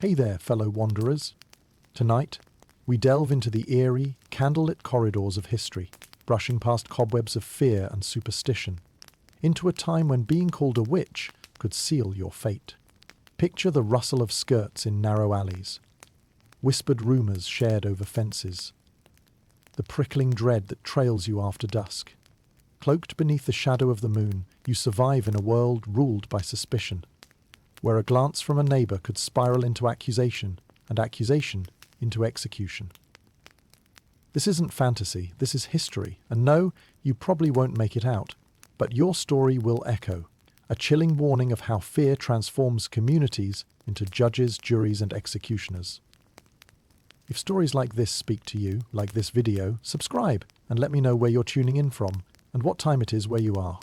Hey there, fellow wanderers. Tonight, we delve into the eerie, candlelit corridors of history, brushing past cobwebs of fear and superstition, into a time when being called a witch could seal your fate. Picture the rustle of skirts in narrow alleys, whispered rumours shared over fences, the prickling dread that trails you after dusk. Cloaked beneath the shadow of the moon, you survive in a world ruled by suspicion, where a glance from a neighbour could spiral into accusation, and accusation into execution. This isn't fantasy, this is history, and no, you probably won't make it out, but your story will echo, a chilling warning of how fear transforms communities into judges, juries, and executioners. If stories like this speak to you, like this video, subscribe and let me know where you're tuning in from and what time it is where you are.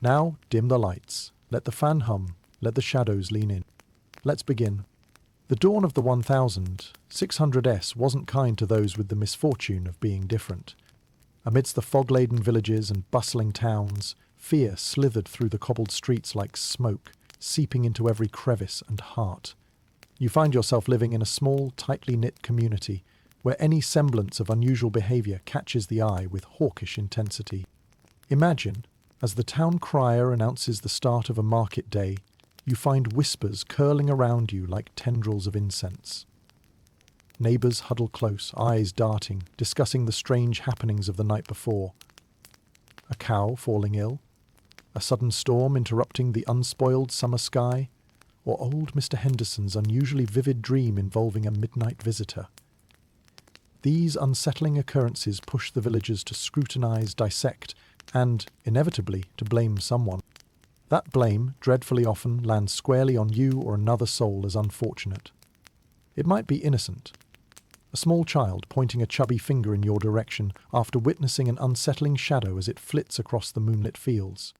Now, dim the lights, let the fan hum, let the shadows lean in. Let's begin. The dawn of the 1600s wasn't kind to those with the misfortune of being different. Amidst the fog-laden villages and bustling towns, fear slithered through the cobbled streets like smoke, seeping into every crevice and heart. You find yourself living in a small, tightly knit community where any semblance of unusual behaviour catches the eye with hawkish intensity. Imagine, as the town crier announces the start of a market day, you find whispers curling around you like tendrils of incense. Neighbours huddle close, eyes darting, discussing the strange happenings of the night before. A cow falling ill? A sudden storm interrupting the unspoiled summer sky? Or old Mr. Henderson's unusually vivid dream involving a midnight visitor? These unsettling occurrences push the villagers to scrutinise, dissect, and, inevitably, to blame someone. That blame, dreadfully often, lands squarely on you or another soul as unfortunate. It might be innocent. A small child pointing a chubby finger in your direction after witnessing an unsettling shadow as it flits across the moonlit fields.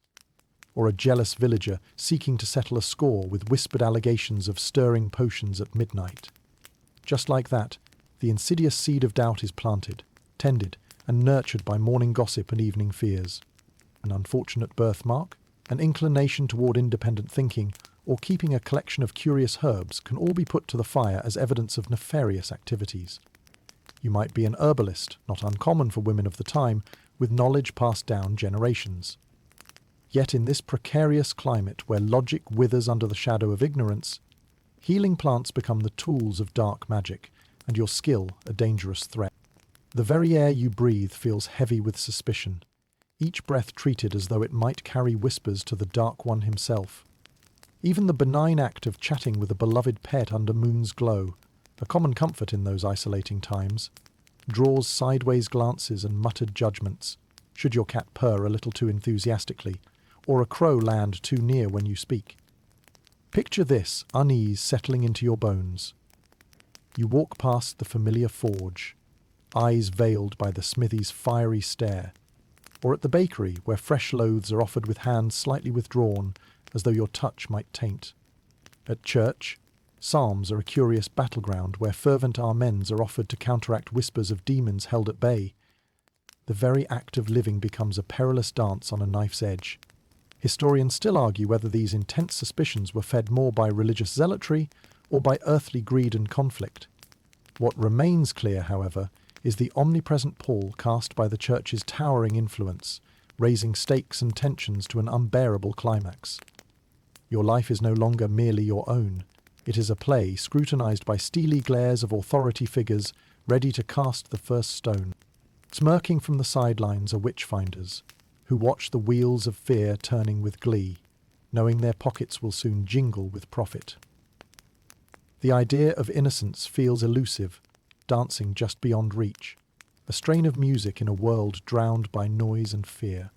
Or a jealous villager seeking to settle a score with whispered allegations of stirring potions at midnight. Just like that, the insidious seed of doubt is planted, tended, and nurtured by morning gossip and evening fears. An unfortunate birthmark, an inclination toward independent thinking, or keeping a collection of curious herbs can all be put to the fire as evidence of nefarious activities. You might be an herbalist, not uncommon for women of the time, with knowledge passed down generations. Yet in this precarious climate where logic withers under the shadow of ignorance, healing plants become the tools of dark magic, and your skill a dangerous threat. The very air you breathe feels heavy with suspicion, each breath treated as though it might carry whispers to the Dark One himself. Even the benign act of chatting with a beloved pet under moon's glow, a common comfort in those isolating times, draws sideways glances and muttered judgments, should your cat purr a little too enthusiastically, or a crow land too near when you speak. Picture this unease settling into your bones. You walk past the familiar forge, eyes veiled by the smithy's fiery stare, or at the bakery where fresh loaves are offered with hands slightly withdrawn as though your touch might taint. At church, psalms are a curious battleground where fervent amens are offered to counteract whispers of demons held at bay. The very act of living becomes a perilous dance on a knife's edge. Historians still argue whether these intense suspicions were fed more by religious zealotry or by earthly greed and conflict. What remains clear, however, is the omnipresent pall cast by the church's towering influence, raising stakes and tensions to an unbearable climax. Your life is no longer merely your own. It is a play scrutinized by steely glares of authority figures ready to cast the first stone. Smirking from the sidelines are witchfinders, who watch the wheels of fear turning with glee, knowing their pockets will soon jingle with profit. The idea of innocence feels elusive, dancing just beyond reach, a strain of music in a world drowned by noise and fear.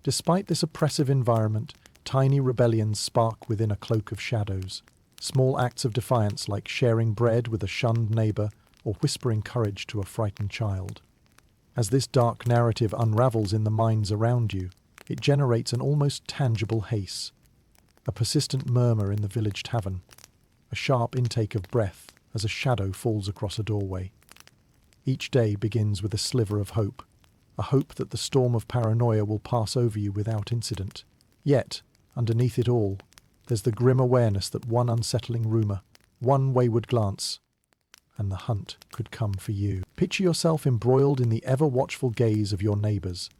Despite this oppressive environment, tiny rebellions spark within a cloak of shadows, small acts of defiance like sharing bread with a shunned neighbour or whispering courage to a frightened child. As this dark narrative unravels in the minds around you, it generates an almost tangible haze, a persistent murmur in the village tavern, a sharp intake of breath as a shadow falls across a doorway. Each day begins with a sliver of hope, a hope that the storm of paranoia will pass over you without incident. Yet, underneath it all, there's the grim awareness that one unsettling rumour, One wayward glance, and the hunt could come for you. Picture yourself embroiled in the ever-watchful gaze of your neighbours,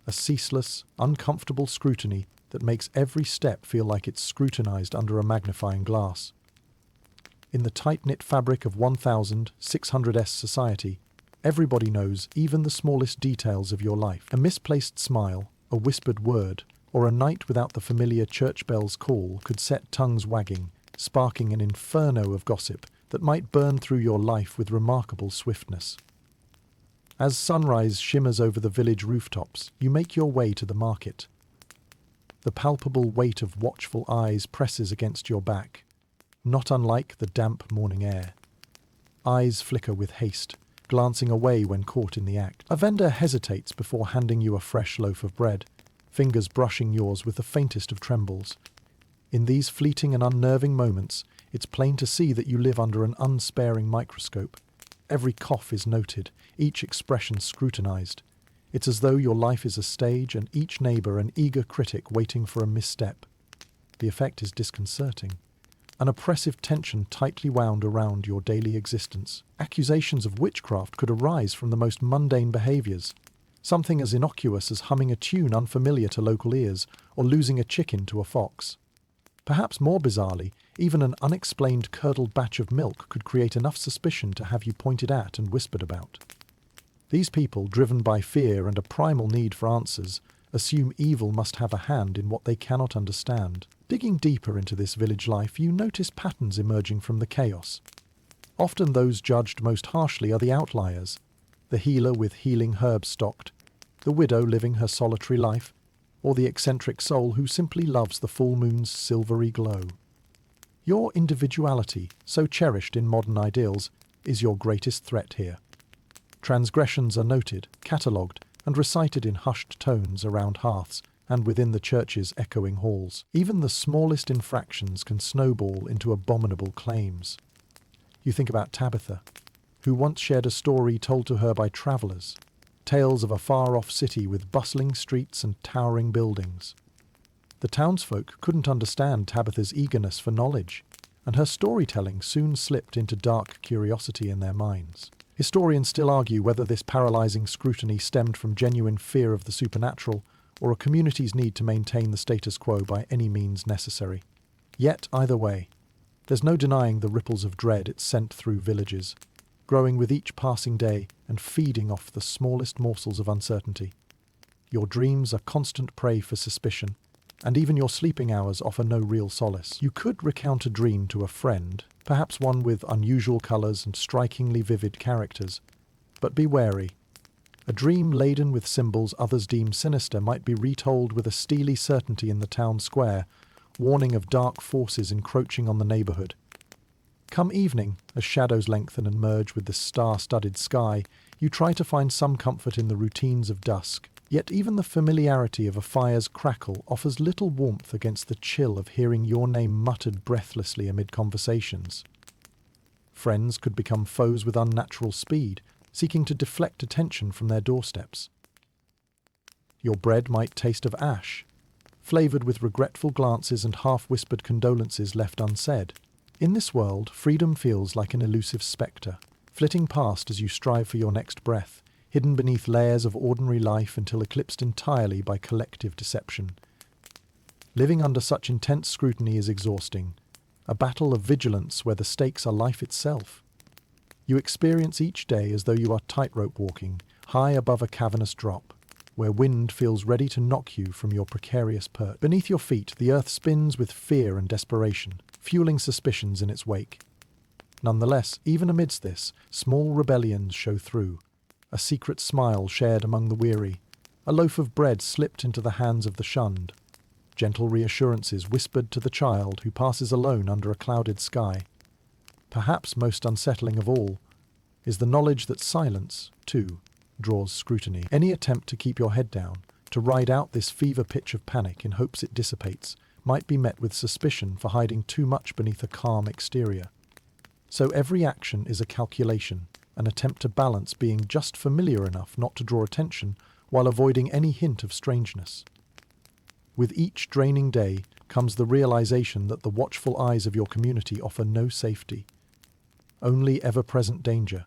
a ceaseless, uncomfortable scrutiny that makes every step feel like it's scrutinised under a magnifying glass. In the tight-knit fabric of 1600s society, everybody knows even the smallest details of your life. A misplaced smile, a whispered word, or a night without the familiar church bell's call could set tongues wagging, sparking an inferno of gossip that might burn through your life with remarkable swiftness. As sunrise shimmers over the village rooftops, you make your way to the market. The palpable weight of watchful eyes presses against your back, not unlike the damp morning air. Eyes flicker with haste, glancing away when caught in the act. A vendor hesitates before handing you a fresh loaf of bread, fingers brushing yours with the faintest of trembles. In these fleeting and unnerving moments, it's plain to see that you live under an unsparing microscope. Every cough is noted, each expression scrutinized. It's as though your life is a stage and each neighbor an eager critic waiting for a misstep. The effect is disconcerting. An oppressive tension tightly wound around your daily existence. Accusations of witchcraft could arise from the most mundane behaviors. Something as innocuous as humming a tune unfamiliar to local ears or losing a chicken to a fox. Perhaps more bizarrely, even an unexplained curdled batch of milk could create enough suspicion to have you pointed at and whispered about. These people, driven by fear and a primal need for answers, assume evil must have a hand in what they cannot understand. Digging deeper into this village life, you notice patterns emerging from the chaos. Often those judged most harshly are the outliers, the healer with healing herbs stocked, the widow living her solitary life, or the eccentric soul who simply loves the full moon's silvery glow. Your individuality, so cherished in modern ideals, is your greatest threat here. Transgressions are noted, catalogued, and recited in hushed tones around hearths and within the church's echoing halls. Even the smallest infractions can snowball into abominable claims. You think about Tabitha, who once shared a story told to her by travellers, tales of a far-off city with bustling streets and towering buildings. The townsfolk couldn't understand Tabitha's eagerness for knowledge, and her storytelling soon slipped into dark curiosity in their minds. Historians still argue whether this paralyzing scrutiny stemmed from genuine fear of the supernatural or a community's need to maintain the status quo by any means necessary. Yet, either way, there's no denying the ripples of dread it sent through villages, growing with each passing day and feeding off the smallest morsels of uncertainty. Your dreams are constant prey for suspicion, and even your sleeping hours offer no real solace. You could recount a dream to a friend, perhaps one with unusual colours and strikingly vivid characters, but be wary. A dream laden with symbols others deem sinister might be retold with a steely certainty in the town square, warning of dark forces encroaching on the neighbourhood. Come evening, as shadows lengthen and merge with the star-studded sky, you try to find some comfort in the routines of dusk. Yet even the familiarity of a fire's crackle offers little warmth against the chill of hearing your name muttered breathlessly amid conversations. Friends could become foes with unnatural speed, seeking to deflect attention from their doorsteps. Your bread might taste of ash, flavoured with regretful glances and half-whispered condolences left unsaid. In this world, freedom feels like an elusive spectre, flitting past as you strive for your next breath, hidden beneath layers of ordinary life until eclipsed entirely by collective deception. Living under such intense scrutiny is exhausting, a battle of vigilance where the stakes are life itself. You experience each day as though you are tightrope walking, high above a cavernous drop, where wind feels ready to knock you from your precarious perch. Beneath your feet, the earth spins with fear and desperation, fueling suspicions in its wake. Nonetheless, even amidst this, small rebellions show through. A secret smile shared among the weary, a loaf of bread slipped into the hands of the shunned, gentle reassurances whispered to the child who passes alone under a clouded sky. Perhaps most unsettling of all is the knowledge that silence, too, draws scrutiny. Any attempt to keep your head down, to ride out this fever pitch of panic in hopes it dissipates, might be met with suspicion for hiding too much beneath a calm exterior. So every action is a calculation, an attempt to balance being just familiar enough not to draw attention while avoiding any hint of strangeness. With each draining day comes the realization that the watchful eyes of your community offer no safety. only ever-present danger,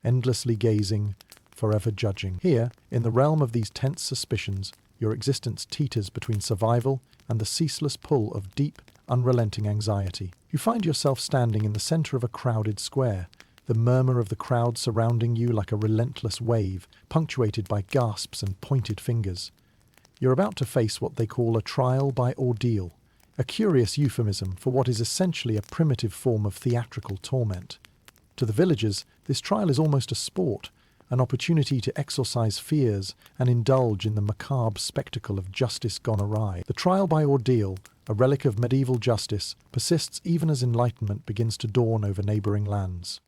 endlessly gazing, forever judging. Here, in the realm of these tense suspicions, your existence teeters between survival and the ceaseless pull of deep, unrelenting anxiety. You find yourself standing in the center of a crowded square, the murmur of the crowd surrounding you like a relentless wave, punctuated by gasps and pointed fingers. You're about to face what they call a trial by ordeal, a curious euphemism for what is essentially a primitive form of theatrical torment. To the villagers, this trial is almost a sport, an opportunity to exorcise fears and indulge in the macabre spectacle of justice gone awry. The trial by ordeal, a relic of medieval justice, persists even as enlightenment begins to dawn over neighbouring lands.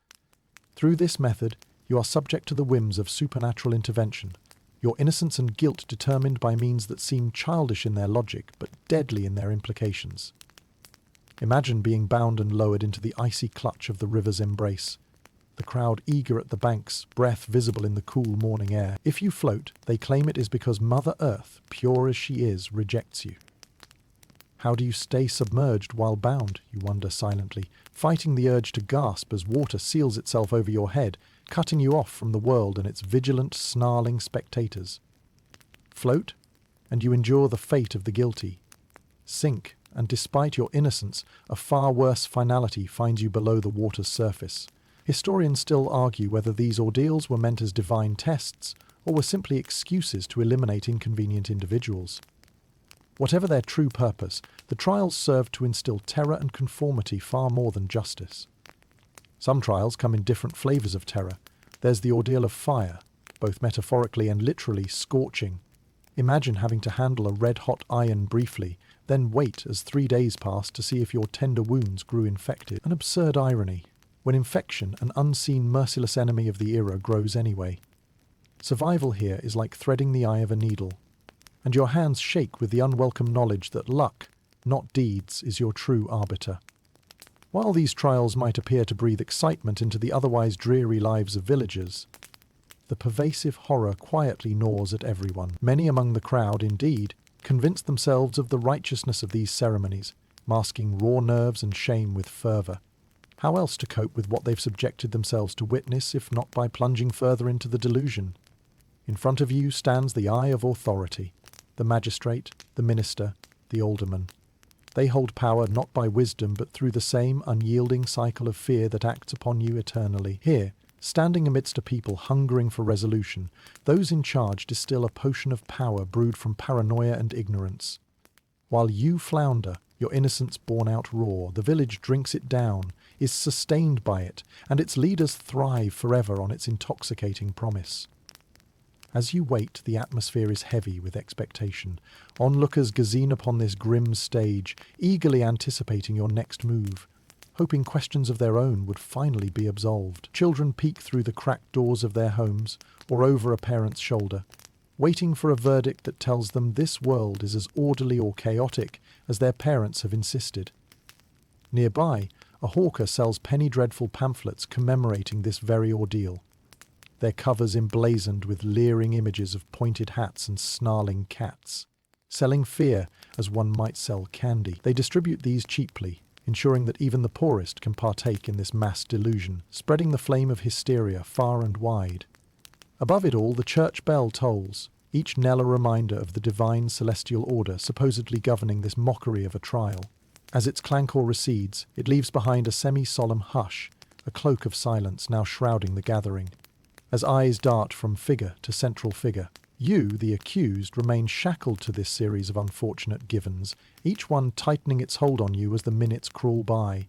Through this method, you are subject to the whims of supernatural intervention, your innocence and guilt determined by means that seem childish in their logic but deadly in their implications. Imagine being bound and lowered into the icy clutch of the river's embrace, the crowd eager at the banks, breath visible in the cool morning air. If you float, they claim it is because Mother Earth, pure as she is, rejects you. How do you stay submerged while bound, you wonder silently, fighting the urge to gasp as water seals itself over your head, cutting you off from the world and its vigilant, snarling spectators? Float, and you endure the fate of the guilty. Sink, and despite your innocence, a far worse finality finds you below the water's surface. Historians still argue whether these ordeals were meant as divine tests, or were simply excuses to eliminate inconvenient individuals. Whatever their true purpose, the trials served to instill terror and conformity far more than justice. Some trials come in different flavours of terror. There's the ordeal of fire, both metaphorically and literally scorching. Imagine having to handle a red-hot iron briefly, then wait as 3 days pass to see if your tender wounds grew infected. An absurd irony, when infection, an unseen merciless enemy of the era, grows anyway. Survival here is like threading the eye of a needle, and your hands shake with the unwelcome knowledge that luck, not deeds, is your true arbiter. While these trials might appear to breathe excitement into the otherwise dreary lives of villagers, the pervasive horror quietly gnaws at everyone. Many among the crowd, indeed, convince themselves of the righteousness of these ceremonies, masking raw nerves and shame with fervour. How else to cope with what they've subjected themselves to witness, if not by plunging further into the delusion? In front of you stands the eye of authority, the magistrate, the minister, the alderman. They hold power not by wisdom but through the same unyielding cycle of fear that acts upon you eternally. Here, standing amidst a people hungering for resolution, those in charge distill a potion of power brewed from paranoia and ignorance. While you flounder, your innocence borne out raw, the village drinks it down, is sustained by it, and its leaders thrive forever on its intoxicating promise. As you wait, the atmosphere is heavy with expectation. Onlookers gazine upon this grim stage, eagerly anticipating your next move, hoping questions of their own would finally be absolved. Children peek through the cracked doors of their homes, or over a parent's shoulder, waiting for a verdict that tells them this world is as orderly or chaotic as their parents have insisted. Nearby, a hawker sells penny-dreadful pamphlets commemorating this very ordeal, their covers emblazoned with leering images of pointed hats and snarling cats. Selling fear as one might sell candy. They distribute these cheaply, ensuring that even the poorest can partake in this mass delusion, spreading the flame of hysteria far and wide. Above it all, the church bell tolls, each knell a reminder of the divine celestial order supposedly governing this mockery of a trial. As its clangor recedes, it leaves behind a semi-solemn hush, a cloak of silence now shrouding the gathering. As eyes dart from figure to central figure, you, the accused, remain shackled to this series of unfortunate givens, each one tightening its hold on you as the minutes crawl by.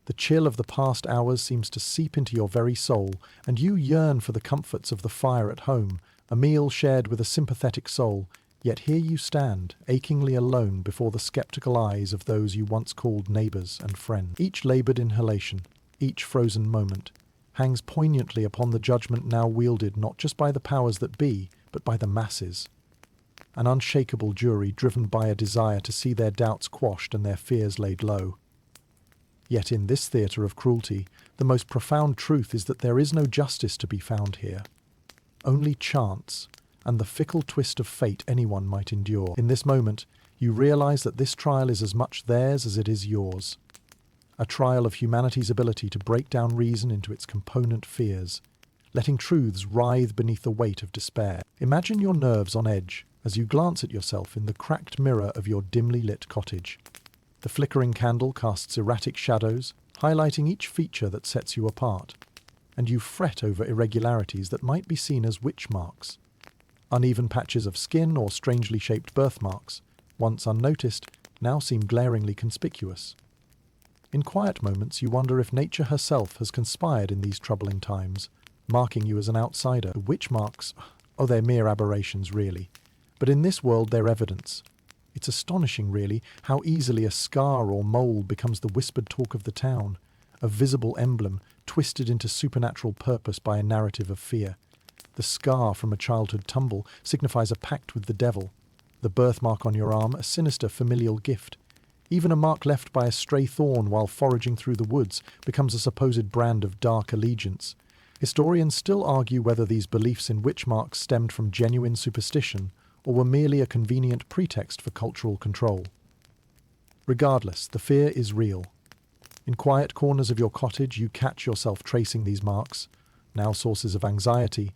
The chill of the past hours seems to seep into your very soul, and you yearn for the comforts of the fire at home, a meal shared with a sympathetic soul, yet here you stand, achingly alone before the sceptical eyes of those you once called neighbours and friends. Each laboured inhalation, each frozen moment, hangs poignantly upon the judgment now wielded not just by the powers that be, but by the masses. An unshakable jury driven by a desire to see their doubts quashed and their fears laid low. Yet in this theatre of cruelty, the most profound truth is that there is no justice to be found here. Only chance, and the fickle twist of fate anyone might endure. In this moment, you realise that this trial is as much theirs as it is yours. a trial of humanity's ability to break down reason into its component fears, letting truths writhe beneath the weight of despair. Imagine your nerves on edge as you glance at yourself in the cracked mirror of your dimly lit cottage. The flickering candle casts erratic shadows, highlighting each feature that sets you apart, and you fret over irregularities that might be seen as witch marks. Uneven patches of skin or strangely shaped birthmarks, once unnoticed, now seem glaringly conspicuous. In quiet moments, you wonder if nature herself has conspired in these troubling times, marking you as an outsider. The witch marks, oh, they're mere aberrations, really. But in this world, they're evidence. It's astonishing, really, how easily a scar or mole becomes the whispered talk of the town, a visible emblem twisted into supernatural purpose by a narrative of fear. The scar from a childhood tumble signifies a pact with the devil. The birthmark on your arm, a sinister familial gift. Even a mark left by a stray thorn while foraging through the woods becomes a supposed brand of dark allegiance. Historians still argue whether these beliefs in witch marks stemmed from genuine superstition or were merely a convenient pretext for cultural control. Regardless, the fear is real. In quiet corners of your cottage, you catch yourself tracing these marks, now sources of anxiety,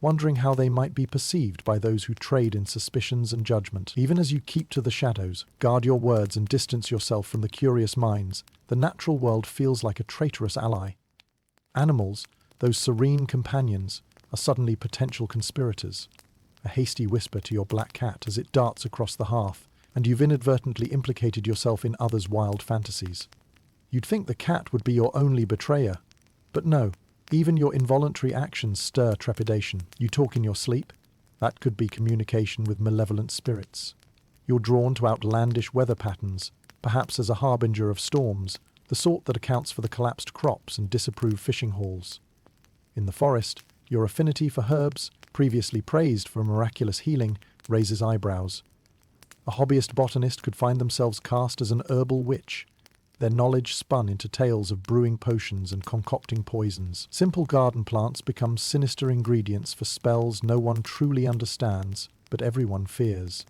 wondering how they might be perceived by those who trade in suspicions and judgment. Even as you keep to the shadows, guard your words and distance yourself from the curious minds, the natural world feels like a traitorous ally. Animals, those serene companions, are suddenly potential conspirators. A hasty whisper to your black cat as it darts across the hearth, and you've inadvertently implicated yourself in others' wild fantasies. You'd think the cat would be your only betrayer, but no, even your involuntary actions stir trepidation. You talk in your sleep? That could be communication with malevolent spirits. You're drawn to outlandish weather patterns, perhaps as a harbinger of storms, the sort that accounts for the collapsed crops and disapproved fishing hauls. In the forest, your affinity for herbs, previously praised for miraculous healing, raises eyebrows. A hobbyist botanist could find themselves cast as an herbal witch, their knowledge spun into tales of brewing potions and concocting poisons. Simple garden plants become sinister ingredients for spells no one truly understands, but everyone fears.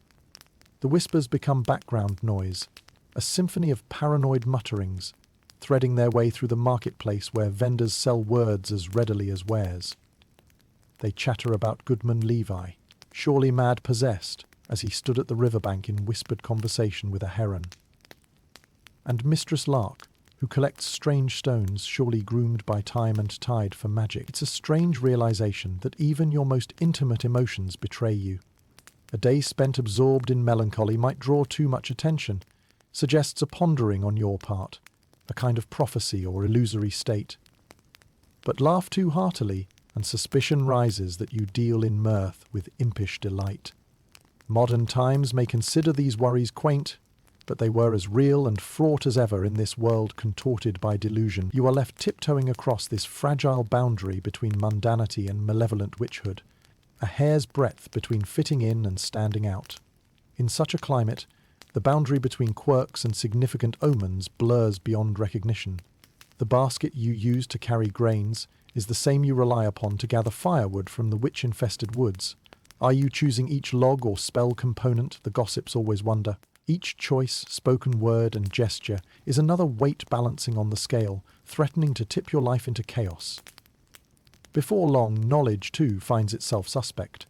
The whispers become background noise, a symphony of paranoid mutterings, threading their way through the marketplace where vendors sell words as readily as wares. They chatter about Goodman Levi, surely mad possessed, as he stood at the riverbank in whispered conversation with a heron. And Mistress Lark, who collects strange stones surely groomed by time and tide for magic. It's a strange realization that even your most intimate emotions betray you. A day spent absorbed in melancholy might draw too much attention, suggests a pondering on your part, a kind of prophecy or illusory state. But laugh too heartily, and suspicion rises that you deal in mirth with impish delight. Modern times may consider these worries quaint, but they were as real and fraught as ever in this world contorted by delusion. You are left tiptoeing across this fragile boundary between mundanity and malevolent witchhood, a hair's breadth between fitting in and standing out. In such a climate, the boundary between quirks and significant omens blurs beyond recognition. The basket you use to carry grains is the same you rely upon to gather firewood from the witch-infested woods. Are you choosing each log or spell component, the gossips always wonder? Each choice, spoken word and gesture is another weight balancing on the scale, threatening to tip your life into chaos. Before long, knowledge, too, finds itself suspect.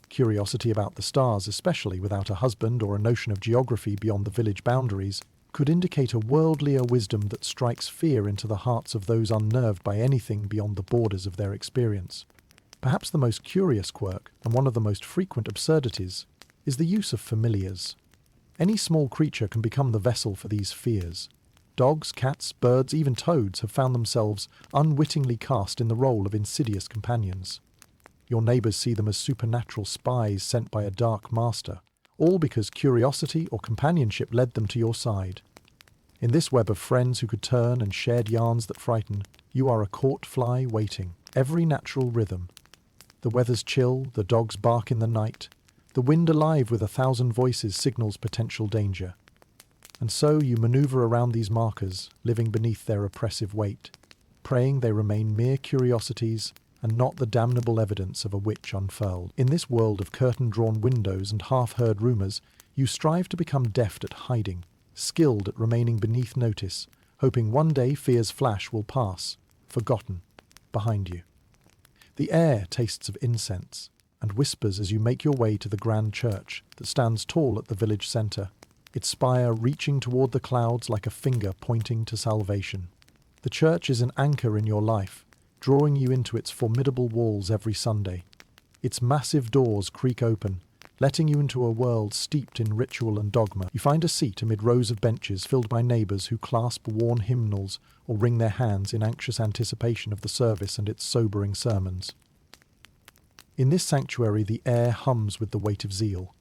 Curiosity about the stars, especially without a husband or a notion of geography beyond the village boundaries, could indicate a worldlier wisdom that strikes fear into the hearts of those unnerved by anything beyond the borders of their experience. Perhaps the most curious quirk, and one of the most frequent absurdities, is the use of familiars. Any small creature can become the vessel for these fears. Dogs, cats, birds, even toads have found themselves unwittingly cast in the role of insidious companions. Your neighbours see them as supernatural spies sent by a dark master, all because curiosity or companionship led them to your side. In this web of friends who could turn and shared yarns that frighten, you are a caught fly waiting. Every natural rhythm. The weather's chill, the dogs bark in the night, the wind alive with 1,000 voices signals potential danger. And so you maneuver around these markers, living beneath their oppressive weight, praying they remain mere curiosities and not the damnable evidence of a witch unfurled. In this world of curtain-drawn windows and half-heard rumours, you strive to become deft at hiding, skilled at remaining beneath notice, hoping one day fear's flash will pass, forgotten, behind you. The air tastes of incense and whispers as you make your way to the grand church that stands tall at the village centre, its spire reaching toward the clouds like a finger pointing to salvation. The church is an anchor in your life, drawing you into its formidable walls every Sunday. Its massive doors creak open, letting you into a world steeped in ritual and dogma. You find a seat amid rows of benches filled by neighbours who clasp worn hymnals or wring their hands in anxious anticipation of the service and its sobering sermons. In this sanctuary, the air hums with the weight of zeal.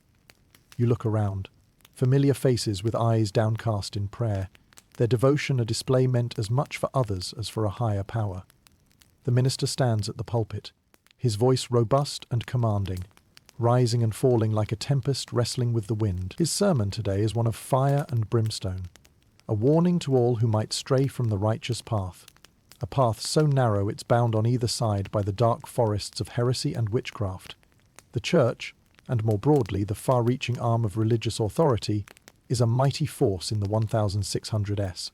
You look around, familiar faces with eyes downcast in prayer, their devotion a display meant as much for others as for a higher power. The minister stands at the pulpit, his voice robust and commanding, rising and falling like a tempest wrestling with the wind. His sermon today is one of fire and brimstone, a warning to all who might stray from the righteous path, a path so narrow it's bound on either side by the dark forests of heresy and witchcraft. The Church, and more broadly the far-reaching arm of religious authority, is a mighty force in the 1600s.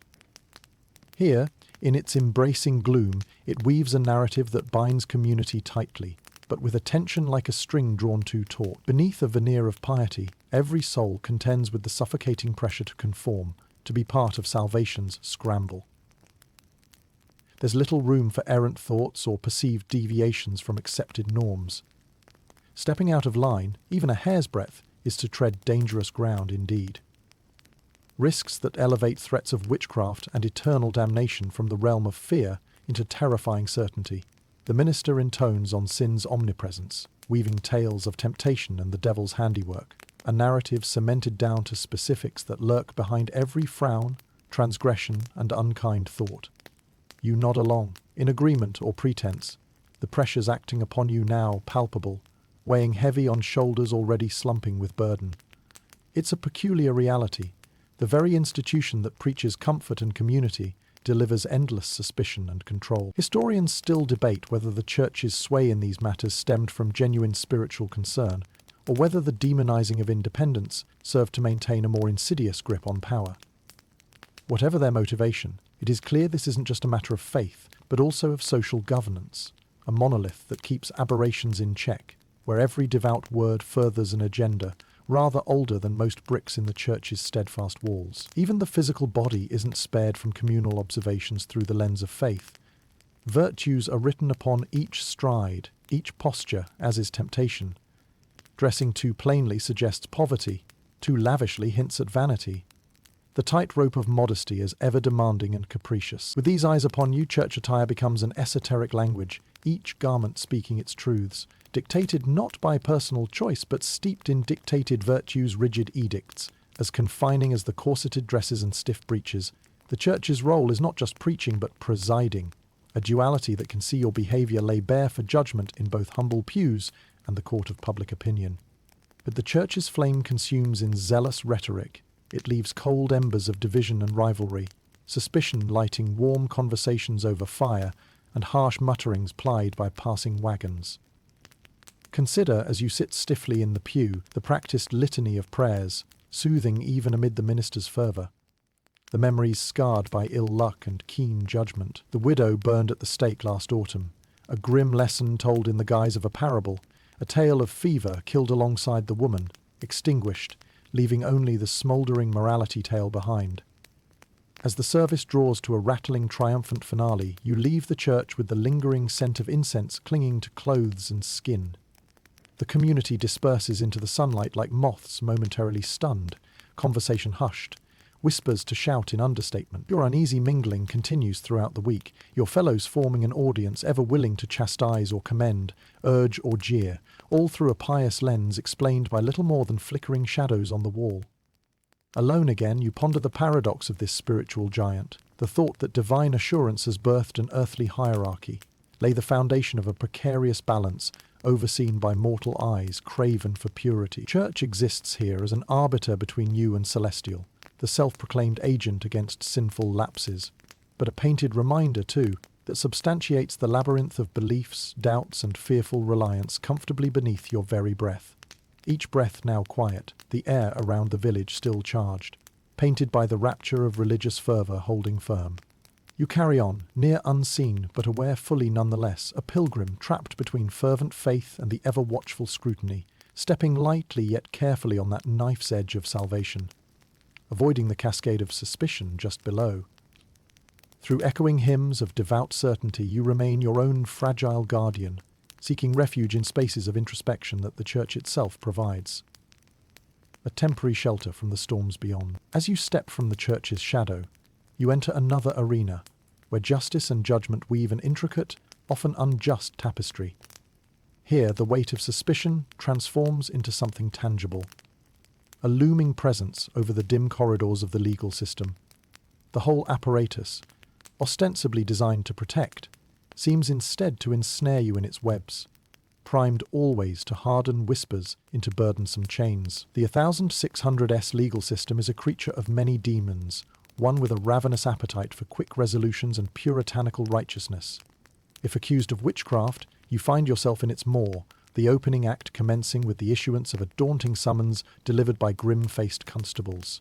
Here, in its embracing gloom, it weaves a narrative that binds community tightly, but with a tension like a string drawn too taut. Beneath a veneer of piety, every soul contends with the suffocating pressure to conform, to be part of salvation's scramble. There's little room for errant thoughts or perceived deviations from accepted norms. Stepping out of line, even a hair's breadth, is to tread dangerous ground indeed. Risks that elevate threats of witchcraft and eternal damnation from the realm of fear into terrifying certainty. The minister intones on sin's omnipresence, weaving tales of temptation and the devil's handiwork, a narrative cemented down to specifics that lurk behind every frown, transgression, and unkind thought. You nod along, in agreement or pretense, the pressures acting upon you now palpable, weighing heavy on shoulders already slumping with burden. It's a peculiar reality. The very institution that preaches comfort and community delivers endless suspicion and control. Historians still debate whether the Church's sway in these matters stemmed from genuine spiritual concern, or whether the demonizing of independence served to maintain a more insidious grip on power. Whatever their motivation, it is clear this isn't just a matter of faith, but also of social governance, a monolith that keeps aberrations in check, where every devout word furthers an agenda rather older than most bricks in the Church's steadfast walls. Even the physical body isn't spared from communal observations through the lens of faith. Virtues are written upon each stride, each posture, as is temptation. Dressing too plainly suggests poverty, too lavishly hints at vanity. The tightrope of modesty is ever demanding and capricious. With these eyes upon you, church attire becomes an esoteric language, each garment speaking its truths, dictated not by personal choice, but steeped in dictated virtues' rigid edicts, as confining as the corseted dresses and stiff breeches. The church's role is not just preaching, but presiding, a duality that can see your behaviour lay bare for judgment in both humble pews and the court of public opinion. But the church's flame consumes in zealous rhetoric. It leaves cold embers of division and rivalry, suspicion lighting warm conversations over fire, and harsh mutterings plied by passing wagons. Consider, as you sit stiffly in the pew, the practiced litany of prayers, soothing even amid the minister's fervour. The memories scarred by ill luck and keen judgment. The widow burned at the stake last autumn, a grim lesson told in the guise of a parable, a tale of fever killed alongside the woman, extinguished, leaving only the smouldering morality tale behind. As the service draws to a rattling, triumphant finale, you leave the church with the lingering scent of incense clinging to clothes and skin. The community disperses into the sunlight like moths momentarily stunned, conversation hushed, whispers to shout in understatement. Your uneasy mingling continues throughout the week, your fellows forming an audience ever willing to chastise or commend, urge or jeer, all through a pious lens explained by little more than flickering shadows on the wall. Alone again, you ponder the paradox of this spiritual giant, the thought that divine assurance has birthed an earthly hierarchy, lay the foundation of a precarious balance, overseen by mortal eyes craven for purity. Church exists here as an arbiter between you and celestial, the self-proclaimed agent against sinful lapses, but a painted reminder, too, that substantiates the labyrinth of beliefs, doubts, and fearful reliance comfortably beneath your very breath. Each breath now quiet, the air around the village still charged. painted by the rapture of religious fervour holding firm. You carry on, near unseen but aware fully nonetheless, a pilgrim trapped between fervent faith and the ever-watchful scrutiny, stepping lightly yet carefully on that knife's edge of salvation, avoiding the cascade of suspicion just below. Through echoing hymns of devout certainty, you remain your own fragile guardian, seeking refuge in spaces of introspection that the Church itself provides. A temporary shelter from the storms beyond. As you step from the Church's shadow, you enter another arena, where justice and judgment weave an intricate, often unjust tapestry. Here, the weight of suspicion transforms into something tangible, a looming presence over the dim corridors of the legal system. The whole apparatus, ostensibly designed to protect, seems instead to ensnare you in its webs, primed always to harden whispers into burdensome chains. The 1600s legal system is a creature of many demons, one with a ravenous appetite for quick resolutions and puritanical righteousness. If accused of witchcraft, you find yourself in its maw, the opening act commencing with the issuance of a daunting summons delivered by grim-faced constables.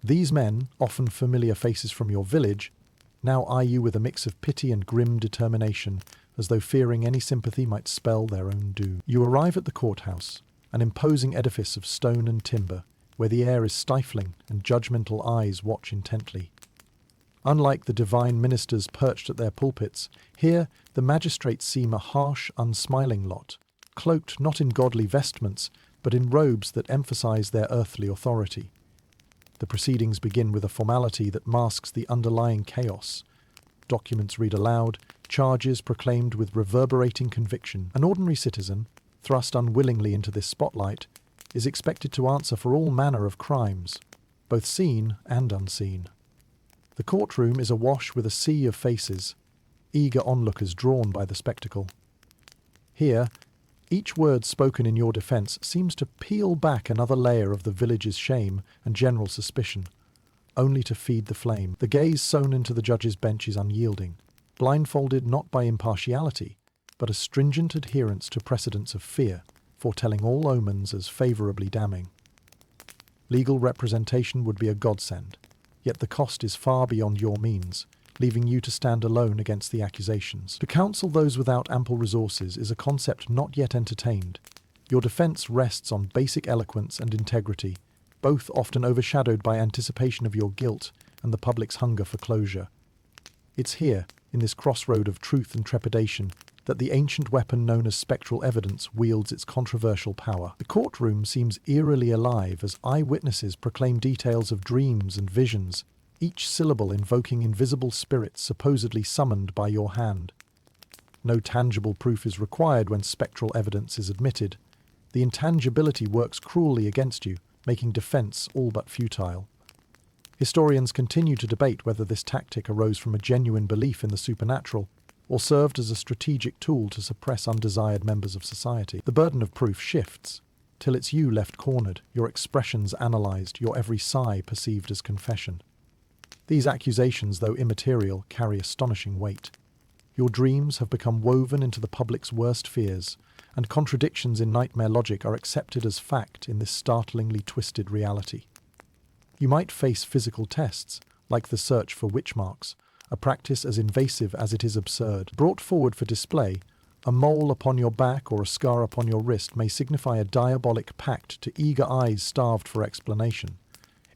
These men, often familiar faces from your village, now eye you with a mix of pity and grim determination, as though fearing any sympathy might spell their own doom. You arrive at the courthouse, an imposing edifice of stone and timber, where the air is stifling and judgmental eyes watch intently. Unlike the divine ministers perched at their pulpits, here the magistrates seem a harsh, unsmiling lot, cloaked not in godly vestments, but in robes that emphasize their earthly authority. The proceedings begin with a formality that masks the underlying chaos. Documents read aloud, charges proclaimed with reverberating conviction. An ordinary citizen, thrust unwillingly into this spotlight, is expected to answer for all manner of crimes, both seen and unseen. The courtroom is awash with a sea of faces, eager onlookers drawn by the spectacle. Here, each word spoken in your defence seems to peel back another layer of the village's shame and general suspicion, only to feed the flame. The gaze sewn into the judge's bench is unyielding, blindfolded not by impartiality, but a stringent adherence to precedents of fear, foretelling all omens as favourably damning. Legal representation would be a godsend, yet the cost is far beyond your means, leaving you to stand alone against the accusations. To counsel those without ample resources is a concept not yet entertained. Your defence rests on basic eloquence and integrity, both often overshadowed by anticipation of your guilt and the public's hunger for closure. It's here, in this crossroad of truth and trepidation, that the ancient weapon known as spectral evidence wields its controversial power. The courtroom seems eerily alive as eyewitnesses proclaim details of dreams and visions, each syllable invoking invisible spirits supposedly summoned by your hand. No tangible proof is required when spectral evidence is admitted. The intangibility works cruelly against you, making defence all but futile. Historians continue to debate whether this tactic arose from a genuine belief in the supernatural, or served as a strategic tool to suppress undesired members of society. The burden of proof shifts, till it's you left cornered, your expressions analysed, your every sigh perceived as confession. These accusations, though immaterial, carry astonishing weight. Your dreams have become woven into the public's worst fears, and contradictions in nightmare logic are accepted as fact in this startlingly twisted reality. You might face physical tests, like the search for witch marks, a practice as invasive as it is absurd. Brought forward for display, a mole upon your back or a scar upon your wrist may signify a diabolic pact to eager eyes starved for explanation.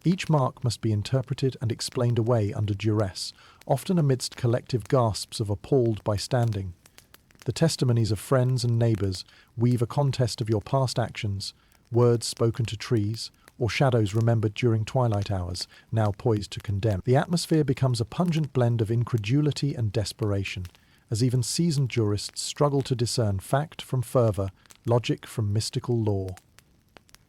Each mark must be interpreted and explained away under duress, often amidst collective gasps of appalled bystanding. The testimonies of friends and neighbours weave a contest of your past actions, words spoken to trees, or shadows remembered during twilight hours, now poised to condemn. The atmosphere becomes a pungent blend of incredulity and desperation, as even seasoned jurists struggle to discern fact from fervour, logic from mystical lore.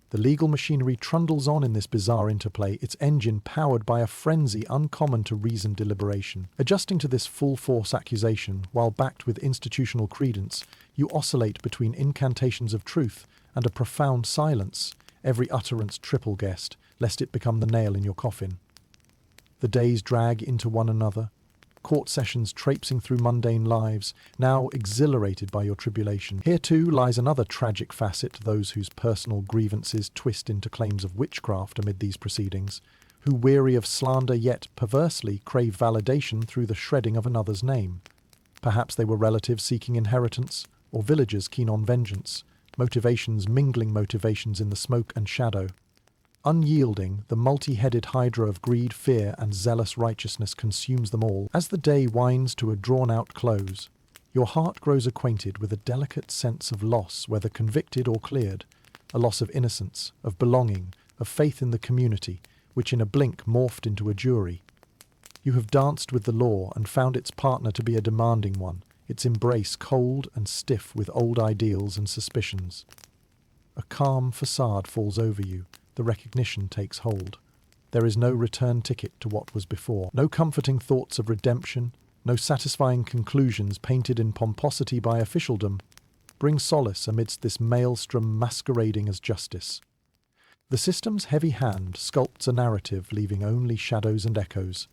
The legal machinery trundles on in this bizarre interplay, its engine powered by a frenzy uncommon to reasoned deliberation. Adjusting to this full-force accusation, while backed with institutional credence, you oscillate between incantations of truth and a profound silence, every utterance triple guessed, lest it become the nail in your coffin. The days drag into one another, court sessions traipsing through mundane lives, now exhilarated by your tribulation. Here too lies another tragic facet to those whose personal grievances twist into claims of witchcraft amid these proceedings. who, weary of slander yet perversely, crave validation through the shredding of another's name. Perhaps they were relatives seeking inheritance, or villagers keen on vengeance, motivations mingling motivations in the smoke and shadow. Unyielding, the multi-headed hydra of greed, fear, and zealous righteousness consumes them all. As the day winds to a drawn-out close, your heart grows acquainted with a delicate sense of loss, whether convicted or cleared, a loss of innocence, of belonging, of faith in the community, which in a blink morphed into a jury. You have danced with the law and found its partner to be a demanding one, its embrace cold and stiff with old ideals and suspicions. A calm facade falls over you, the recognition takes hold. There is no return ticket to what was before, no comforting thoughts of redemption, no satisfying conclusions painted in pomposity by officialdom. Bring solace amidst this maelstrom masquerading as justice. The system's heavy hand sculpts a narrative, leaving only shadows and echoes,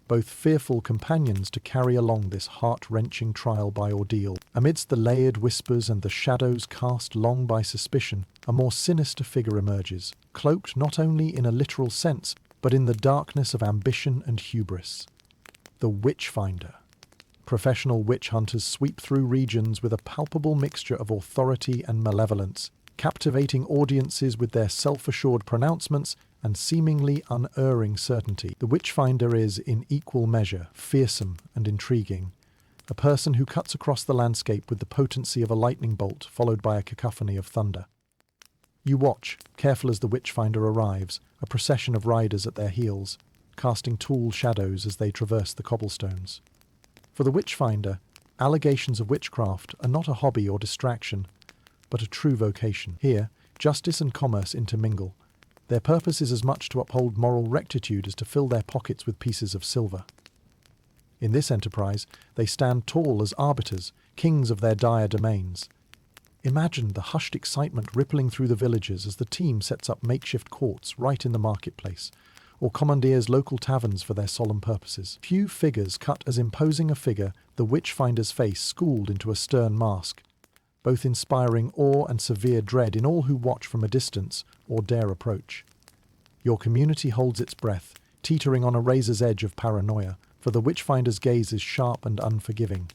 both fearful companions to carry along this heart-wrenching trial by ordeal. Amidst the layered whispers and the shadows cast long by suspicion, a more sinister figure emerges, cloaked not only in a literal sense, but in the darkness of ambition and hubris. The Witchfinder. Professional witch hunters sweep through regions with a palpable mixture of authority and malevolence, captivating audiences with their self-assured pronouncements and seemingly unerring certainty. The Witchfinder is, in equal measure, fearsome and intriguing, a person who cuts across the landscape with the potency of a lightning bolt followed by a cacophony of thunder. You watch, careful as the Witchfinder arrives, a procession of riders at their heels, casting tall shadows as they traverse the cobblestones. For the Witchfinder, allegations of witchcraft are not a hobby or distraction, but a true vocation. Here, justice and commerce intermingle. Their purpose is as much to uphold moral rectitude as to fill their pockets with pieces of silver. In this enterprise, they stand tall as arbiters, kings of their dire domains. Imagine the hushed excitement rippling through the villages as the team sets up makeshift courts right in the marketplace, or commandeers local taverns for their solemn purposes. Few figures cut as imposing a figure, the Witchfinder's face schooled into a stern mask, both inspiring awe and severe dread in all who watch from a distance or dare approach. Your community holds its breath, teetering on a razor's edge of paranoia, for the Witchfinder's gaze is sharp and unforgiving.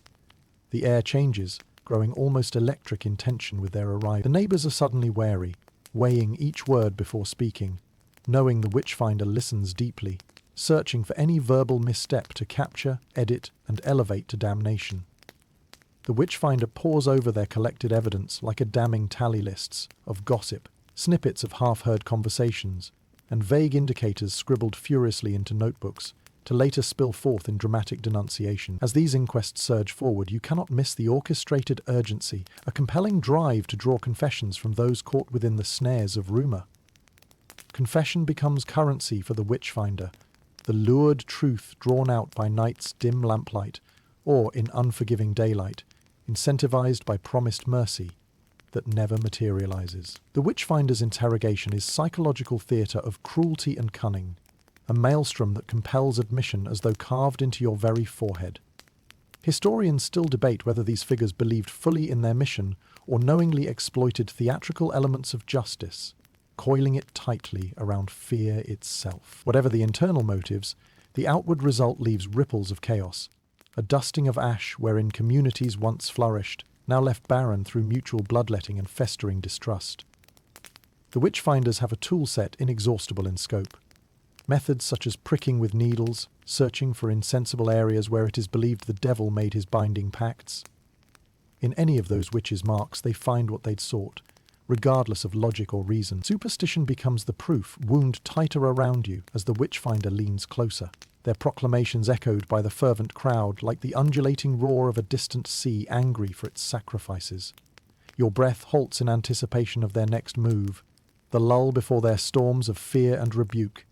The air changes, growing almost electric in tension with their arrival. The neighbours are suddenly wary, weighing each word before speaking, knowing the Witchfinder listens deeply, searching for any verbal misstep to capture, edit, and elevate to damnation. The Witchfinder pores over their collected evidence like a damning tally lists of gossip, snippets of half-heard conversations, and vague indicators scribbled furiously into notebooks, to later spill forth in dramatic denunciation. As these inquests surge forward, you cannot miss the orchestrated urgency, a compelling drive to draw confessions from those caught within the snares of rumour. Confession becomes currency for the Witchfinder, the lured truth drawn out by night's dim lamplight, or in unforgiving daylight, incentivized by promised mercy that never materializes. The Witchfinder's interrogation is psychological theatre of cruelty and cunning, a maelstrom that compels admission as though carved into your very forehead. Historians still debate whether these figures believed fully in their mission or knowingly exploited theatrical elements of justice, coiling it tightly around fear itself. Whatever the internal motives, the outward result leaves ripples of chaos, a dusting of ash wherein communities once flourished, now left barren through mutual bloodletting and festering distrust. The Witchfinders have a tool set inexhaustible in scope. Methods such as pricking with needles, searching for insensible areas where it is believed the devil made his binding pacts. In any of those witches' marks they find what they'd sought, regardless of logic or reason. Superstition becomes the proof, wound tighter around you as the Witchfinder leans closer, their proclamations echoed by the fervent crowd like the undulating roar of a distant sea angry for its sacrifices. Your breath halts in anticipation of their next move, the lull before their storms of fear and rebuke.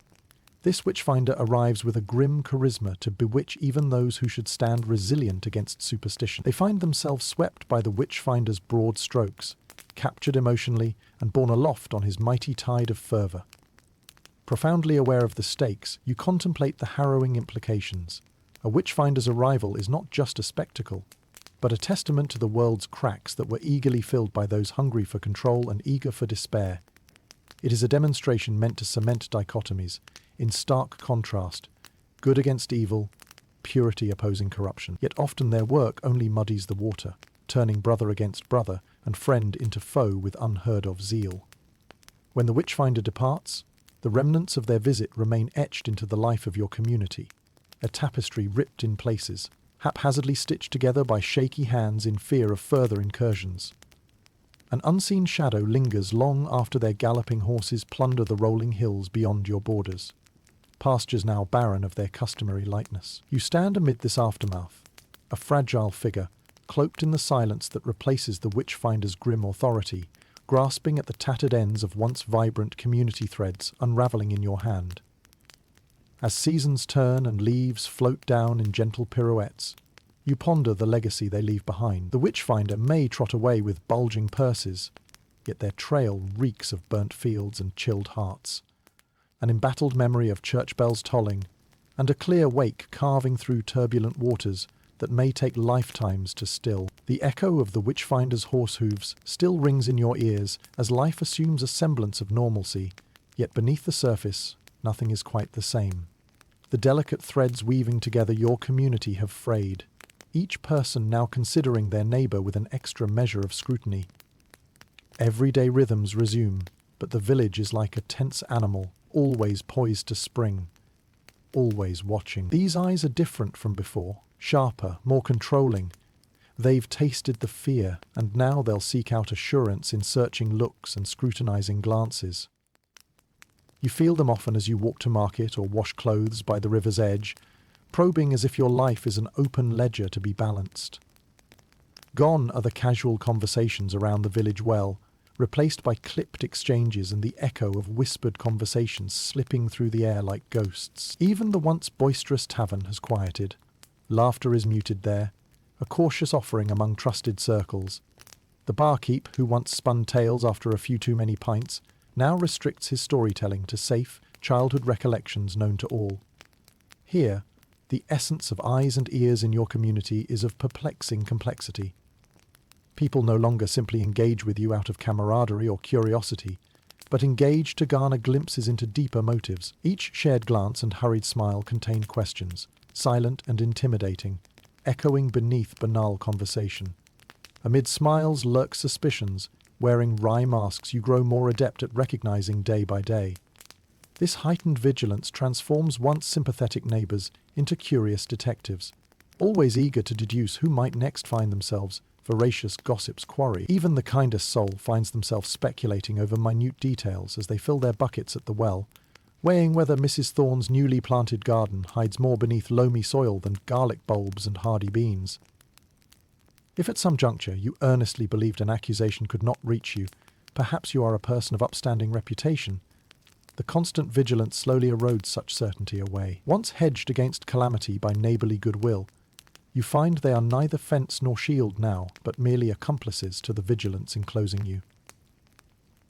This Witchfinder arrives with a grim charisma to bewitch even those who should stand resilient against superstition. They find themselves swept by the Witchfinder's broad strokes, captured emotionally and borne aloft on his mighty tide of fervour. Profoundly aware of the stakes, you contemplate the harrowing implications. A Witchfinder's arrival is not just a spectacle, but a testament to the world's cracks that were eagerly filled by those hungry for control and eager for despair. It is a demonstration meant to cement dichotomies, in stark contrast, good against evil, purity opposing corruption. Yet often their work only muddies the water, turning brother against brother and friend into foe with unheard-of zeal. When the Witchfinder departs, the remnants of their visit remain etched into the life of your community, a tapestry ripped in places, haphazardly stitched together by shaky hands in fear of further incursions. An unseen shadow lingers long after their galloping horses plunder the rolling hills beyond your borders, pastures now barren of their customary lightness. You stand amid this aftermath, a fragile figure, cloaked in the silence that replaces the Witchfinder's grim authority, grasping at the tattered ends of once vibrant community threads unraveling in your hand. As seasons turn and leaves float down in gentle pirouettes, you ponder the legacy they leave behind. The Witchfinder may trot away with bulging purses, yet their trail reeks of burnt fields and chilled hearts. An embattled memory of church bells tolling, and a clear wake carving through turbulent waters that may take lifetimes to still. The echo of the Witchfinder's horse hooves still rings in your ears as life assumes a semblance of normalcy, yet beneath the surface, nothing is quite the same. The delicate threads weaving together your community have frayed, each person now considering their neighbour with an extra measure of scrutiny. Everyday rhythms resume, but the village is like a tense animal, always poised to spring, always watching. These eyes are different from before, sharper, more controlling. They've tasted the fear, and now they'll seek out assurance in searching looks and scrutinizing glances. You feel them often as you walk to market or wash clothes by the river's edge, probing as if your life is an open ledger to be balanced. Gone are the casual conversations around the village well, replaced by clipped exchanges and the echo of whispered conversations slipping through the air like ghosts. Even the once boisterous tavern has quieted. Laughter is muted there, a cautious offering among trusted circles. The barkeep, who once spun tales after a few too many pints, now restricts his storytelling to safe, childhood recollections known to all. Here, the essence of eyes and ears in your community is of perplexing complexity. People no longer simply engage with you out of camaraderie or curiosity, but engage to garner glimpses into deeper motives. Each shared glance and hurried smile contain questions, silent and intimidating, echoing beneath banal conversation. Amid smiles lurk suspicions. Wearing wry masks, you grow more adept at recognizing day by day. This heightened vigilance transforms once sympathetic neighbors into curious detectives, always eager to deduce who might next find themselves voracious gossip's quarry. Even the kindest soul finds themselves speculating over minute details as they fill their buckets at the well, weighing whether Mrs. Thorne's newly planted garden hides more beneath loamy soil than garlic bulbs and hardy beans. If at some juncture you earnestly believed an accusation could not reach you, perhaps you are a person of upstanding reputation. The constant vigilance slowly erodes such certainty away. Once hedged against calamity by neighbourly goodwill, you find they are neither fence nor shield now, but merely accomplices to the vigilance enclosing you.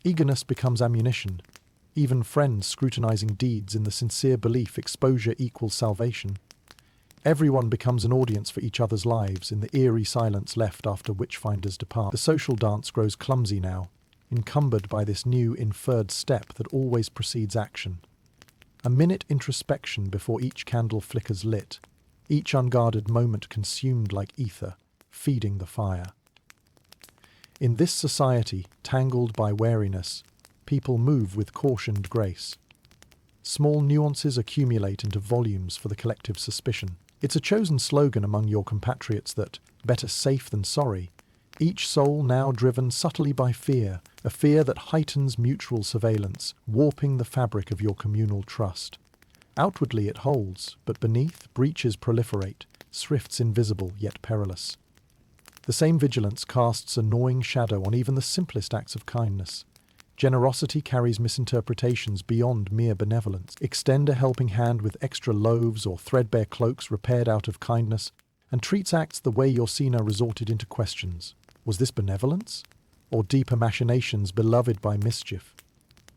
Eagerness becomes ammunition, even friends scrutinizing deeds in the sincere belief exposure equals salvation. Everyone becomes an audience for each other's lives in the eerie silence left after Witchfinders depart. The social dance grows clumsy now, encumbered by this new inferred step that always precedes action. A minute introspection before each candle flickers lit, each unguarded moment consumed like ether, feeding the fire. In this society, tangled by wariness, people move with cautioned grace. Small nuances accumulate into volumes for the collective suspicion. It's a chosen slogan among your compatriots that, better safe than sorry, each soul now driven subtly by fear, a fear that heightens mutual surveillance, warping the fabric of your communal trust. Outwardly it holds, but beneath, breaches proliferate, thrifts invisible yet perilous. The same vigilance casts a gnawing shadow on even the simplest acts of kindness. Generosity carries misinterpretations beyond mere benevolence. Extend a helping hand with extra loaves or threadbare cloaks repaired out of kindness, and treats acts the way your Sina resorted into questions. Was this benevolence? Or deeper machinations beloved by mischief?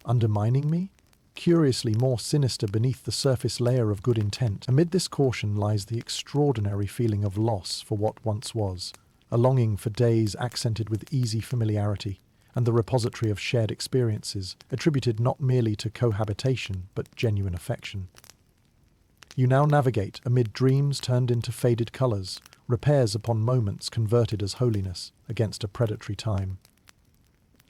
Undermining me? Curiously more sinister beneath the surface layer of good intent. Amid this caution lies the extraordinary feeling of loss for what once was, a longing for days accented with easy familiarity, and the repository of shared experiences, attributed not merely to cohabitation, but genuine affection. You now navigate amid dreams turned into faded colours, repairs upon moments converted as holiness against a predatory time.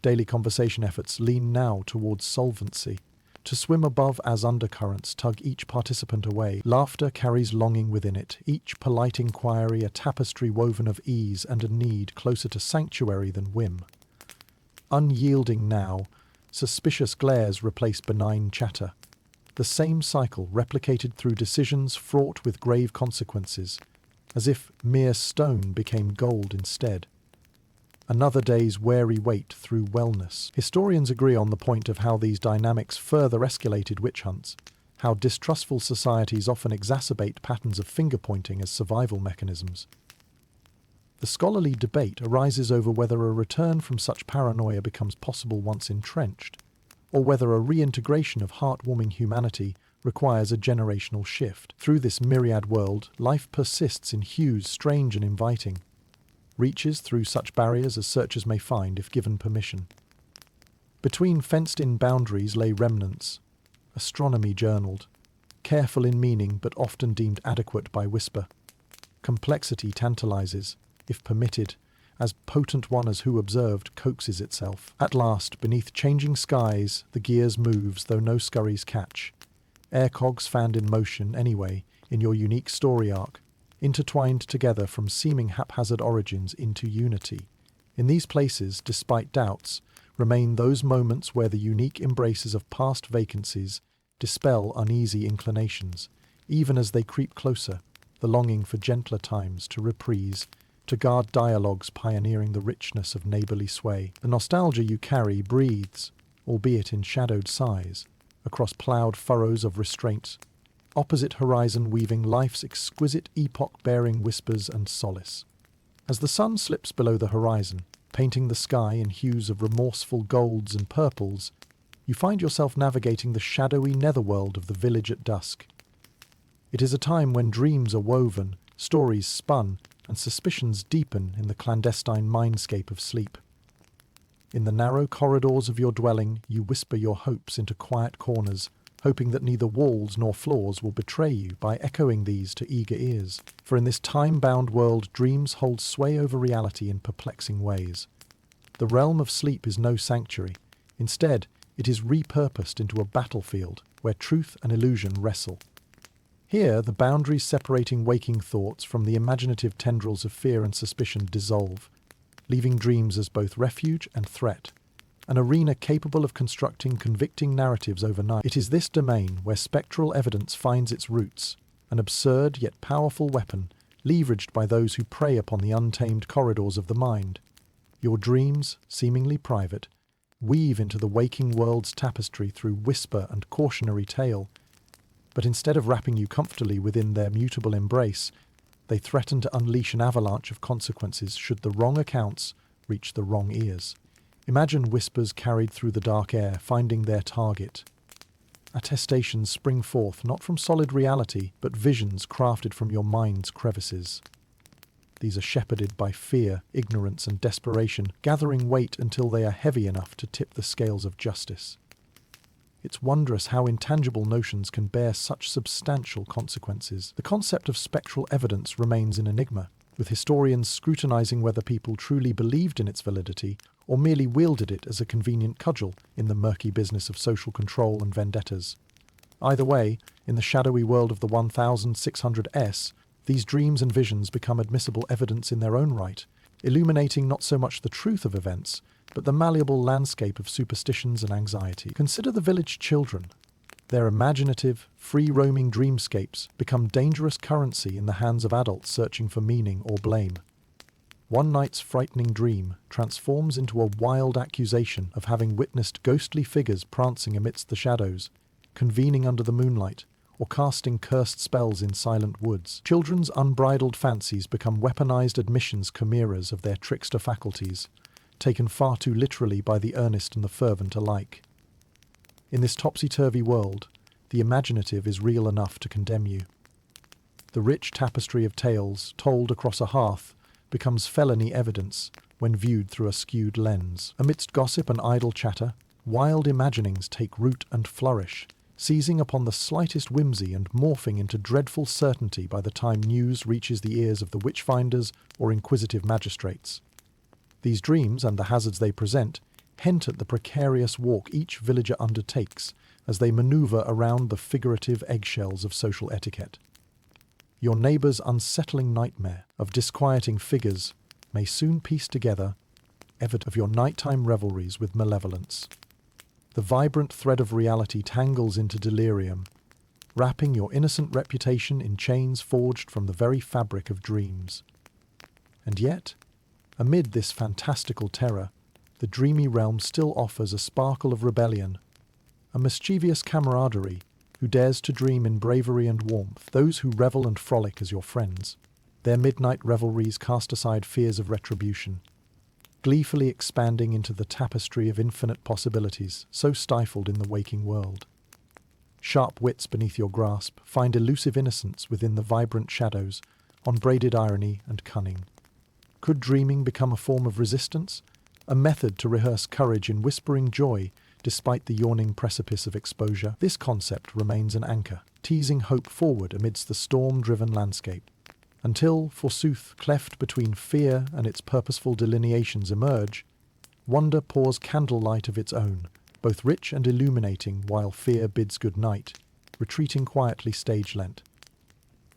Daily conversation efforts lean now towards solvency. To swim above as undercurrents tug each participant away, laughter carries longing within it, each polite inquiry a tapestry woven of ease and a need closer to sanctuary than whim. Unyielding now, suspicious glares replace benign chatter. The same cycle replicated through decisions fraught with grave consequences, as if mere stone became gold instead. Another day's wary wait through wellness. Historians agree on the point of how these dynamics further escalated witch hunts, how distrustful societies often exacerbate patterns of finger-pointing as survival mechanisms. The scholarly debate arises over whether a return from such paranoia becomes possible once entrenched, or whether a reintegration of heartwarming humanity requires a generational shift. Through this myriad world, life persists in hues strange and inviting, reaches through such barriers as searchers may find if given permission. Between fenced-in boundaries lay remnants, astronomy journaled, careful in meaning but often deemed adequate by whisper. Complexity tantalizes, if permitted, as potent one as who observed coaxes itself. At last, beneath changing skies, the gears moves, though no scurries catch. Air cogs fanned in motion, anyway, in your unique story arc, intertwined together from seeming haphazard origins into unity. In these places, despite doubts, remain those moments where the unique embraces of past vacancies dispel uneasy inclinations, even as they creep closer, the longing for gentler times to reprise, to guard dialogues pioneering the richness of neighbourly sway. The nostalgia you carry breathes, albeit in shadowed sighs, across ploughed furrows of restraint, opposite horizon weaving life's exquisite epoch-bearing whispers and solace. As the sun slips below the horizon, painting the sky in hues of remorseful golds and purples, you find yourself navigating the shadowy netherworld of the village at dusk. It is a time when dreams are woven, stories spun, and suspicions deepen in the clandestine mindscape of sleep. In the narrow corridors of your dwelling, you whisper your hopes into quiet corners, hoping that neither walls nor floors will betray you by echoing these to eager ears. For in this time-bound world, dreams hold sway over reality in perplexing ways. The realm of sleep is no sanctuary. Instead, it is repurposed into a battlefield where truth and illusion wrestle. Here, the boundaries separating waking thoughts from the imaginative tendrils of fear and suspicion dissolve, leaving dreams as both refuge and threat, an arena capable of constructing convicting narratives overnight. It is this domain where spectral evidence finds its roots, an absurd yet powerful weapon, leveraged by those who prey upon the untamed corridors of the mind. Your dreams, seemingly private, weave into the waking world's tapestry through whisper and cautionary tale, but instead of wrapping you comfortably within their mutable embrace, they threaten to unleash an avalanche of consequences should the wrong accounts reach the wrong ears. Imagine whispers carried through the dark air, finding their target. Attestations spring forth not from solid reality, but visions crafted from your mind's crevices. These are shepherded by fear, ignorance, and desperation, gathering weight until they are heavy enough to tip the scales of justice. It's wondrous how intangible notions can bear such substantial consequences. The concept of spectral evidence remains an enigma, with historians scrutinizing whether people truly believed in its validity or merely wielded it as a convenient cudgel in the murky business of social control and vendettas. Either way, in the shadowy world of the 1600s, these dreams and visions become admissible evidence in their own right, illuminating not so much the truth of events, but the malleable landscape of superstitions and anxiety. Consider the village children. Their imaginative, free-roaming dreamscapes become dangerous currency in the hands of adults searching for meaning or blame. One night's frightening dream transforms into a wild accusation of having witnessed ghostly figures prancing amidst the shadows, convening under the moonlight, or casting cursed spells in silent woods. Children's unbridled fancies become weaponized admissions chimeras of their trickster faculties, taken far too literally by the earnest and the fervent alike. In this topsy-turvy world, the imaginative is real enough to condemn you. The rich tapestry of tales, told across a hearth, becomes felony evidence when viewed through a skewed lens. Amidst gossip and idle chatter, wild imaginings take root and flourish, seizing upon the slightest whimsy and morphing into dreadful certainty by the time news reaches the ears of the witchfinders or inquisitive magistrates. These dreams and the hazards they present hint at the precarious walk each villager undertakes as they maneuver around the figurative eggshells of social etiquette. Your neighbour's unsettling nightmare of disquieting figures may soon piece together evidence of your nighttime revelries with malevolence. The vibrant thread of reality tangles into delirium, wrapping your innocent reputation in chains forged from the very fabric of dreams. And yet, amid this fantastical terror, the dreamy realm still offers a sparkle of rebellion, a mischievous camaraderie who dares to dream in bravery and warmth, those who revel and frolic as your friends. Their midnight revelries cast aside fears of retribution, gleefully expanding into the tapestry of infinite possibilities, so stifled in the waking world. Sharp wits beneath your grasp find elusive innocence within the vibrant shadows, unbraided irony and cunning. Could dreaming become a form of resistance? A method to rehearse courage in whispering joy despite the yawning precipice of exposure? This concept remains an anchor, teasing hope forward amidst the storm-driven landscape. Until, forsooth, cleft between fear and its purposeful delineations emerge, wonder pours candlelight of its own, both rich and illuminating while fear bids good night, retreating quietly stage-lent.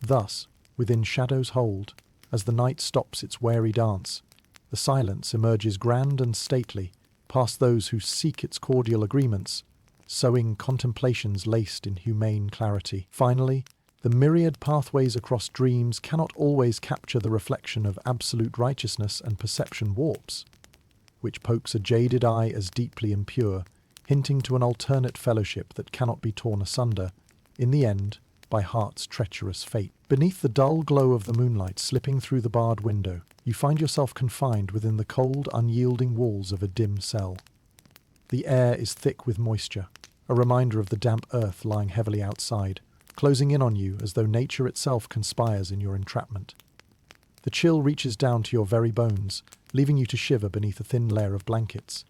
Thus, within shadows hold, as the night stops its wary dance, the silence emerges grand and stately, past those who seek its cordial agreements, sowing contemplations laced in humane clarity. Finally, the myriad pathways across dreams cannot always capture the reflection of absolute righteousness and perception warps, which pokes a jaded eye as deeply impure, hinting to an alternate fellowship that cannot be torn asunder, in the end, by heart's treacherous fate. Beneath the dull glow of the moonlight slipping through the barred window, you find yourself confined within the cold, unyielding walls of a dim cell. The air is thick with moisture, a reminder of the damp earth lying heavily outside, closing in on you as though nature itself conspires in your entrapment. The chill reaches down to your very bones, leaving you to shiver beneath a thin layer of blankets.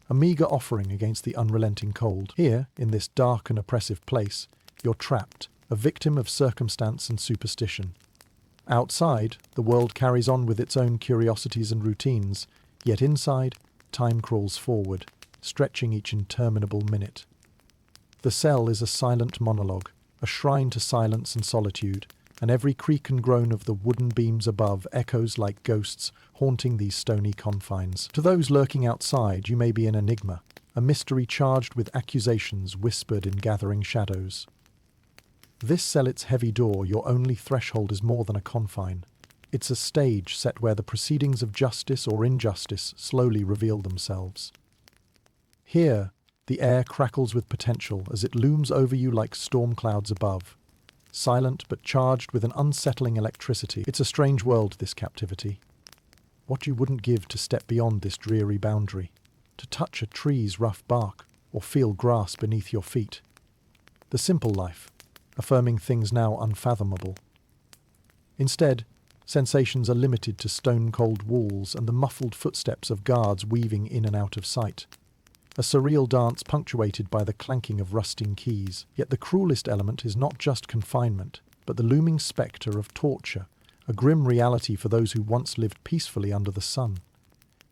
A meagre offering against the unrelenting cold. Here, in this dark and oppressive place, you're trapped, a victim of circumstance and superstition. Outside, the world carries on with its own curiosities and routines, yet inside, time crawls forward, stretching each interminable minute. The cell is a silent monologue, a shrine to silence and solitude, and every creak and groan of the wooden beams above echoes like ghosts haunting these stony confines. To those lurking outside, you may be an enigma, a mystery charged with accusations whispered in gathering shadows. This cell's heavy door, your only threshold, is more than a confine. It's a stage set where the proceedings of justice or injustice slowly reveal themselves. Here, the air crackles with potential as it looms over you like storm clouds above. Silent but charged with an unsettling electricity. It's a strange world, this captivity. What you wouldn't give to step beyond this dreary boundary, to touch a tree's rough bark or feel grass beneath your feet. The simple life, affirming things now unfathomable. Instead, sensations are limited to stone-cold walls and the muffled footsteps of guards weaving in and out of sight. A surreal dance punctuated by the clanking of rusting keys. Yet the cruelest element is not just confinement, but the looming spectre of torture, a grim reality for those who once lived peacefully under the sun.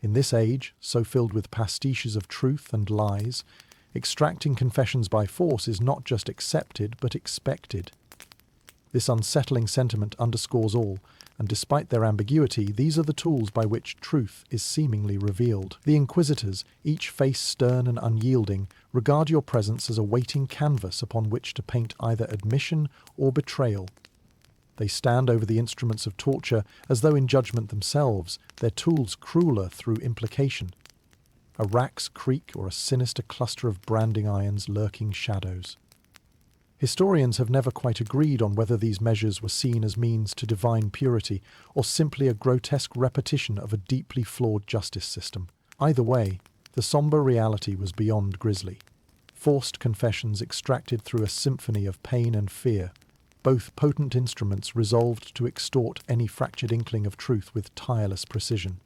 In this age, so filled with pastiches of truth and lies, extracting confessions by force is not just accepted, but expected. This unsettling sentiment underscores all, and despite their ambiguity, these are the tools by which truth is seemingly revealed. The Inquisitors, each face stern and unyielding, regard your presence as a waiting canvas upon which to paint either admission or betrayal. They stand over the instruments of torture as though in judgment themselves, their tools crueler through implication. A rack's creak or a sinister cluster of branding irons lurking shadows. Historians have never quite agreed on whether these measures were seen as means to divine purity or simply a grotesque repetition of a deeply flawed justice system. Either way, the somber reality was beyond grisly. Forced confessions extracted through a symphony of pain and fear, both potent instruments resolved to extort any fractured inkling of truth with tireless precision.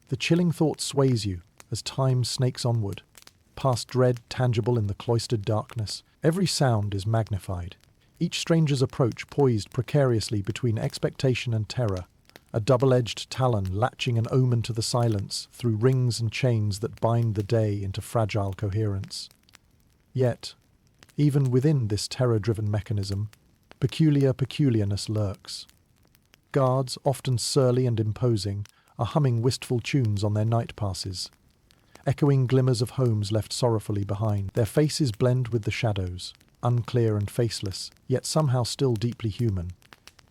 The chilling thought sways you as time snakes onward, past dread tangible in the cloistered darkness. Every sound is magnified, each stranger's approach poised precariously between expectation and terror, a double-edged talon latching an omen to the silence through rings and chains that bind the day into fragile coherence. Yet, even within this terror-driven mechanism, peculiarness lurks. Guards, often surly and imposing, are humming wistful tunes on their night passes, echoing glimmers of homes left sorrowfully behind. Their faces blend with the shadows, unclear and faceless, yet somehow still deeply human.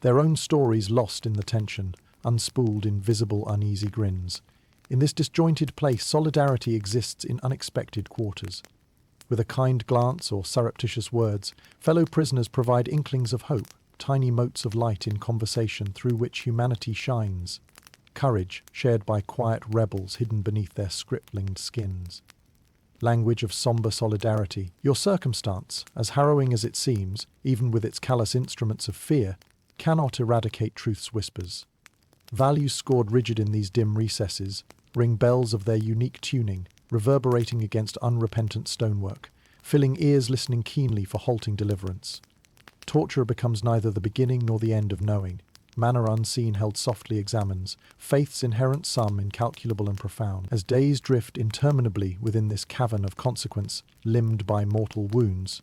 Their own stories lost in the tension, unspooled in visible uneasy grins. In this disjointed place, solidarity exists in unexpected quarters. With a kind glance or surreptitious words, fellow prisoners provide inklings of hope, tiny motes of light in conversation through which humanity shines. Courage shared by quiet rebels hidden beneath their script-linged skins. Language of somber solidarity. Your circumstance, as harrowing as it seems, even with its callous instruments of fear, cannot eradicate truth's whispers. Values scored rigid in these dim recesses ring bells of their unique tuning, reverberating against unrepentant stonework, filling ears listening keenly for halting deliverance. Torture becomes neither the beginning nor the end of knowing. Manner unseen held softly examines, faith's inherent sum incalculable and profound. As days drift interminably within this cavern of consequence, limbed by mortal wounds,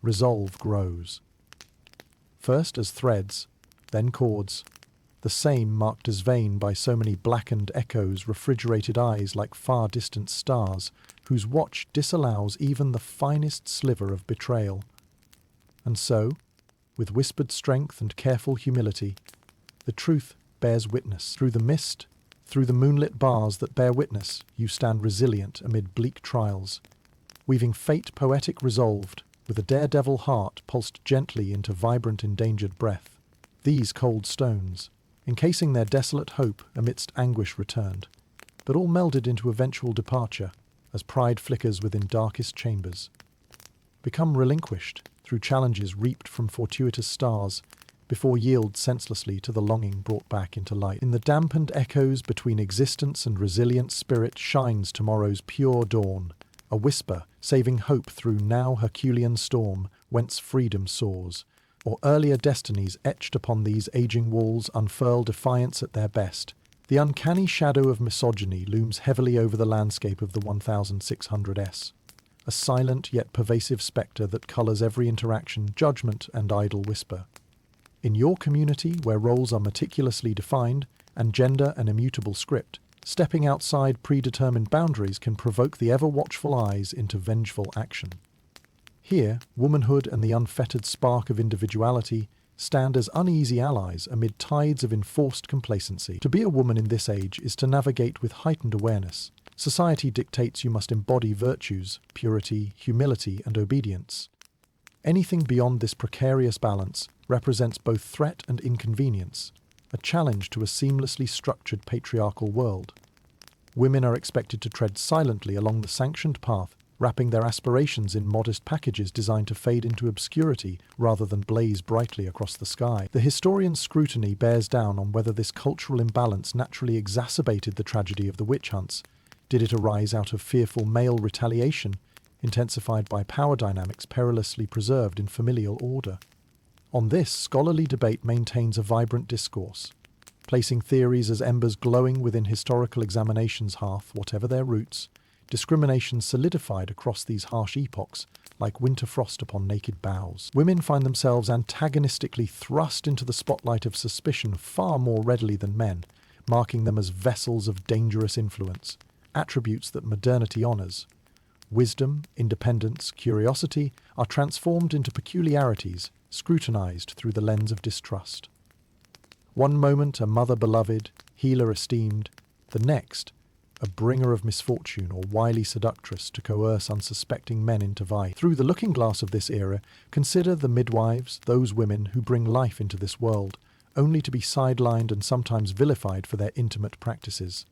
resolve grows. First as threads, then chords, the same marked as vain by so many blackened echoes, refrigerated eyes like far distant stars, whose watch disallows even the finest sliver of betrayal. And so, with whispered strength and careful humility, the truth bears witness. Through the mist, through the moonlit bars that bear witness, you stand resilient amid bleak trials, weaving fate poetic resolved, with a daredevil heart pulsed gently into vibrant endangered breath. These cold stones, encasing their desolate hope amidst anguish returned, but all melded into eventual departure, as pride flickers within darkest chambers, become relinquished through challenges reaped from fortuitous stars, before yield senselessly to the longing brought back into light. In the dampened echoes between existence and resilient spirit shines tomorrow's pure dawn, a whisper saving hope through now Herculean storm, whence freedom soars. Or earlier destinies etched upon these aging walls unfurl defiance at their best. The uncanny shadow of misogyny looms heavily over the landscape of the 1600s, a silent yet pervasive spectre that colours every interaction, judgment and idle whisper. In your community, where roles are meticulously defined and gender an immutable script, stepping outside predetermined boundaries can provoke the ever-watchful eyes into vengeful action. Here, womanhood and the unfettered spark of individuality stand as uneasy allies amid tides of enforced complacency. To be a woman in this age is to navigate with heightened awareness. Society dictates you must embody virtues, purity, humility, and obedience. Anything beyond this precarious balance represents both threat and inconvenience, a challenge to a seamlessly structured patriarchal world. Women are expected to tread silently along the sanctioned path, wrapping their aspirations in modest packages designed to fade into obscurity rather than blaze brightly across the sky. The historian's scrutiny bears down on whether this cultural imbalance naturally exacerbated the tragedy of the witch hunts. Did it arise out of fearful male retaliation, intensified by power dynamics perilously preserved in familial order? On this, scholarly debate maintains a vibrant discourse, placing theories as embers glowing within historical examination's hearth, whatever their roots. Discrimination solidified across these harsh epochs, like winter frost upon naked boughs. Women find themselves antagonistically thrust into the spotlight of suspicion far more readily than men, marking them as vessels of dangerous influence, attributes that modernity honours. Wisdom, independence, curiosity are transformed into peculiarities, scrutinised through the lens of distrust. One moment a mother beloved, healer esteemed, the next a bringer of misfortune or wily seductress to coerce unsuspecting men into vice. Through the looking glass of this era, consider the midwives, those women who bring life into this world, only to be sidelined and sometimes vilified for their intimate practices.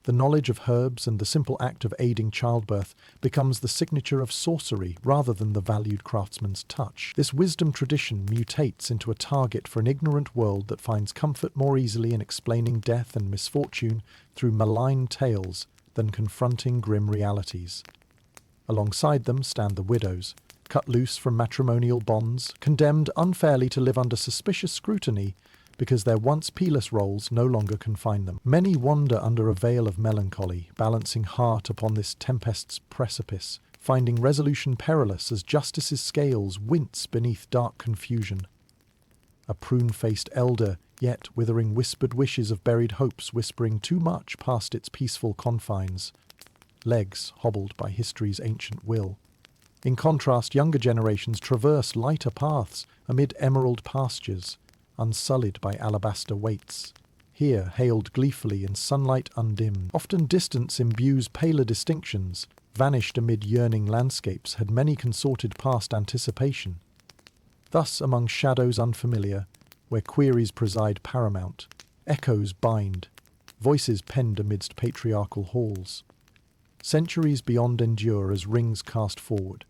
The knowledge of herbs and the simple act of aiding childbirth becomes the signature of sorcery rather than the valued craftsman's touch. This wisdom tradition mutates into a target for an ignorant world that finds comfort more easily in explaining death and misfortune through malign tales than confronting grim realities. Alongside them stand the widows, cut loose from matrimonial bonds, condemned unfairly to live under suspicious scrutiny because their once peerless roles no longer confine them. Many wander under a veil of melancholy, balancing heart upon this tempest's precipice, finding resolution perilous as justice's scales wince beneath dark confusion. A prune-faced elder, yet withering whispered wishes of buried hopes whispering too much past its peaceful confines, legs hobbled by history's ancient will. In contrast, younger generations traverse lighter paths amid emerald pastures, unsullied by alabaster weights. Here, hailed gleefully in sunlight undimmed. Often distance imbues paler distinctions, vanished amid yearning landscapes had many consorted past anticipation. Thus, among shadows unfamiliar, where queries preside paramount, echoes bind, voices penned amidst patriarchal halls. Centuries beyond endure as rings cast forward,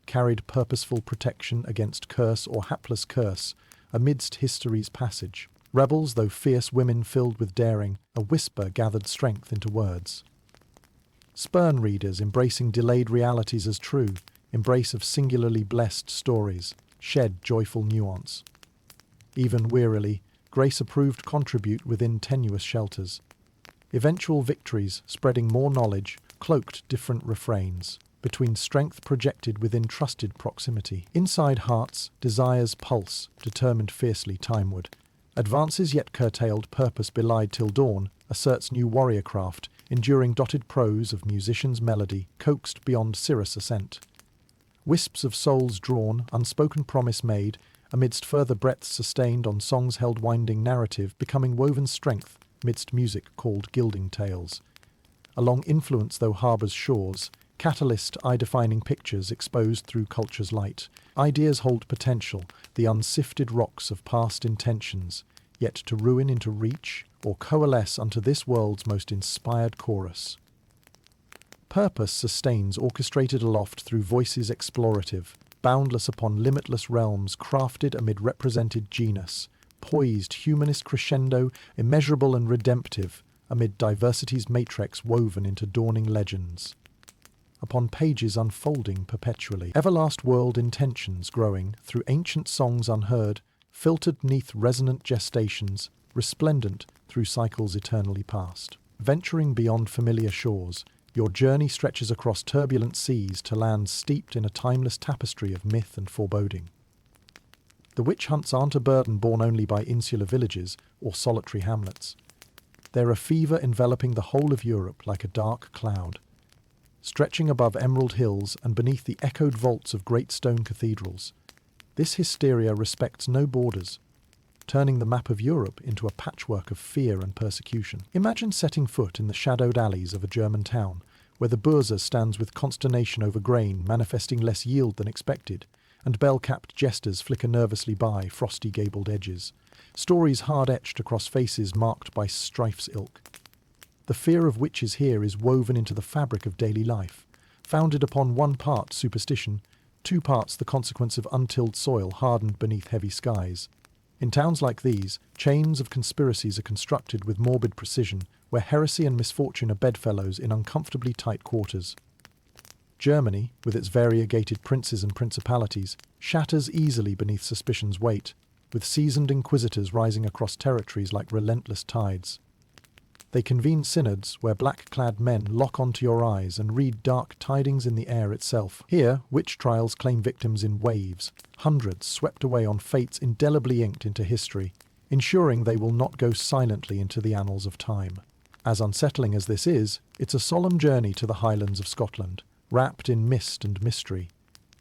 carried purposeful protection against curse or hapless curse, amidst history's passage. Rebels, though fierce women filled with daring, a whisper gathered strength into words. Spurn readers embracing delayed realities as true, embrace of singularly blessed stories, shed joyful nuance. Even wearily, grace-approved contribute within tenuous shelters. Eventual victories, spreading more knowledge, cloaked different refrains, between strength projected within trusted proximity. Inside hearts, desires pulse, determined fiercely timeward. Advances yet curtailed, purpose belied till dawn, asserts new warrior craft, enduring dotted prose of musician's melody, coaxed beyond cirrus ascent. Wisps of souls drawn, unspoken promise made, amidst further breaths sustained on songs held winding narrative, becoming woven strength midst music called gilding tales. Along influence though harbours shores, catalyst eye-defining pictures exposed through culture's light. Ideas hold potential, the unsifted rocks of past intentions, yet to ruin into reach or coalesce unto this world's most inspired chorus. Purpose sustains orchestrated aloft through voices explorative, boundless upon limitless realms crafted amid represented genus, poised humanist crescendo, immeasurable and redemptive, amid diversity's matrix woven into dawning legends. Upon pages unfolding perpetually, everlast world intentions growing through ancient songs unheard, filtered neath resonant gestations, resplendent through cycles eternally past. Venturing beyond familiar shores, your journey stretches across turbulent seas to lands steeped in a timeless tapestry of myth and foreboding. The witch hunts aren't a burden borne only by insular villages or solitary hamlets. They're a fever enveloping the whole of Europe like a dark cloud, stretching above emerald hills and beneath the echoed vaults of great stone cathedrals. This hysteria respects no borders, turning the map of Europe into a patchwork of fear and persecution. Imagine setting foot in the shadowed alleys of a German town, where the Börse stands with consternation over grain manifesting less yield than expected, and bell-capped jesters flicker nervously by frosty gabled edges. Stories hard-etched across faces marked by strife's ilk. The fear of witches here is woven into the fabric of daily life, founded upon 1 part superstition, 2 parts the consequence of untilled soil hardened beneath heavy skies. In towns like these, chains of conspiracies are constructed with morbid precision, where heresy and misfortune are bedfellows in uncomfortably tight quarters. Germany, with its variegated princes and principalities, shatters easily beneath suspicion's weight, with seasoned inquisitors rising across territories like relentless tides. They convene synods where black-clad men lock onto your eyes and read dark tidings in the air itself. Here, witch trials claim victims in waves, hundreds swept away on fates indelibly inked into history, ensuring they will not go silently into the annals of time. As unsettling as this is, it's a solemn journey to the Highlands of Scotland, wrapped in mist and mystery,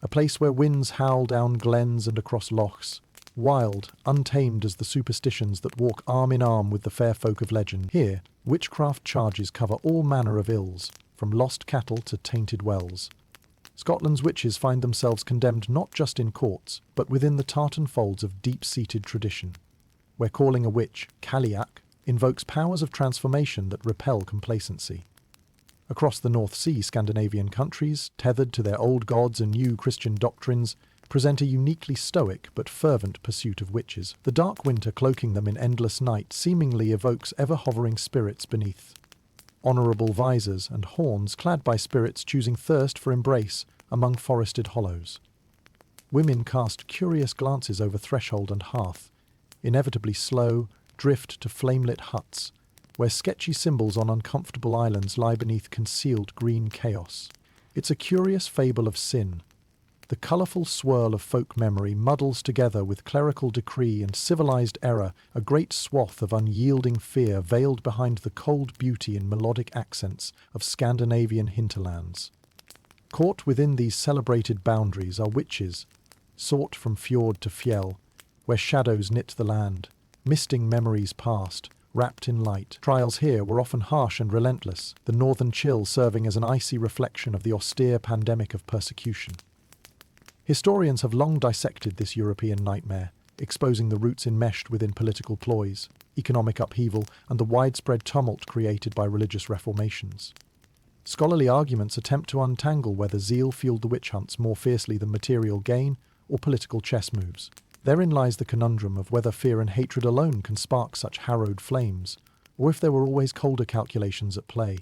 a place where winds howl down glens and across lochs, wild, untamed as the superstitions that walk arm in arm with the fair folk of legend. Here, witchcraft charges cover all manner of ills, from lost cattle to tainted wells. Scotland's witches find themselves condemned not just in courts, but within the tartan folds of deep-seated tradition, where calling a witch Caliach invokes powers of transformation that repel complacency. Across the North Sea, Scandinavian countries, tethered to their old gods and new Christian doctrines, present a uniquely stoic but fervent pursuit of witches. The dark winter cloaking them in endless night seemingly evokes ever-hovering spirits beneath. Honourable visors and horns clad by spirits choosing thirst for embrace among forested hollows. Women cast curious glances over threshold and hearth, inevitably slow, drift to flame-lit huts, where sketchy symbols on uncomfortable islands lie beneath concealed green chaos. It's a curious fable of sin. The colourful swirl of folk memory muddles together with clerical decree and civilized error a great swath of unyielding fear veiled behind the cold beauty and melodic accents of Scandinavian hinterlands. Caught within these celebrated boundaries are witches, sought from fjord to fjell, where shadows knit the land, misting memories past, wrapped in light. Trials here were often harsh and relentless, the northern chill serving as an icy reflection of the austere pandemic of persecution. Historians have long dissected this European nightmare, exposing the roots enmeshed within political ploys, economic upheaval, and the widespread tumult created by religious reformations. Scholarly arguments attempt to untangle whether zeal fueled the witch hunts more fiercely than material gain or political chess moves. Therein lies the conundrum of whether fear and hatred alone can spark such harrowed flames, or if there were always colder calculations at play.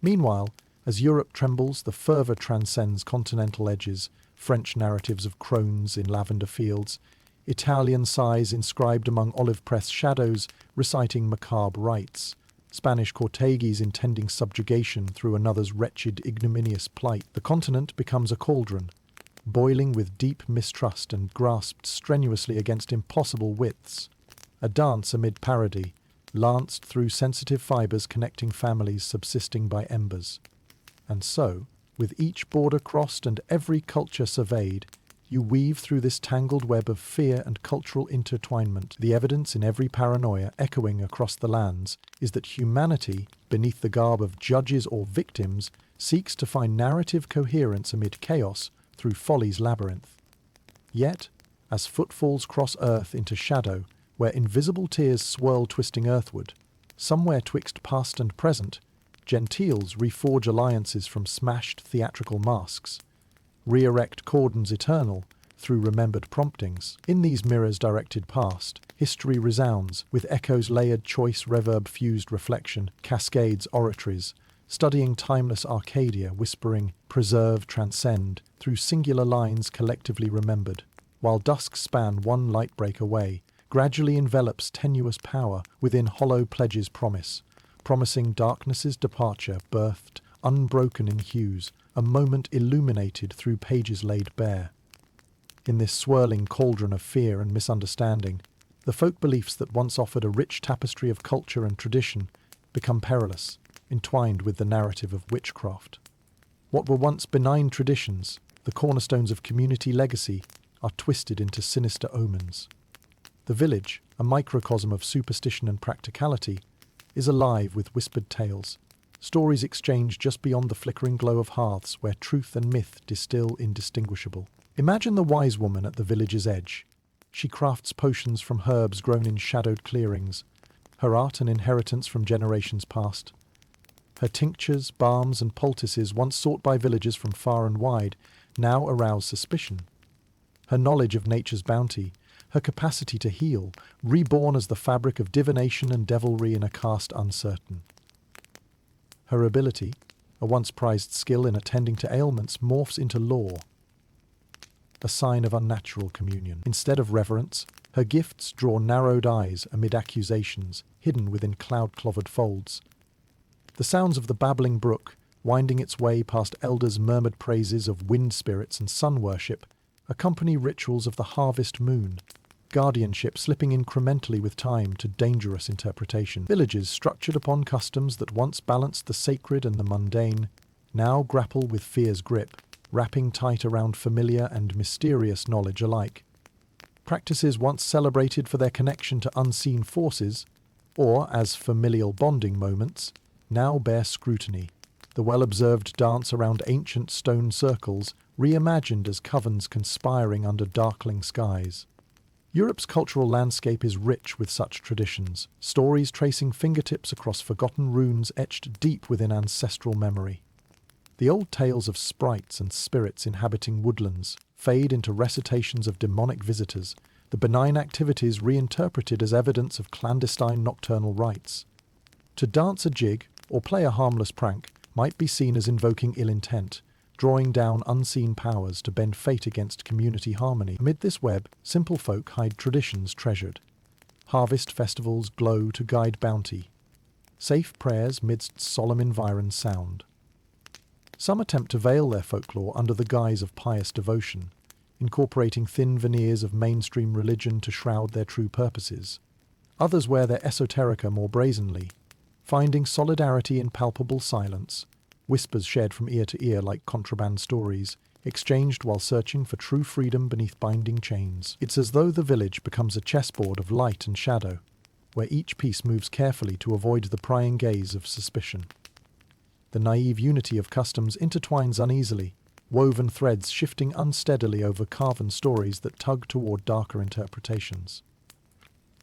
Meanwhile, as Europe trembles, the fervour transcends continental edges, French narratives of crones in lavender fields, Italian sighs inscribed among olive-press shadows reciting macabre rites, Spanish cortegis intending subjugation through another's wretched, ignominious plight. The continent becomes a cauldron, boiling with deep mistrust and grasped strenuously against impossible widths. A dance amid parody, lanced through sensitive fibres connecting families subsisting by embers. And so, with each border crossed and every culture surveyed, you weave through this tangled web of fear and cultural intertwinement. The evidence in every paranoia echoing across the lands is that humanity, beneath the garb of judges or victims, seeks to find narrative coherence amid chaos through folly's labyrinth. Yet, as footfalls cross earth into shadow, where invisible tears swirl twisting earthward, somewhere twixt past and present, gentiles reforge alliances from smashed theatrical masks, re-erect cordons eternal through remembered promptings. In these mirrors directed past, history resounds with echoes layered choice reverb-fused reflection, cascades oratories, studying timeless Arcadia, whispering, preserve, transcend, through singular lines collectively remembered, while dusk span one light break away, gradually envelops tenuous power within hollow pledges promising darkness's departure birthed, unbroken in hues, a moment illuminated through pages laid bare. In this swirling cauldron of fear and misunderstanding, the folk beliefs that once offered a rich tapestry of culture and tradition become perilous, entwined with the narrative of witchcraft. What were once benign traditions, the cornerstones of community legacy, are twisted into sinister omens. The village, a microcosm of superstition and practicality, is alive with whispered tales, stories exchanged just beyond the flickering glow of hearths where truth and myth distill indistinguishable. Imagine the wise woman at the village's edge. She crafts potions from herbs grown in shadowed clearings, her art an inheritance from generations past. Her tinctures, balms, and poultices, once sought by villagers from far and wide, now arouse suspicion. Her knowledge of nature's bounty, her capacity to heal, reborn as the fabric of divination and devilry in a cast uncertain. Her ability, a once prized skill in attending to ailments, morphs into law, a sign of unnatural communion. Instead of reverence, her gifts draw narrowed eyes amid accusations, hidden within cloud-clovered folds. The sounds of the babbling brook, winding its way past elders' murmured praises of wind spirits and sun worship, accompany rituals of the harvest moon, guardianship slipping incrementally with time to dangerous interpretation. Villages structured upon customs that once balanced the sacred and the mundane, now grapple with fear's grip, wrapping tight around familiar and mysterious knowledge alike. Practices once celebrated for their connection to unseen forces, or as familial bonding moments, now bear scrutiny. The well-observed dance around ancient stone circles, reimagined as covens conspiring under darkling skies. Europe's cultural landscape is rich with such traditions, stories tracing fingertips across forgotten runes etched deep within ancestral memory. The old tales of sprites and spirits inhabiting woodlands fade into recitations of demonic visitors, the benign activities reinterpreted as evidence of clandestine nocturnal rites. To dance a jig or play a harmless prank might be seen as invoking ill intent, drawing down unseen powers to bend fate against community harmony. Amid this web, simple folk hide traditions treasured. Harvest festivals glow to guide bounty. Safe prayers midst solemn environs sound. Some attempt to veil their folklore under the guise of pious devotion, incorporating thin veneers of mainstream religion to shroud their true purposes. Others wear their esoterica more brazenly, finding solidarity in palpable silence, whispers shared from ear to ear like contraband stories, exchanged while searching for true freedom beneath binding chains. It's as though the village becomes a chessboard of light and shadow, where each piece moves carefully to avoid the prying gaze of suspicion. The naive unity of customs intertwines uneasily, woven threads shifting unsteadily over carven stories that tug toward darker interpretations.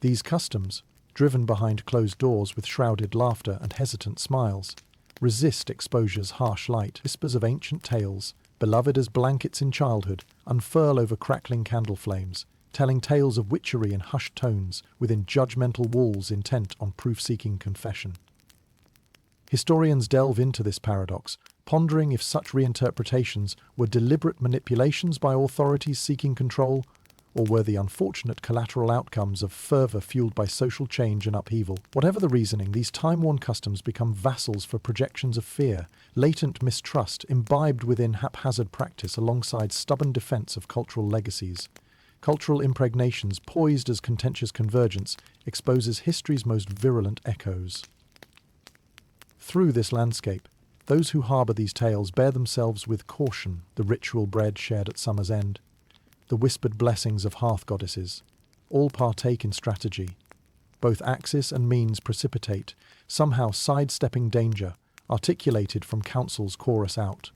These customs, driven behind closed doors with shrouded laughter and hesitant smiles, resist exposure's harsh light. Whispers of ancient tales, beloved as blankets in childhood, unfurl over crackling candle flames, telling tales of witchery in hushed tones within judgmental walls intent on proof-seeking confession. Historians delve into this paradox, pondering if such reinterpretations were deliberate manipulations by authorities seeking control, or were the unfortunate collateral outcomes of fervour fueled by social change and upheaval. Whatever the reasoning, these time-worn customs become vassals for projections of fear, latent mistrust imbibed within haphazard practice alongside stubborn defence of cultural legacies. Cultural impregnations poised as contentious convergence exposes history's most virulent echoes. Through this landscape, those who harbour these tales bear themselves with caution, the ritual bread shared at summer's end, the whispered blessings of hearth goddesses, all partake in strategy. Both axis and means precipitate, somehow sidestepping danger, articulated from council's chorus out.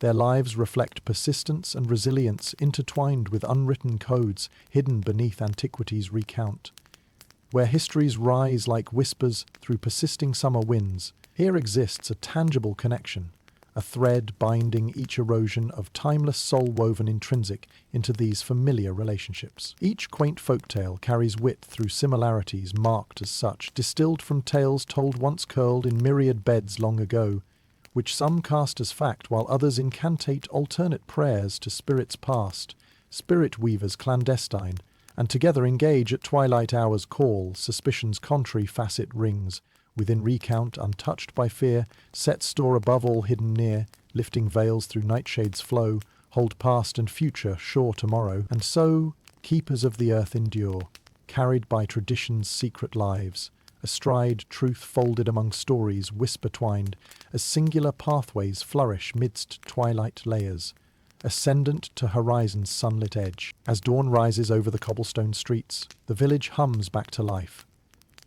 Their lives reflect persistence and resilience intertwined with unwritten codes hidden beneath antiquity's recount. Where histories rise like whispers through persisting summer winds, here exists a tangible connection, a thread binding each erosion of timeless soul woven intrinsic into these familiar relationships. Each quaint folktale carries wit through similarities marked as such, distilled from tales told once curled in myriad beds long ago, which some cast as fact while others incantate alternate prayers to spirits past, spirit weavers clandestine, and together engage at twilight hours call, suspicion's contrary facet rings, within recount untouched by fear, set store above all hidden near, lifting veils through nightshades flow, hold past and future sure tomorrow, and so keepers of the earth endure, carried by tradition's secret lives, astride truth folded among stories whisper twined, as singular pathways flourish midst twilight layers, ascendant to horizon's sunlit edge. As dawn rises over the cobblestone streets, the village hums back to life,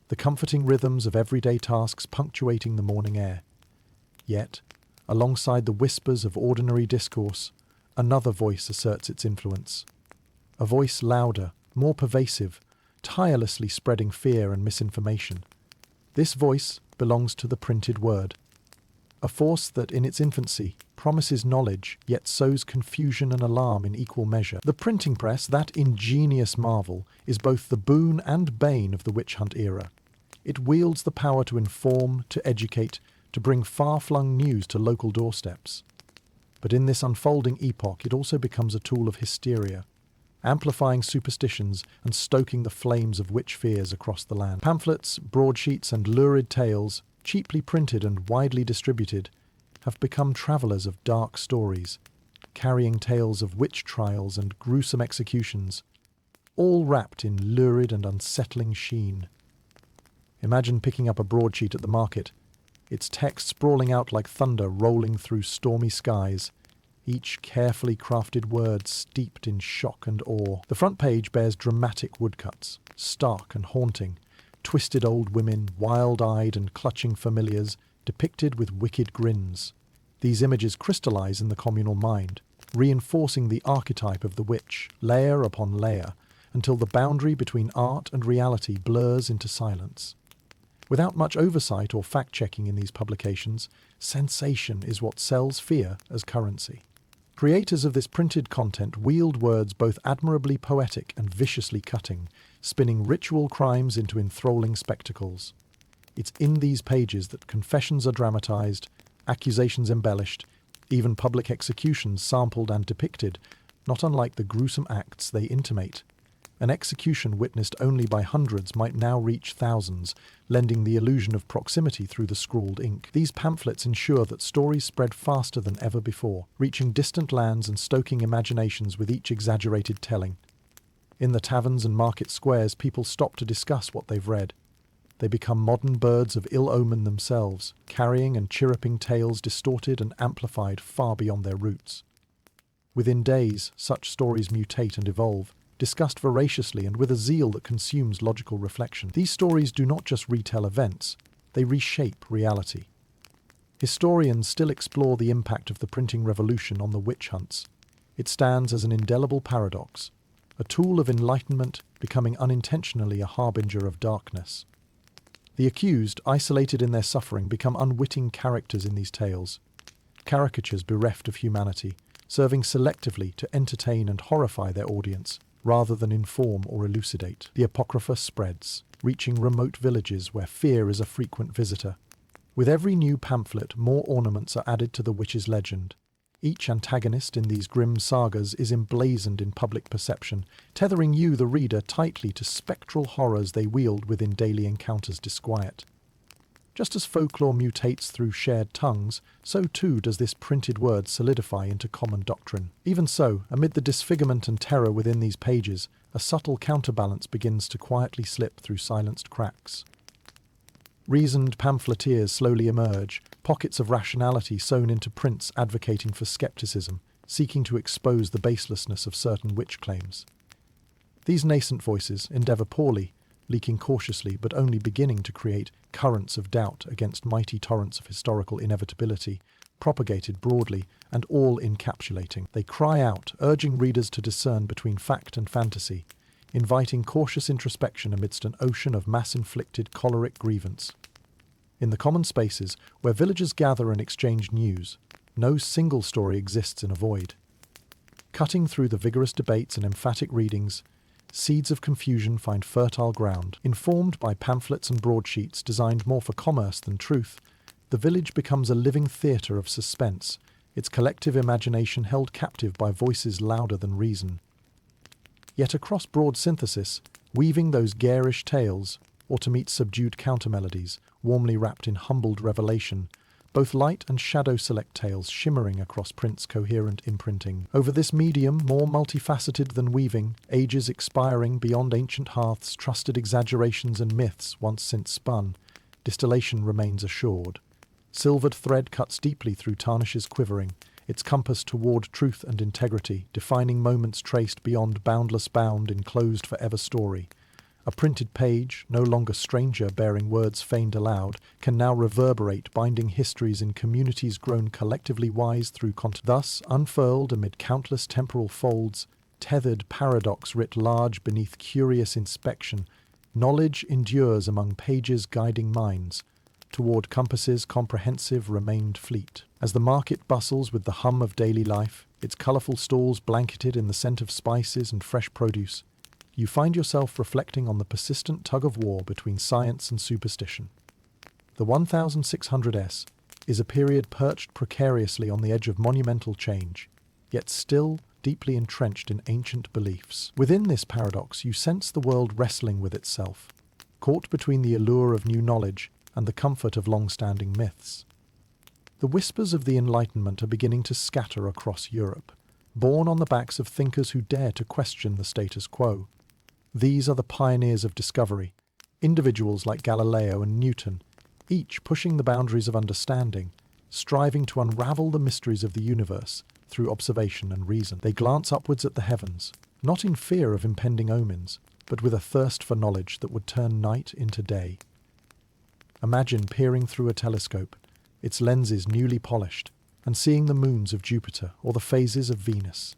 the comforting rhythms of everyday tasks punctuating the morning air. Yet, alongside the whispers of ordinary discourse, another voice asserts its influence. A voice louder, more pervasive, tirelessly spreading fear and misinformation. This voice belongs to the printed word, a force that in its infancy promises knowledge, yet sows confusion and alarm in equal measure. The printing press, that ingenious marvel, is both the boon and bane of the witch hunt era. It wields the power to inform, to educate, to bring far-flung news to local doorsteps. But in this unfolding epoch, it also becomes a tool of hysteria, amplifying superstitions and stoking the flames of witch fears across the land. Pamphlets, broadsheets, and lurid tales, cheaply printed and widely distributed, have become travellers of dark stories, carrying tales of witch trials and gruesome executions, all wrapped in lurid and unsettling sheen. Imagine picking up a broadsheet at the market, its text sprawling out like thunder rolling through stormy skies, each carefully crafted word steeped in shock and awe. The front page bears dramatic woodcuts, stark and haunting, twisted old women, wild-eyed and clutching familiars, depicted with wicked grins. These images crystallize in the communal mind, reinforcing the archetype of the witch, layer upon layer, until the boundary between art and reality blurs into silence. Without much oversight or fact-checking in these publications, sensation is what sells fear as currency. Creators of this printed content wield words both admirably poetic and viciously cutting, spinning ritual crimes into enthralling spectacles. It's in these pages that confessions are dramatized, accusations embellished, even public executions sampled and depicted, not unlike the gruesome acts they intimate. An execution witnessed only by hundreds might now reach thousands, lending the illusion of proximity through the scrawled ink. These pamphlets ensure that stories spread faster than ever before, reaching distant lands and stoking imaginations with each exaggerated telling. In the taverns and market squares, people stop to discuss what they've read. They become modern birds of ill omen themselves, carrying and chirruping tales distorted and amplified far beyond their roots. Within days, such stories mutate and evolve, discussed voraciously and with a zeal that consumes logical reflection. These stories do not just retell events, they reshape reality. Historians still explore the impact of the printing revolution on the witch hunts. It stands as an indelible paradox, a tool of enlightenment becoming unintentionally a harbinger of darkness. The accused, isolated in their suffering, become unwitting characters in these tales, caricatures bereft of humanity, serving selectively to entertain and horrify their audience, rather than inform or elucidate. The apocrypha spreads, reaching remote villages where fear is a frequent visitor. With every new pamphlet, more ornaments are added to the witch's legend. Each antagonist in these grim sagas is emblazoned in public perception, tethering you, the reader, tightly to spectral horrors they wield within daily encounters' disquiet. Just as folklore mutates through shared tongues, so too does this printed word solidify into common doctrine. Even so, amid the disfigurement and terror within these pages, a subtle counterbalance begins to quietly slip through silenced cracks. Reasoned pamphleteers slowly emerge, pockets of rationality sewn into prints advocating for skepticism, seeking to expose the baselessness of certain witch claims. These nascent voices endeavour poorly, leaking cautiously but only beginning to create currents of doubt against mighty torrents of historical inevitability, propagated broadly and all encapsulating. They cry out, urging readers to discern between fact and fantasy, inviting cautious introspection amidst an ocean of mass-inflicted choleric grievance. In the common spaces where villagers gather and exchange news, no single story exists in a void. Cutting through the vigorous debates and emphatic readings, seeds of confusion find fertile ground. Informed by pamphlets and broadsheets designed more for commerce than truth, the village becomes a living theatre of suspense, its collective imagination held captive by voices louder than reason. Yet across broad synthesis, weaving those garish tales, or to meet subdued countermelodies, warmly wrapped in humbled revelation, both light and shadow select tales shimmering across print's coherent imprinting. Over this medium, more multifaceted than weaving, ages expiring beyond ancient hearths, trusted exaggerations and myths once since spun, distillation remains assured. Silvered thread cuts deeply through tarnishes quivering, its compass toward truth and integrity, defining moments traced beyond boundless bound enclosed forever story. A printed page, no longer stranger bearing words feigned aloud, can now reverberate, binding histories in communities grown collectively wise through thus, unfurled amid countless temporal folds, tethered paradox writ large beneath curious inspection, knowledge endures among pages guiding minds. Toward compasses comprehensive remained fleet. As the market bustles with the hum of daily life, its colourful stalls blanketed in the scent of spices and fresh produce, you find yourself reflecting on the persistent tug-of-war between science and superstition. The 1600s is a period perched precariously on the edge of monumental change, yet still deeply entrenched in ancient beliefs. Within this paradox, you sense the world wrestling with itself, caught between the allure of new knowledge and the comfort of long-standing myths. The whispers of the Enlightenment are beginning to scatter across Europe, borne on the backs of thinkers who dare to question the status quo. These are the pioneers of discovery, individuals like Galileo and Newton, each pushing the boundaries of understanding, striving to unravel the mysteries of the universe through observation and reason. They glance upwards at the heavens, not in fear of impending omens, but with a thirst for knowledge that would turn night into day. Imagine peering through a telescope, its lenses newly polished, and seeing the moons of Jupiter or the phases of Venus.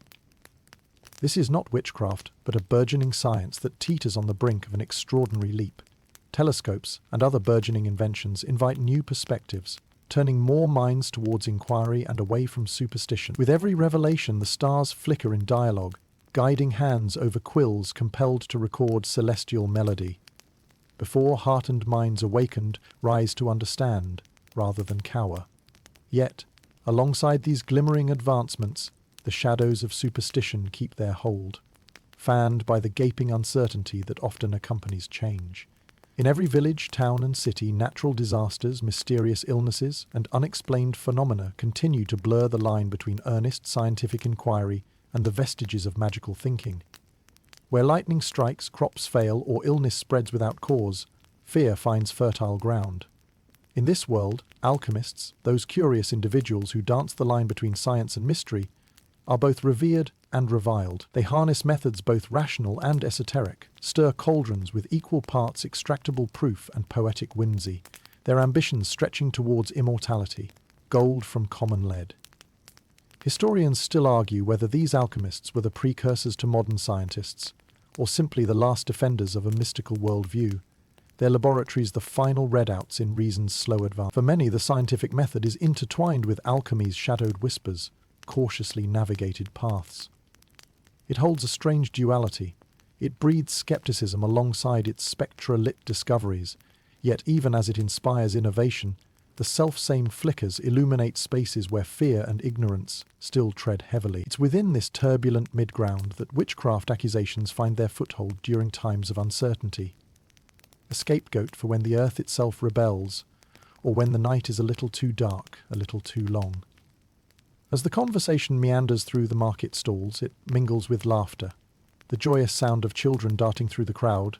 This is not witchcraft, but a burgeoning science that teeters on the brink of an extraordinary leap. Telescopes and other burgeoning inventions invite new perspectives, turning more minds towards inquiry and away from superstition. With every revelation, the stars flicker in dialogue, guiding hands over quills compelled to record celestial melody. Before heartened minds awakened rise to understand, rather than cower. Yet, alongside these glimmering advancements, the shadows of superstition keep their hold, fanned by the gaping uncertainty that often accompanies change. In every village, town and city, natural disasters, mysterious illnesses, and unexplained phenomena continue to blur the line between earnest scientific inquiry and the vestiges of magical thinking. Where lightning strikes, crops fail, or illness spreads without cause, fear finds fertile ground. In this world, alchemists, those curious individuals who dance the line between science and mystery, are both revered and reviled. They harness methods both rational and esoteric, stir cauldrons with equal parts extractable proof and poetic whimsy, their ambitions stretching towards immortality, gold from common lead. Historians still argue whether these alchemists were the precursors to modern scientists, or simply the last defenders of a mystical worldview, their laboratories the final readouts in reason's slow advance. For many, the scientific method is intertwined with alchemy's shadowed whispers, cautiously navigated paths. It holds a strange duality. It breeds skepticism alongside its spectral-lit discoveries, yet even as it inspires innovation, the self-same flickers illuminate spaces where fear and ignorance still tread heavily. It's within this turbulent mid-ground that witchcraft accusations find their foothold during times of uncertainty. A scapegoat for when the earth itself rebels, or when the night is a little too dark, a little too long. As the conversation meanders through the market stalls, it mingles with laughter, the joyous sound of children darting through the crowd,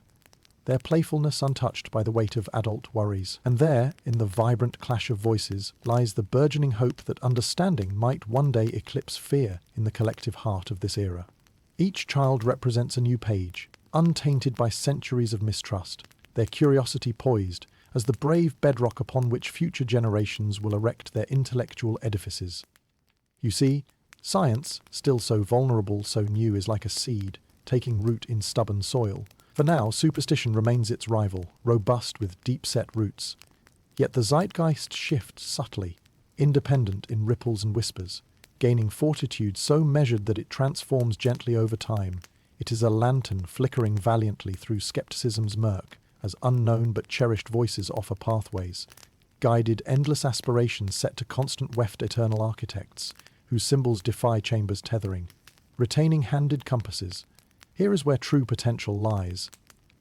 their playfulness untouched by the weight of adult worries. And there, in the vibrant clash of voices, lies the burgeoning hope that understanding might one day eclipse fear in the collective heart of this era. Each child represents a new page, untainted by centuries of mistrust, their curiosity poised as the brave bedrock upon which future generations will erect their intellectual edifices. You see, science, still so vulnerable, so new, is like a seed, taking root in stubborn soil. For now, superstition remains its rival, robust with deep-set roots. Yet the zeitgeist shifts subtly, independent in ripples and whispers, gaining fortitude so measured that it transforms gently over time. It is a lantern flickering valiantly through skepticism's murk, as unknown but cherished voices offer pathways, guided endless aspirations set to constant weft eternal architects, whose symbols defy chambers' tethering, retaining handed compasses. Here is where true potential lies,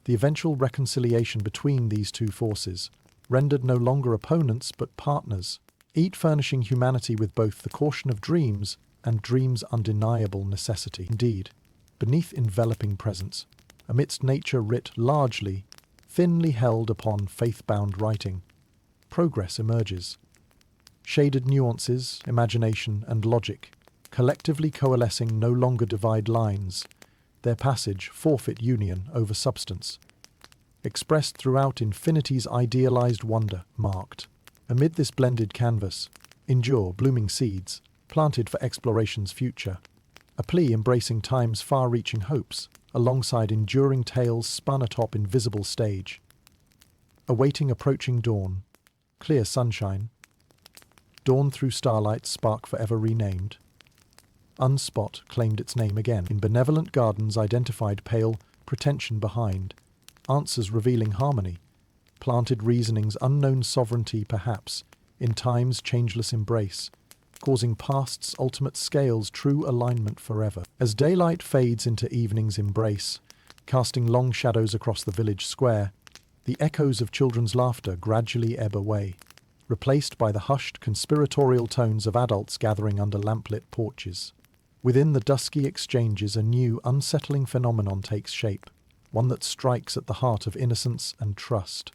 the eventual reconciliation between these two forces, rendered no longer opponents but partners, each furnishing humanity with both the caution of dreams and dreams' undeniable necessity. Indeed, beneath enveloping presence, amidst nature writ largely, thinly held upon faith-bound writing, progress emerges. Shaded nuances, imagination, and logic, collectively coalescing, no longer divide lines, their passage forfeit union over substance, expressed throughout infinity's idealized wonder, marked. Amid this blended canvas, endure blooming seeds, planted for exploration's future, a plea embracing time's far-reaching hopes, alongside enduring tales spun atop invisible stage. Awaiting approaching dawn, clear sunshine, dawn through starlight, spark forever renamed. Unspot claimed its name again. In benevolent gardens identified pale pretension behind, answers revealing harmony, planted reasoning's unknown sovereignty perhaps, in time's changeless embrace, causing past's ultimate scales true alignment forever. As daylight fades into evening's embrace, casting long shadows across the village square, the echoes of children's laughter gradually ebb away, replaced by the hushed conspiratorial tones of adults gathering under lamplit porches. Within the dusky exchanges, a new, unsettling phenomenon takes shape, one that strikes at the heart of innocence and trust.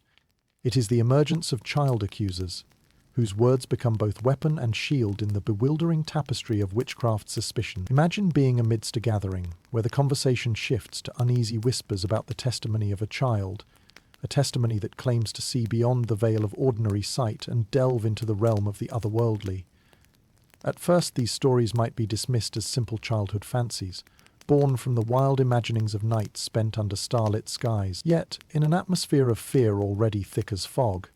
It is the emergence of child accusers, whose words become both weapon and shield in the bewildering tapestry of witchcraft suspicion. Imagine being amidst a gathering, where the conversation shifts to uneasy whispers about the testimony of a child, a testimony that claims to see beyond the veil of ordinary sight and delve into the realm of the otherworldly. At first, these stories might be dismissed as simple childhood fancies, born from the wild imaginings of nights spent under starlit skies. Yet, in an atmosphere of fear already thick as fog,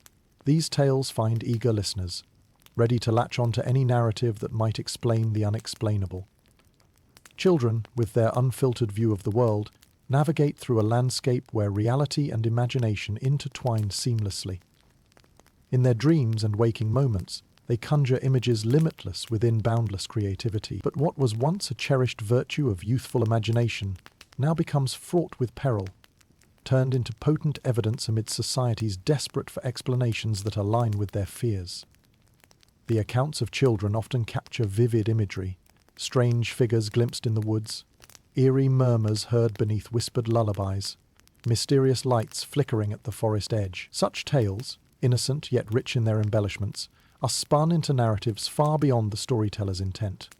these tales find eager listeners, ready to latch on to any narrative that might explain the unexplainable. Children, with their unfiltered view of the world, navigate through a landscape where reality and imagination intertwine seamlessly. In their dreams and waking moments, they conjure images limitless within boundless creativity. But what was once a cherished virtue of youthful imagination now becomes fraught with peril, turned into potent evidence amid societies desperate for explanations that align with their fears. The accounts of children often capture vivid imagery, strange figures glimpsed in the woods, eerie murmurs heard beneath whispered lullabies, mysterious lights flickering at the forest edge. Such tales, innocent yet rich in their embellishments, are spun into narratives far beyond the storyteller's intent.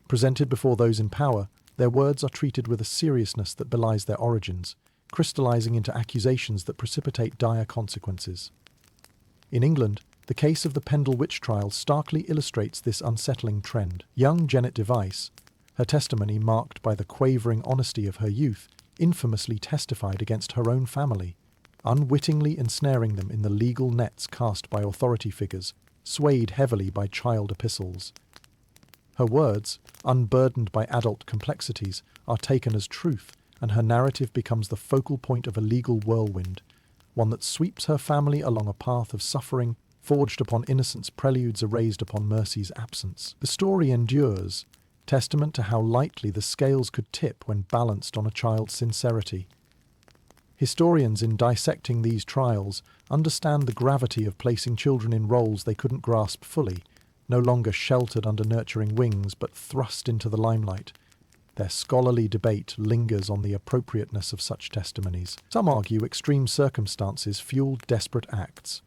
Presented before those in power, their words are treated with a seriousness that belies their origins, crystallizing into accusations that precipitate dire consequences. In England, the case of the Pendle witch trial starkly illustrates this unsettling trend. Young Janet Device, her testimony marked by the quavering honesty of her youth, infamously testified against her own family, unwittingly ensnaring them in the legal nets cast by authority figures, swayed heavily by child epistles. Her words, unburdened by adult complexities, are taken as truth, and her narrative becomes the focal point of a legal whirlwind, one that sweeps her family along a path of suffering, forged upon innocence, preludes erased upon mercy's absence. The story endures, testament to how lightly the scales could tip when balanced on a child's sincerity. Historians, in dissecting these trials, understand the gravity of placing children in roles they couldn't grasp fully, no longer sheltered under nurturing wings but thrust into the limelight. Their scholarly debate lingers on the appropriateness of such testimonies. Some argue extreme circumstances fueled desperate acts,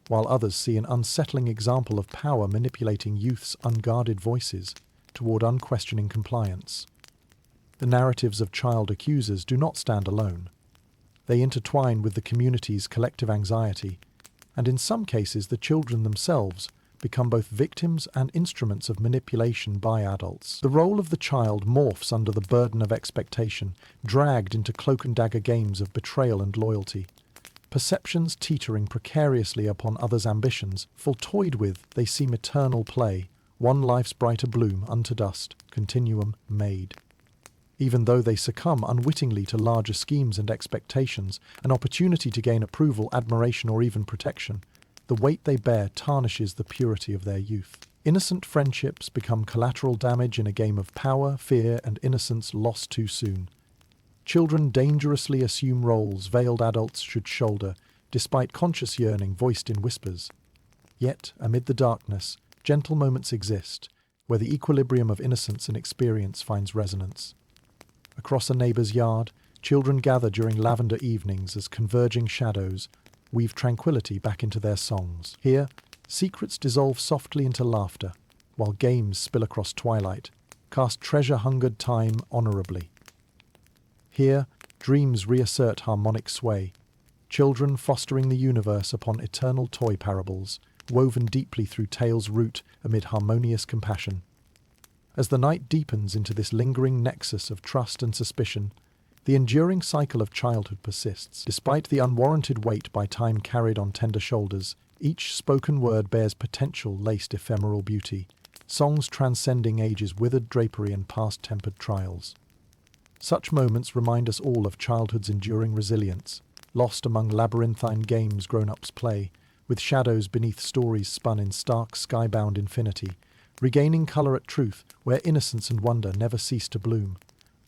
while others see an unsettling example of power manipulating youth's unguarded voices toward unquestioning compliance. The narratives of child accusers do not stand alone. They intertwine with the community's collective anxiety, and in some cases the children themselves become both victims and instruments of manipulation by adults. The role of the child morphs under the burden of expectation, dragged into cloak-and-dagger games of betrayal and loyalty. Perceptions teetering precariously upon others' ambitions, full toyed with, they seem eternal play, one life's brighter bloom unto dust, continuum made. Even though they succumb unwittingly to larger schemes and expectations, an opportunity to gain approval, admiration, or even protection, the weight they bear tarnishes the purity of their youth. Innocent friendships become collateral damage in a game of power, fear, and innocence lost too soon. Children dangerously assume roles veiled adults should shoulder, despite conscious yearning voiced in whispers. Yet, amid the darkness, gentle moments exist, where the equilibrium of innocence and experience finds resonance. Across a neighbour's yard, children gather during lavender evenings as converging shadows weave tranquility back into their songs. Here, secrets dissolve softly into laughter, while games spill across twilight, cast treasure-hungered time honourably. Here, dreams reassert harmonic sway, children fostering the universe upon eternal toy parables, woven deeply through tales' root amid harmonious compassion. As the night deepens into this lingering nexus of trust and suspicion, the enduring cycle of childhood persists. Despite the unwarranted weight by time carried on tender shoulders, each spoken word bears potential laced ephemeral beauty, songs transcending ages' withered drapery and past-tempered trials. Such moments remind us all of childhood's enduring resilience, lost among labyrinthine games grown-ups play, with shadows beneath stories spun in stark skybound infinity, regaining colour at truth where innocence and wonder never cease to bloom,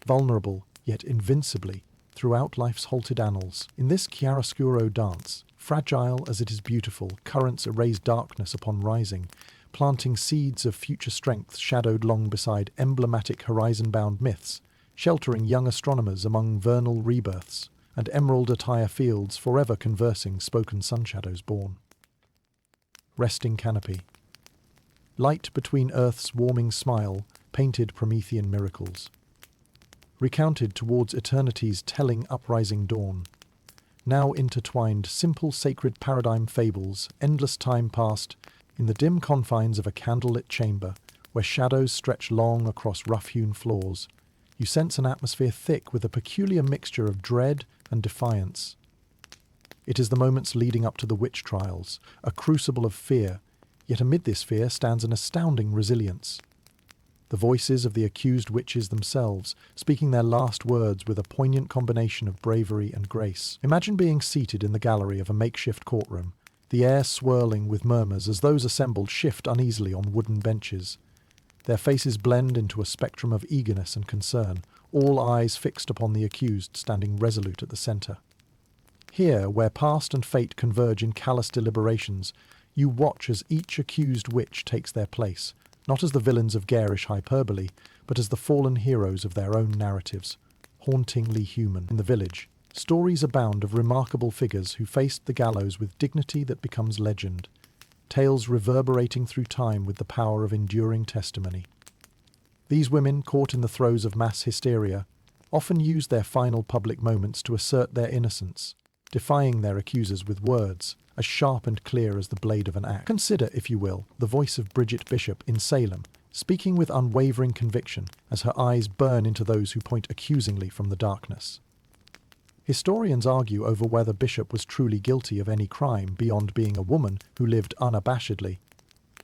vulnerable yet invincibly throughout life's halted annals. In this chiaroscuro dance, fragile as it is beautiful, currents erase darkness upon rising, planting seeds of future strength shadowed long beside emblematic horizon-bound myths, sheltering young astronomers among vernal rebirths, and emerald attire fields forever conversing spoken sun shadows born. Resting canopy. Light between Earth's warming smile, painted Promethean miracles. Recounted towards eternity's telling uprising dawn. Now intertwined simple sacred paradigm fables, endless time past, in the dim confines of a candlelit chamber, where shadows stretch long across rough-hewn floors, You sense an atmosphere thick with a peculiar mixture of dread and defiance. It is the moments leading up to the witch trials, a crucible of fear, yet amid this fear stands an astounding resilience. The voices of the accused witches themselves, speaking their last words with a poignant combination of bravery and grace. Imagine being seated in the gallery of a makeshift courtroom, the air swirling with murmurs as those assembled shift uneasily on wooden benches. Their faces blend into a spectrum of eagerness and concern, all eyes fixed upon the accused standing resolute at the centre. Here, where past and fate converge in callous deliberations, you watch as each accused witch takes their place, not as the villains of garish hyperbole, but as the fallen heroes of their own narratives, hauntingly human. In the village, stories abound of remarkable figures who faced the gallows with dignity that becomes legend, tales reverberating through time with the power of enduring testimony. These women, caught in the throes of mass hysteria, often use their final public moments to assert their innocence, defying their accusers with words as sharp and clear as the blade of an axe. Consider, if you will, the voice of Bridget Bishop in Salem, speaking with unwavering conviction as her eyes burn into those who point accusingly from the darkness. Historians argue over whether Bishop was truly guilty of any crime beyond being a woman who lived unabashedly,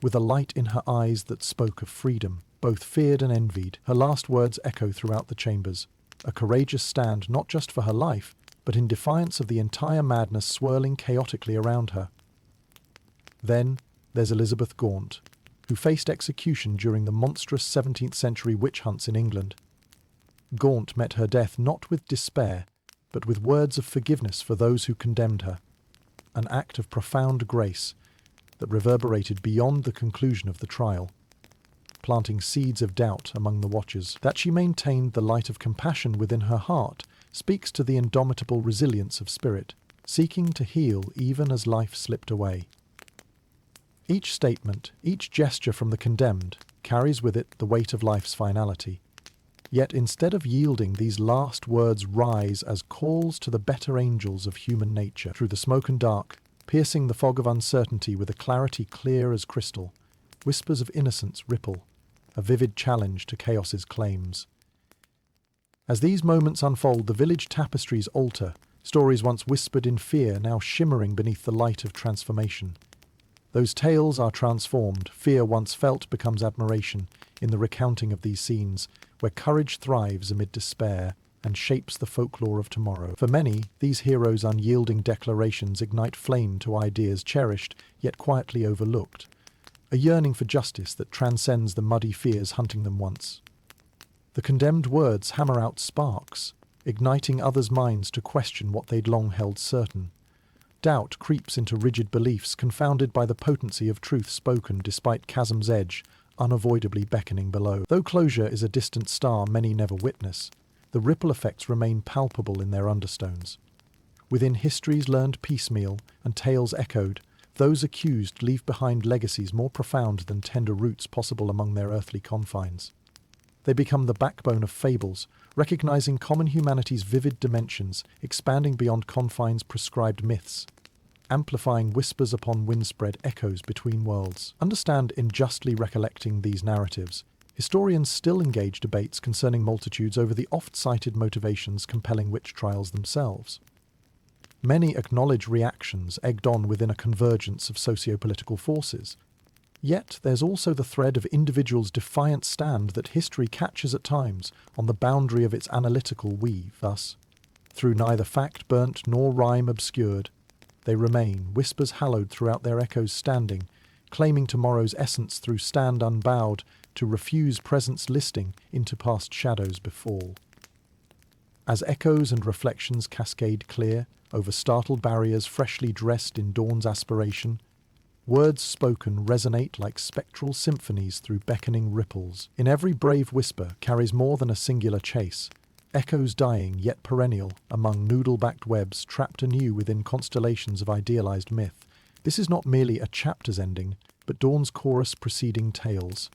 with a light in her eyes that spoke of freedom, both feared and envied. Her last words echo throughout the chambers, a courageous stand not just for her life, but in defiance of the entire madness swirling chaotically around her. Then there's Elizabeth Gaunt, who faced execution during the monstrous 17th century witch hunts in England. Gaunt met her death not with despair, but with words of forgiveness for those who condemned her, an act of profound grace that reverberated beyond the conclusion of the trial, planting seeds of doubt among the watchers. That she maintained the light of compassion within her heart speaks to the indomitable resilience of spirit, seeking to heal even as life slipped away. Each statement, each gesture from the condemned, carries with it the weight of life's finality. Yet instead of yielding, these last words rise as calls to the better angels of human nature. Through the smoke and dark, piercing the fog of uncertainty with a clarity clear as crystal, whispers of innocence ripple, a vivid challenge to chaos's claims. As these moments unfold, the village tapestries alter, stories once whispered in fear now shimmering beneath the light of transformation. Those tales are transformed, fear once felt becomes admiration in the recounting of these scenes, where courage thrives amid despair and shapes the folklore of tomorrow. For many, these heroes' unyielding declarations ignite flame to ideas cherished yet quietly overlooked, a yearning for justice that transcends the muddy fears hunting them once. The condemned words hammer out sparks, igniting others' minds to question what they'd long held certain. Doubt creeps into rigid beliefs, confounded by the potency of truth spoken despite chasm's edge, unavoidably beckoning below. Though closure is a distant star many never witness, the ripple effects remain palpable in their understones. Within histories learned piecemeal and tales echoed, those accused leave behind legacies more profound than tender roots possible among their earthly confines. They become the backbone of fables, recognizing common humanity's vivid dimensions, expanding beyond confines prescribed myths, amplifying whispers upon windspread echoes between worlds. Understand in justly recollecting these narratives, historians still engage debates concerning multitudes over the oft-cited motivations compelling witch trials themselves. Many acknowledge reactions egged on within a convergence of socio-political forces. Yet there's also the thread of individuals' defiant stand that history catches at times on the boundary of its analytical weave. Thus, through neither fact burnt nor rhyme obscured, they remain, whispers hallowed throughout their echoes standing, claiming tomorrow's essence through stand unbowed, to refuse presence listing into past shadows befall. As echoes and reflections cascade clear over startled barriers freshly dressed in dawn's aspiration, words spoken resonate like spectral symphonies through beckoning ripples. In every brave whisper carries more than a singular chase, echoes dying yet perennial among noodle-backed webs trapped anew within constellations of idealized myth. This is not merely a chapter's ending, but dawn's chorus preceding tales.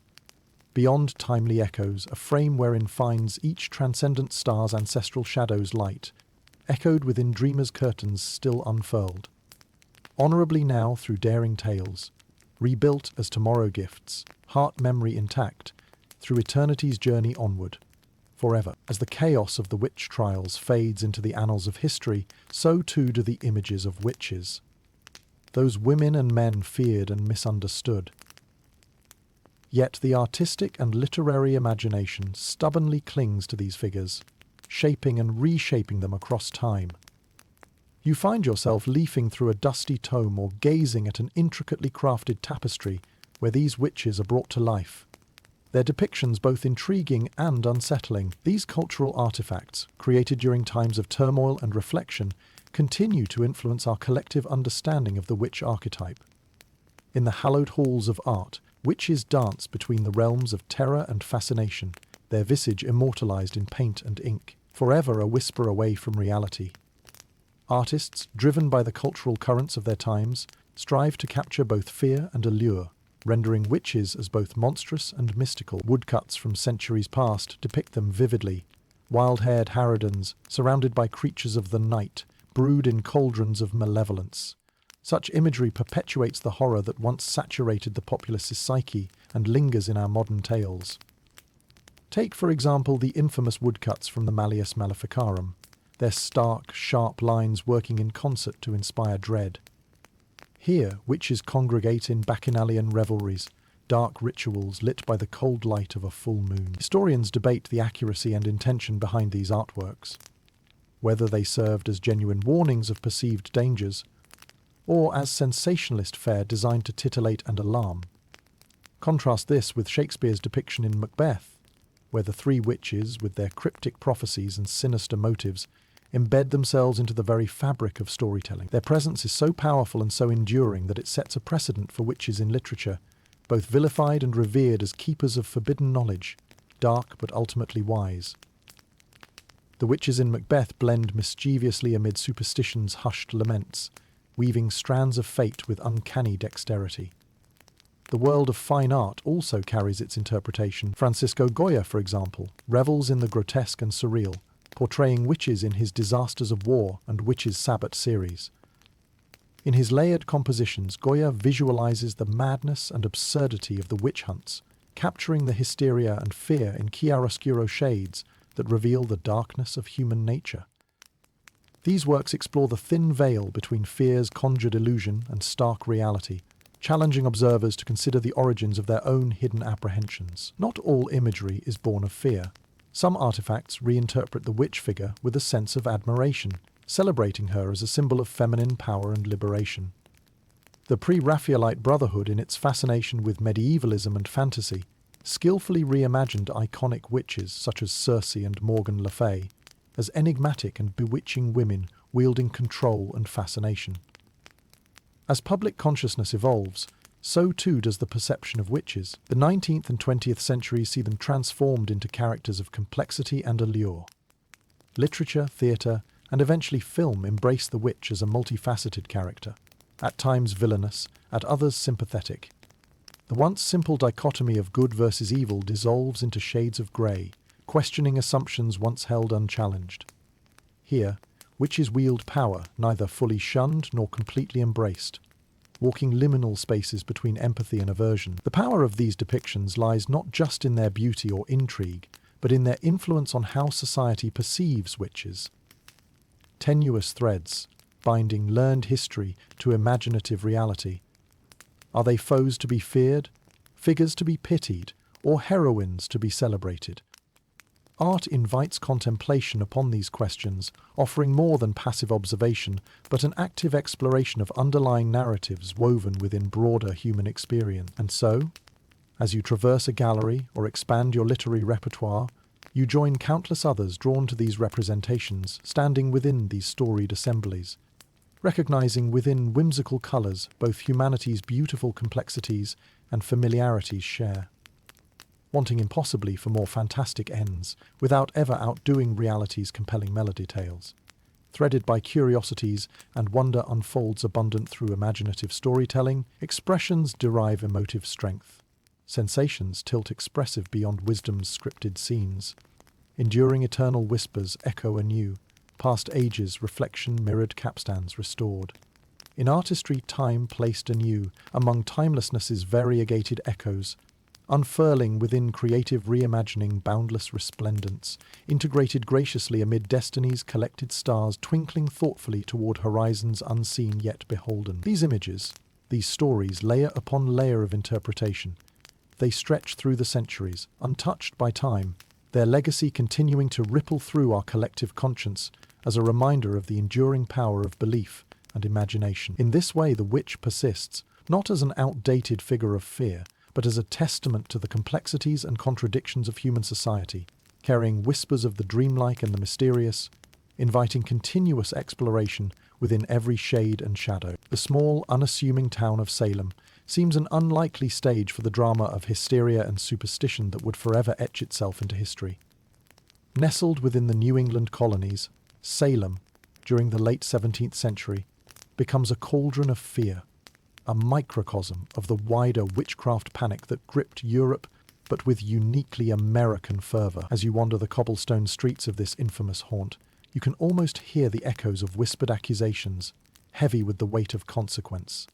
Beyond timely echoes, a frame wherein finds each transcendent star's ancestral shadows light, echoed within dreamers' curtains still unfurled. Honorably now through daring tales, rebuilt as tomorrow gifts, heart memory intact, through eternity's journey onward. forever. As the chaos of the witch trials fades into the annals of history, so too do the images of witches. Those women and men feared and misunderstood. Yet the artistic and literary imagination stubbornly clings to these figures, shaping and reshaping them across time. You find yourself leafing through a dusty tome or gazing at an intricately crafted tapestry where these witches are brought to life. Their depictions both intriguing and unsettling. These cultural artifacts, created during times of turmoil and reflection, continue to influence our collective understanding of the witch archetype. In the hallowed halls of art, witches dance between the realms of terror and fascination, their visage immortalized in paint and ink, forever a whisper away from reality. Artists, driven by the cultural currents of their times, strive to capture both fear and allure, rendering witches as both monstrous and mystical. Woodcuts from centuries past depict them vividly. Wild-haired harridans, surrounded by creatures of the night, brood in cauldrons of malevolence. Such imagery perpetuates the horror that once saturated the populace's psyche and lingers in our modern tales. Take, for example, the infamous woodcuts from the Malleus Maleficarum, their stark, sharp lines working in concert to inspire dread. Here, witches congregate in bacchanalian revelries, dark rituals lit by the cold light of a full moon. Historians debate the accuracy and intention behind these artworks, whether they served as genuine warnings of perceived dangers, or as sensationalist fare designed to titillate and alarm. Contrast this with Shakespeare's depiction in Macbeth, where the three witches, with their cryptic prophecies and sinister motives, embed themselves into the very fabric of storytelling. Their presence is so powerful and so enduring that it sets a precedent for witches in literature, both vilified and revered as keepers of forbidden knowledge, dark but ultimately wise. The witches in Macbeth blend mischievously amid superstition's hushed laments, weaving strands of fate with uncanny dexterity. The world of fine art also carries its interpretation. Francisco Goya, for example, revels in the grotesque and surreal, portraying witches in his Disasters of War and Witches' Sabbat series. In his layered compositions, Goya visualizes the madness and absurdity of the witch hunts, capturing the hysteria and fear in chiaroscuro shades that reveal the darkness of human nature. These works explore the thin veil between fear's conjured illusion and stark reality, challenging observers to consider the origins of their own hidden apprehensions. Not all imagery is born of fear. Some artifacts reinterpret the witch figure with a sense of admiration, celebrating her as a symbol of feminine power and liberation. The pre-Raphaelite Brotherhood, in its fascination with medievalism and fantasy, skillfully reimagined iconic witches such as Circe and Morgan Le Fay as enigmatic and bewitching women wielding control and fascination. As public consciousness evolves, so too does the perception of witches. The 19th and 20th centuries see them transformed into characters of complexity and allure. Literature, theatre, and eventually film embrace the witch as a multifaceted character, at times villainous, at others sympathetic. The once simple dichotomy of good versus evil dissolves into shades of grey, questioning assumptions once held unchallenged. Here, witches wield power, neither fully shunned nor completely embraced, walking liminal spaces between empathy and aversion. The power of these depictions lies not just in their beauty or intrigue, but in their influence on how society perceives witches. Tenuous threads, binding learned history to imaginative reality. Are they foes to be feared, figures to be pitied, or heroines to be celebrated? Art invites contemplation upon these questions, offering more than passive observation, but an active exploration of underlying narratives woven within broader human experience. And so, as you traverse a gallery or expand your literary repertoire, you join countless others drawn to these representations, standing within these storied assemblies, recognizing within whimsical colours both humanity's beautiful complexities and familiarities share. Wanting impossibly for more fantastic ends, without ever outdoing reality's compelling melody tales. Threaded by curiosities and wonder unfolds abundant through imaginative storytelling, expressions derive emotive strength. Sensations tilt expressive beyond wisdom's scripted scenes. Enduring eternal whispers echo anew, past ages reflection mirrored capstans restored. In artistry time placed anew, among timelessness's variegated echoes, unfurling within creative reimagining boundless resplendence, integrated graciously amid destiny's collected stars, twinkling thoughtfully toward horizons unseen yet beholden. These images, these stories, layer upon layer of interpretation. They stretch through the centuries, untouched by time, their legacy continuing to ripple through our collective conscience as a reminder of the enduring power of belief and imagination. In this way, the witch persists, not as an outdated figure of fear, but as a testament to the complexities and contradictions of human society, carrying whispers of the dreamlike and the mysterious, inviting continuous exploration within every shade and shadow. The small, unassuming town of Salem seems an unlikely stage for the drama of hysteria and superstition that would forever etch itself into history. Nestled within the New England colonies, Salem, during the late 17th century, becomes a cauldron of fear, a microcosm of the wider witchcraft panic that gripped Europe, but with uniquely American fervor. As you wander the cobblestone streets of this infamous haunt, you can almost hear the echoes of whispered accusations, heavy with the weight of consequence.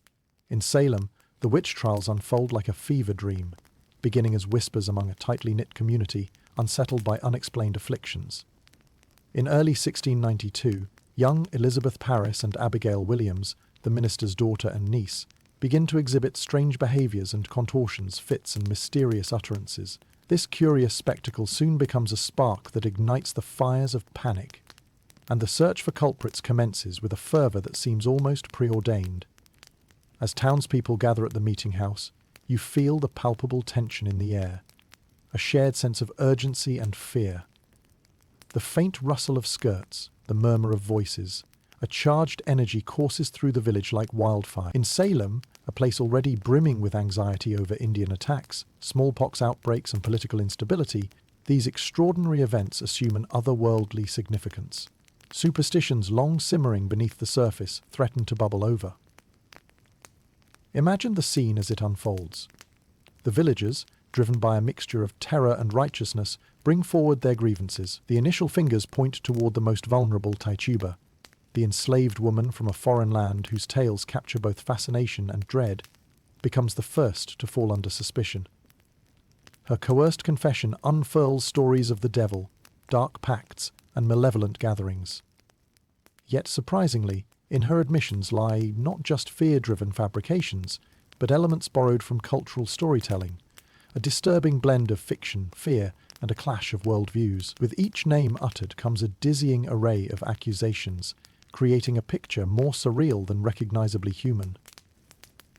In Salem, the witch trials unfold like a fever dream, beginning as whispers among a tightly knit community unsettled by unexplained afflictions. In early 1692, young Elizabeth Parris and Abigail Williams, the minister's daughter and niece, begin to exhibit strange behaviours and contortions, fits and mysterious utterances. This curious spectacle soon becomes a spark that ignites the fires of panic, and the search for culprits commences with a fervour that seems almost preordained. As townspeople gather at the meeting house, you feel the palpable tension in the air, a shared sense of urgency and fear. The faint rustle of skirts, the murmur of voices, a charged energy courses through the village like wildfire. In Salem, a place already brimming with anxiety over Indian attacks, smallpox outbreaks and political instability, these extraordinary events assume an otherworldly significance. Superstitions long simmering beneath the surface threaten to bubble over. Imagine the scene as it unfolds. The villagers, driven by a mixture of terror and righteousness, bring forward their grievances. The initial fingers point toward the most vulnerable Tituba, the enslaved woman from a foreign land whose tales capture both fascination and dread, becomes the first to fall under suspicion. Her coerced confession unfurls stories of the devil, dark pacts, and malevolent gatherings. Yet surprisingly, in her admissions lie not just fear-driven fabrications, but elements borrowed from cultural storytelling, a disturbing blend of fiction, fear, and a clash of worldviews. With each name uttered comes a dizzying array of accusations, creating a picture more surreal than recognizably human.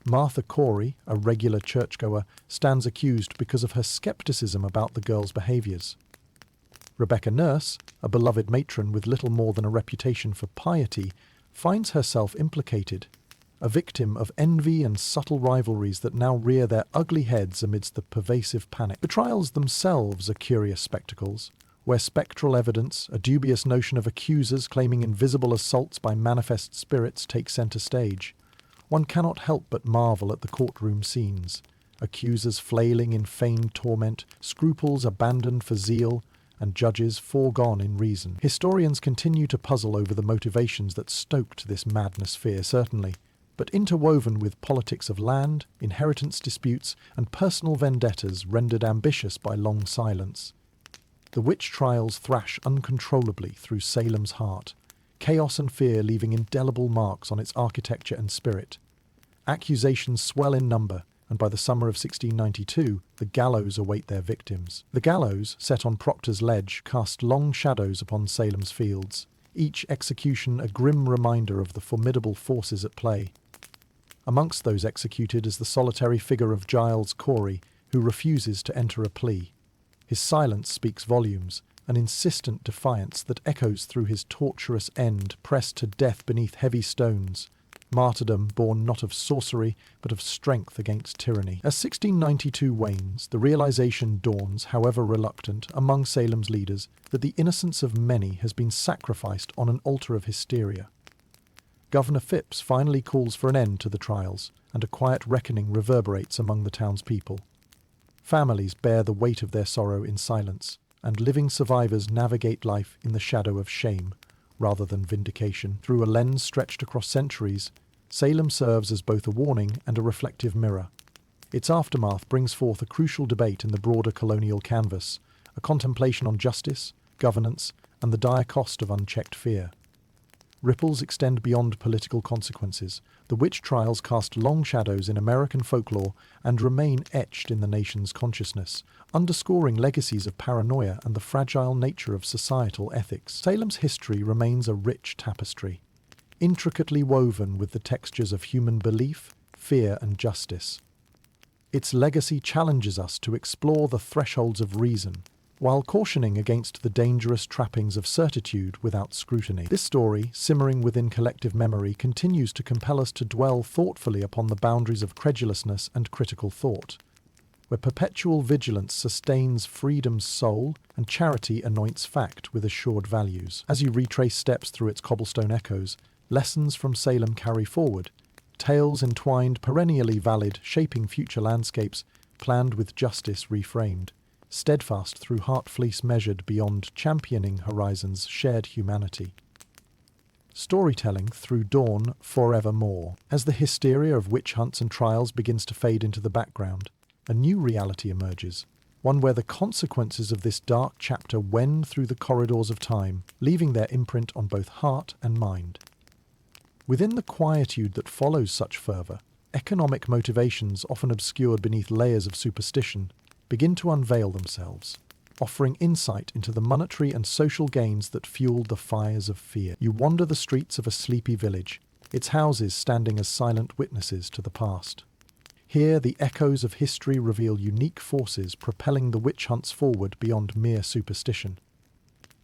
Martha Corey, a regular churchgoer, stands accused because of her skepticism about the girl's behaviors. Rebecca Nurse, a beloved matron with little more than a reputation for piety, finds herself implicated, a victim of envy and subtle rivalries that now rear their ugly heads amidst the pervasive panic. The trials themselves are curious spectacles, where spectral evidence, a dubious notion of accusers claiming invisible assaults by manifest spirits, take centre stage. One cannot help but marvel at the courtroom scenes, accusers flailing in feigned torment, scruples abandoned for zeal, and judges foregone in reason. Historians continue to puzzle over the motivations that stoked this madness fear, certainly, but interwoven with politics of land, inheritance disputes, and personal vendettas rendered ambitious by long silence. The witch trials thrash uncontrollably through Salem's heart, chaos and fear leaving indelible marks on its architecture and spirit. Accusations swell in number, and by the summer of 1692, the gallows await their victims. The gallows, set on Proctor's Ledge, cast long shadows upon Salem's fields, each execution a grim reminder of the formidable forces at play. Amongst those executed is the solitary figure of Giles Corey, who refuses to enter a plea. His silence speaks volumes, an insistent defiance that echoes through his torturous end, pressed to death beneath heavy stones, martyrdom born not of sorcery, but of strength against tyranny. As 1692 wanes, the realization dawns, however reluctant, among Salem's leaders that the innocence of many has been sacrificed on an altar of hysteria. Governor Phipps finally calls for an end to the trials, and a quiet reckoning reverberates among the townspeople. Families bear the weight of their sorrow in silence, and living survivors navigate life in the shadow of shame, rather than vindication. Through a lens stretched across centuries, Salem serves as both a warning and a reflective mirror. Its aftermath brings forth a crucial debate in the broader colonial canvas, a contemplation on justice, governance, and the dire cost of unchecked fear. Ripples extend beyond political consequences. The witch trials cast long shadows in American folklore and remain etched in the nation's consciousness, underscoring legacies of paranoia and the fragile nature of societal ethics. Salem's history remains a rich tapestry, intricately woven with the textures of human belief, fear, and justice. Its legacy challenges us to explore the thresholds of reason, while cautioning against the dangerous trappings of certitude without scrutiny. This story, simmering within collective memory, continues to compel us to dwell thoughtfully upon the boundaries of credulousness and critical thought, where perpetual vigilance sustains freedom's soul and charity anoints fact with assured values. As you retrace steps through its cobblestone echoes, lessons from Salem carry forward, tales entwined perennially valid, shaping future landscapes, planned with justice reframed, steadfast through heart fleece measured beyond, championing horizons shared humanity. Storytelling through dawn forevermore. As the hysteria of witch hunts and trials begins to fade into the background, a new reality emerges, one where the consequences of this dark chapter wend through the corridors of time, leaving their imprint on both heart and mind. Within the quietude that follows such fervour, economic motivations, often obscured beneath layers of superstition, begin to unveil themselves, offering insight into the monetary and social gains that fueled the fires of fear. You wander the streets of a sleepy village, its houses standing as silent witnesses to the past. Here, the echoes of history reveal unique forces propelling the witch hunts forward beyond mere superstition.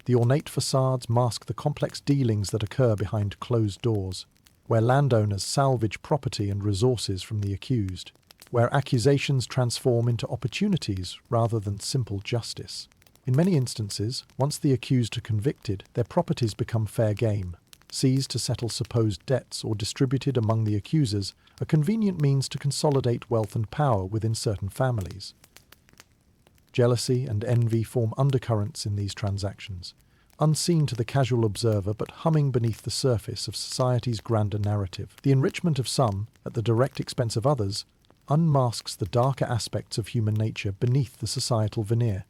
The ornate facades mask the complex dealings that occur behind closed doors, where landowners salvage property and resources from the accused, where accusations transform into opportunities rather than simple justice. In many instances, once the accused are convicted, their properties become fair game, seized to settle supposed debts or distributed among the accusers, a convenient means to consolidate wealth and power within certain families. Jealousy and envy form undercurrents in these transactions, unseen to the casual observer but humming beneath the surface of society's grander narrative. The enrichment of some, at the direct expense of others, unmasks the darker aspects of human nature beneath the societal veneer.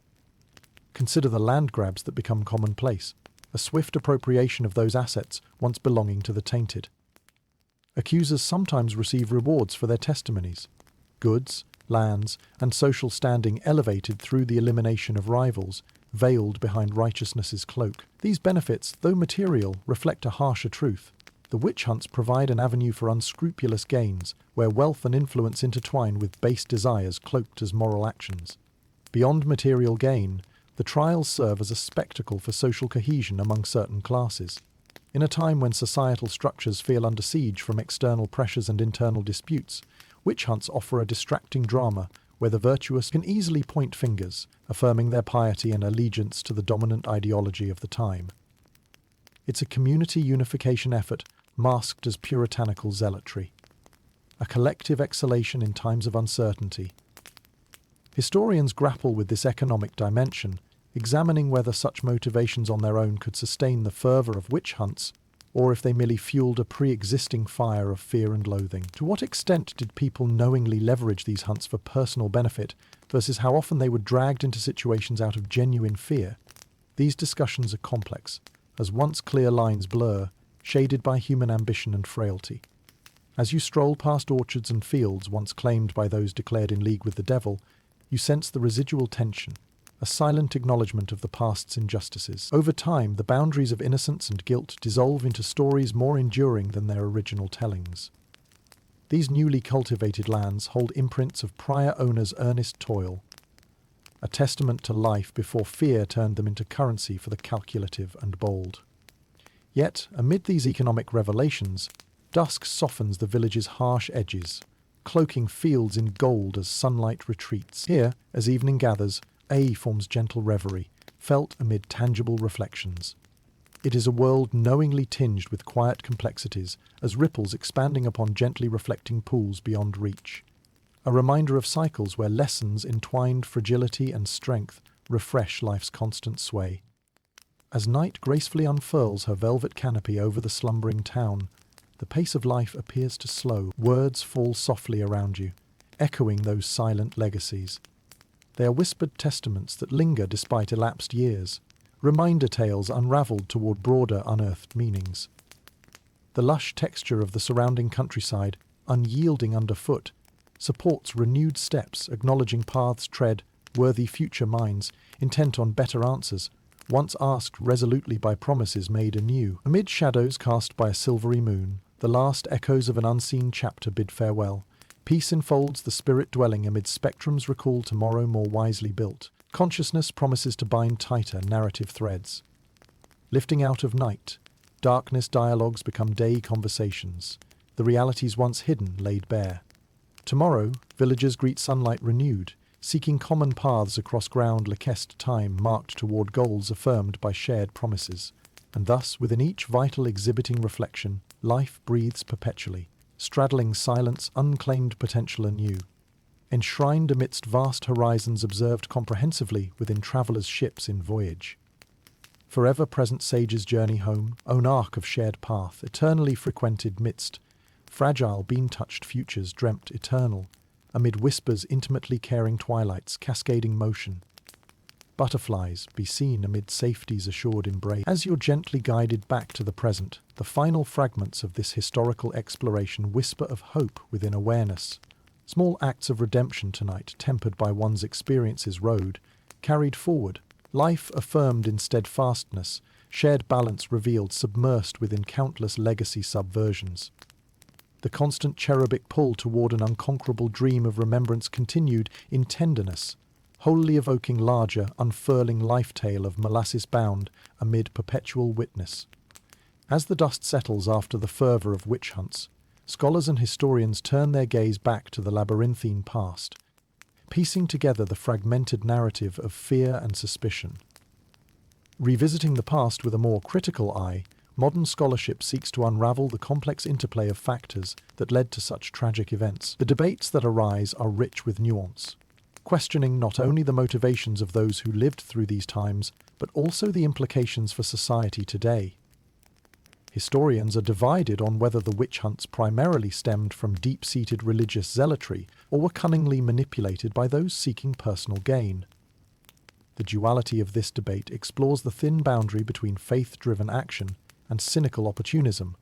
Consider the land grabs that become commonplace, a swift appropriation of those assets once belonging to the tainted. Accusers sometimes receive rewards for their testimonies, goods, lands, and social standing elevated through the elimination of rivals, veiled behind righteousness's cloak. These benefits, though material, reflect a harsher truth. The witch hunts provide an avenue for unscrupulous gains, where wealth and influence intertwine with base desires cloaked as moral actions. Beyond material gain, the trials serve as a spectacle for social cohesion among certain classes. In a time when societal structures feel under siege from external pressures and internal disputes, witch hunts offer a distracting drama where the virtuous can easily point fingers, affirming their piety and allegiance to the dominant ideology of the time. It's a community unification effort masked as puritanical zealotry, a collective exhalation in times of uncertainty. Historians grapple with this economic dimension, examining whether such motivations on their own could sustain the fervour of witch hunts, or if they merely fueled a pre-existing fire of fear and loathing. To what extent did people knowingly leverage these hunts for personal benefit, versus how often they were dragged into situations out of genuine fear? These discussions are complex, as once clear lines blur, shaded by human ambition and frailty. As you stroll past orchards and fields once claimed by those declared in league with the devil, you sense the residual tension, a silent acknowledgement of the past's injustices. Over time, the boundaries of innocence and guilt dissolve into stories more enduring than their original tellings. These newly cultivated lands hold imprints of prior owners' earnest toil, a testament to life before fear turned them into currency for the calculative and bold. Yet, amid these economic revelations, dusk softens the village's harsh edges, cloaking fields in gold as sunlight retreats. Here, as evening gathers, forms gentle reverie, felt amid tangible reflections. It is a world knowingly tinged with quiet complexities, as ripples expanding upon gently reflecting pools beyond reach. A reminder of cycles where lessons entwined fragility and strength refresh life's constant sway. As night gracefully unfurls her velvet canopy over the slumbering town, the pace of life appears to slow. Words fall softly around you, echoing those silent legacies. They are whispered testaments that linger despite elapsed years, reminder tales unraveled toward broader unearthed meanings. The lush texture of the surrounding countryside, unyielding underfoot, supports renewed steps, acknowledging paths tread, worthy future minds, intent on better answers, once asked resolutely by promises made anew. Amid shadows cast by a silvery moon, the last echoes of an unseen chapter bid farewell. Peace enfolds the spirit dwelling amid spectrums recall tomorrow more wisely built. Consciousness promises to bind tighter narrative threads. Lifting out of night, darkness dialogues become day conversations, the realities once hidden laid bare. Tomorrow, villagers greet sunlight renewed, seeking common paths across ground lacest time marked toward goals affirmed by shared promises. And thus, within each vital exhibiting reflection, life breathes perpetually, straddling silence, unclaimed potential anew. Enshrined amidst vast horizons observed comprehensively within travellers' ships in voyage. Forever present sages journey home, own arc of shared path, eternally frequented midst fragile beam-touched futures dreamt eternal, amid whispers intimately caring twilights, cascading motion. Butterflies be seen amid safety's assured embrace. As you're gently guided back to the present, the final fragments of this historical exploration whisper of hope within awareness. Small acts of redemption tonight, tempered by one's experiences road, carried forward, life affirmed in steadfastness, shared balance revealed submersed within countless legacy subversions. The constant cherubic pull toward an unconquerable dream of remembrance continued in tenderness, wholly evoking larger, unfurling life tale of molasses bound amid perpetual witness. As the dust settles after the fervour of witch hunts, scholars and historians turn their gaze back to the labyrinthine past, piecing together the fragmented narrative of fear and suspicion. Revisiting the past with a more critical eye, modern scholarship seeks to unravel the complex interplay of factors that led to such tragic events. The debates that arise are rich with nuance, questioning not only the motivations of those who lived through these times, but also the implications for society today. Historians are divided on whether the witch hunts primarily stemmed from deep-seated religious zealotry or were cunningly manipulated by those seeking personal gain. The duality of this debate explores the thin boundary between faith-driven action and cynical opportunism,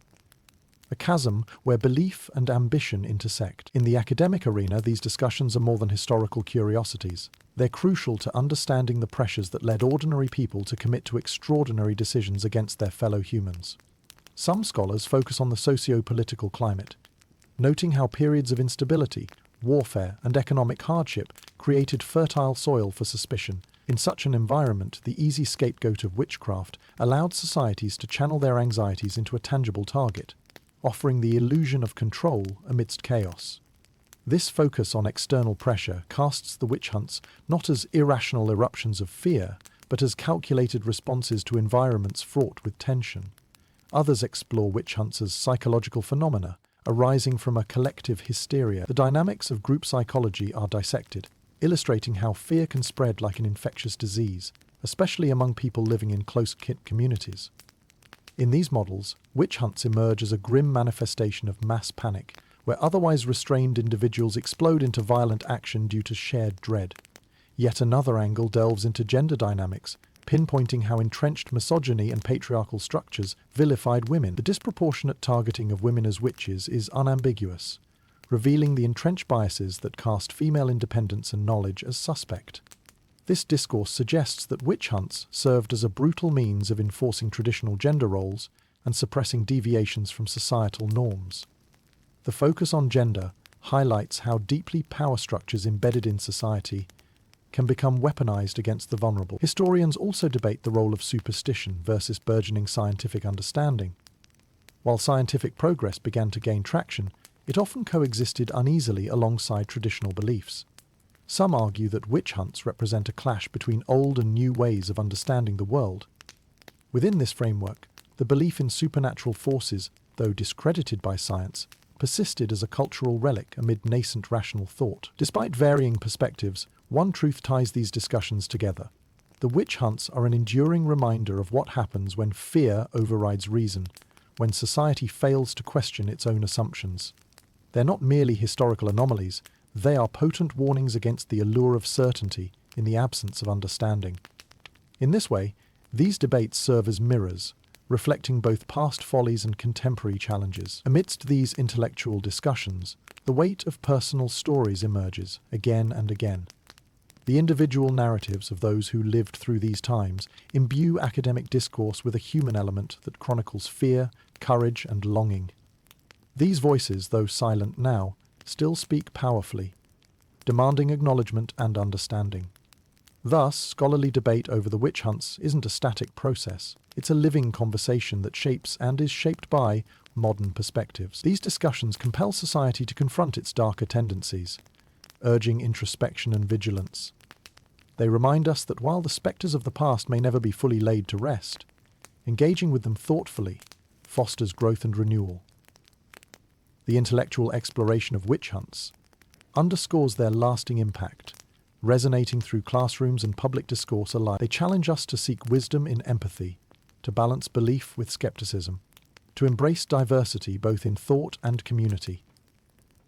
a chasm where belief and ambition intersect. In the academic arena, these discussions are more than historical curiosities. They're crucial to understanding the pressures that led ordinary people to commit to extraordinary decisions against their fellow humans. Some scholars focus on the socio-political climate, noting how periods of instability, warfare, and economic hardship created fertile soil for suspicion. In such an environment, the easy scapegoat of witchcraft allowed societies to channel their anxieties into a tangible target, offering the illusion of control amidst chaos. This focus on external pressure casts the witch hunts not as irrational eruptions of fear, but as calculated responses to environments fraught with tension. Others explore witch hunts as psychological phenomena, arising from a collective hysteria. The dynamics of group psychology are dissected, illustrating how fear can spread like an infectious disease, especially among people living in close-knit communities. In these models, witch hunts emerge as a grim manifestation of mass panic, where otherwise restrained individuals explode into violent action due to shared dread. Yet another angle delves into gender dynamics, pinpointing how entrenched misogyny and patriarchal structures vilified women. The disproportionate targeting of women as witches is unambiguous, revealing the entrenched biases that cast female independence and knowledge as suspect. This discourse suggests that witch hunts served as a brutal means of enforcing traditional gender roles and suppressing deviations from societal norms. The focus on gender highlights how deeply power structures embedded in society can become weaponized against the vulnerable. Historians also debate the role of superstition versus burgeoning scientific understanding. While scientific progress began to gain traction, it often coexisted uneasily alongside traditional beliefs. Some argue that witch hunts represent a clash between old and new ways of understanding the world. Within this framework, the belief in supernatural forces, though discredited by science, persisted as a cultural relic amid nascent rational thought. Despite varying perspectives, one truth ties these discussions together. The witch hunts are an enduring reminder of what happens when fear overrides reason, when society fails to question its own assumptions. They're not merely historical anomalies, They are potent warnings against the allure of certainty in the absence of understanding. In this way, these debates serve as mirrors, reflecting both past follies and contemporary challenges. Amidst these intellectual discussions, the weight of personal stories emerges again and again. The individual narratives of those who lived through these times imbue academic discourse with a human element that chronicles fear, courage, and longing. These voices, though silent now, still speak powerfully, demanding acknowledgement and understanding. Thus, scholarly debate over the witch hunts isn't a static process. It's a living conversation that shapes and is shaped by modern perspectives. These discussions compel society to confront its darker tendencies, urging introspection and vigilance. They remind us that while the spectres of the past may never be fully laid to rest, engaging with them thoughtfully fosters growth and renewal. The intellectual exploration of witch hunts underscores their lasting impact, resonating through classrooms and public discourse alike. They challenge us to seek wisdom in empathy, to balance belief with skepticism, to embrace diversity both in thought and community.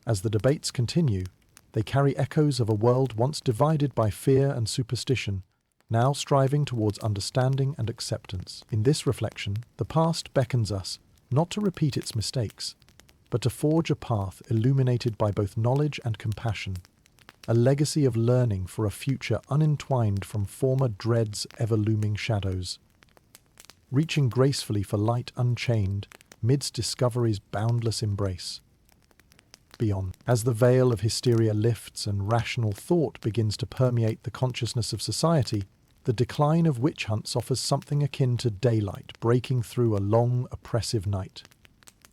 As the debates continue, they carry echoes of a world once divided by fear and superstition, now striving towards understanding and acceptance. In this reflection, the past beckons us not to repeat its mistakes, but to forge a path illuminated by both knowledge and compassion, a legacy of learning for a future unentwined from former dread's ever-looming shadows. Reaching gracefully for light unchained, midst discovery's boundless embrace. Beyond. As the veil of hysteria lifts and rational thought begins to permeate the consciousness of society, the decline of witch hunts offers something akin to daylight breaking through a long, oppressive night.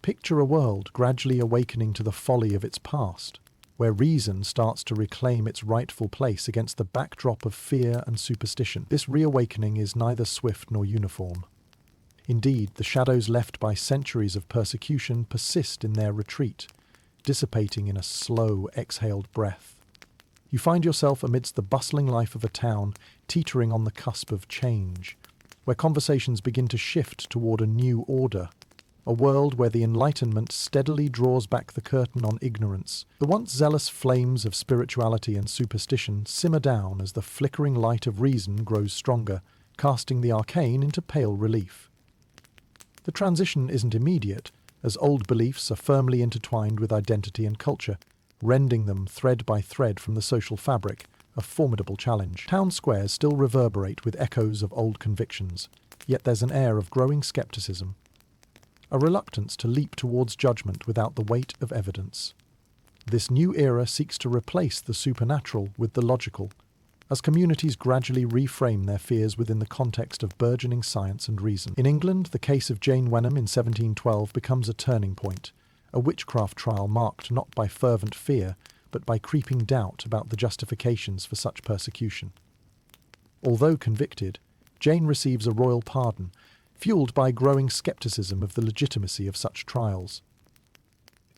Picture a world gradually awakening to the folly of its past, where reason starts to reclaim its rightful place against the backdrop of fear and superstition. This reawakening is neither swift nor uniform. Indeed, the shadows left by centuries of persecution persist in their retreat, dissipating in a slow, exhaled breath. You find yourself amidst the bustling life of a town teetering on the cusp of change, where conversations begin to shift toward a new order, a world where the Enlightenment steadily draws back the curtain on ignorance. The once zealous flames of spirituality and superstition simmer down as the flickering light of reason grows stronger, casting the arcane into pale relief. The transition isn't immediate, as old beliefs are firmly intertwined with identity and culture, rending them thread by thread from the social fabric, a formidable challenge. Town squares still reverberate with echoes of old convictions, yet there's an air of growing skepticism, a reluctance to leap towards judgment without the weight of evidence. This new era seeks to replace the supernatural with the logical, as communities gradually reframe their fears within the context of burgeoning science and reason. In England, the case of Jane Wenham in 1712 becomes a turning point, a witchcraft trial marked not by fervent fear, but by creeping doubt about the justifications for such persecution. Although convicted, Jane receives a royal pardon, fueled by growing skepticism of the legitimacy of such trials.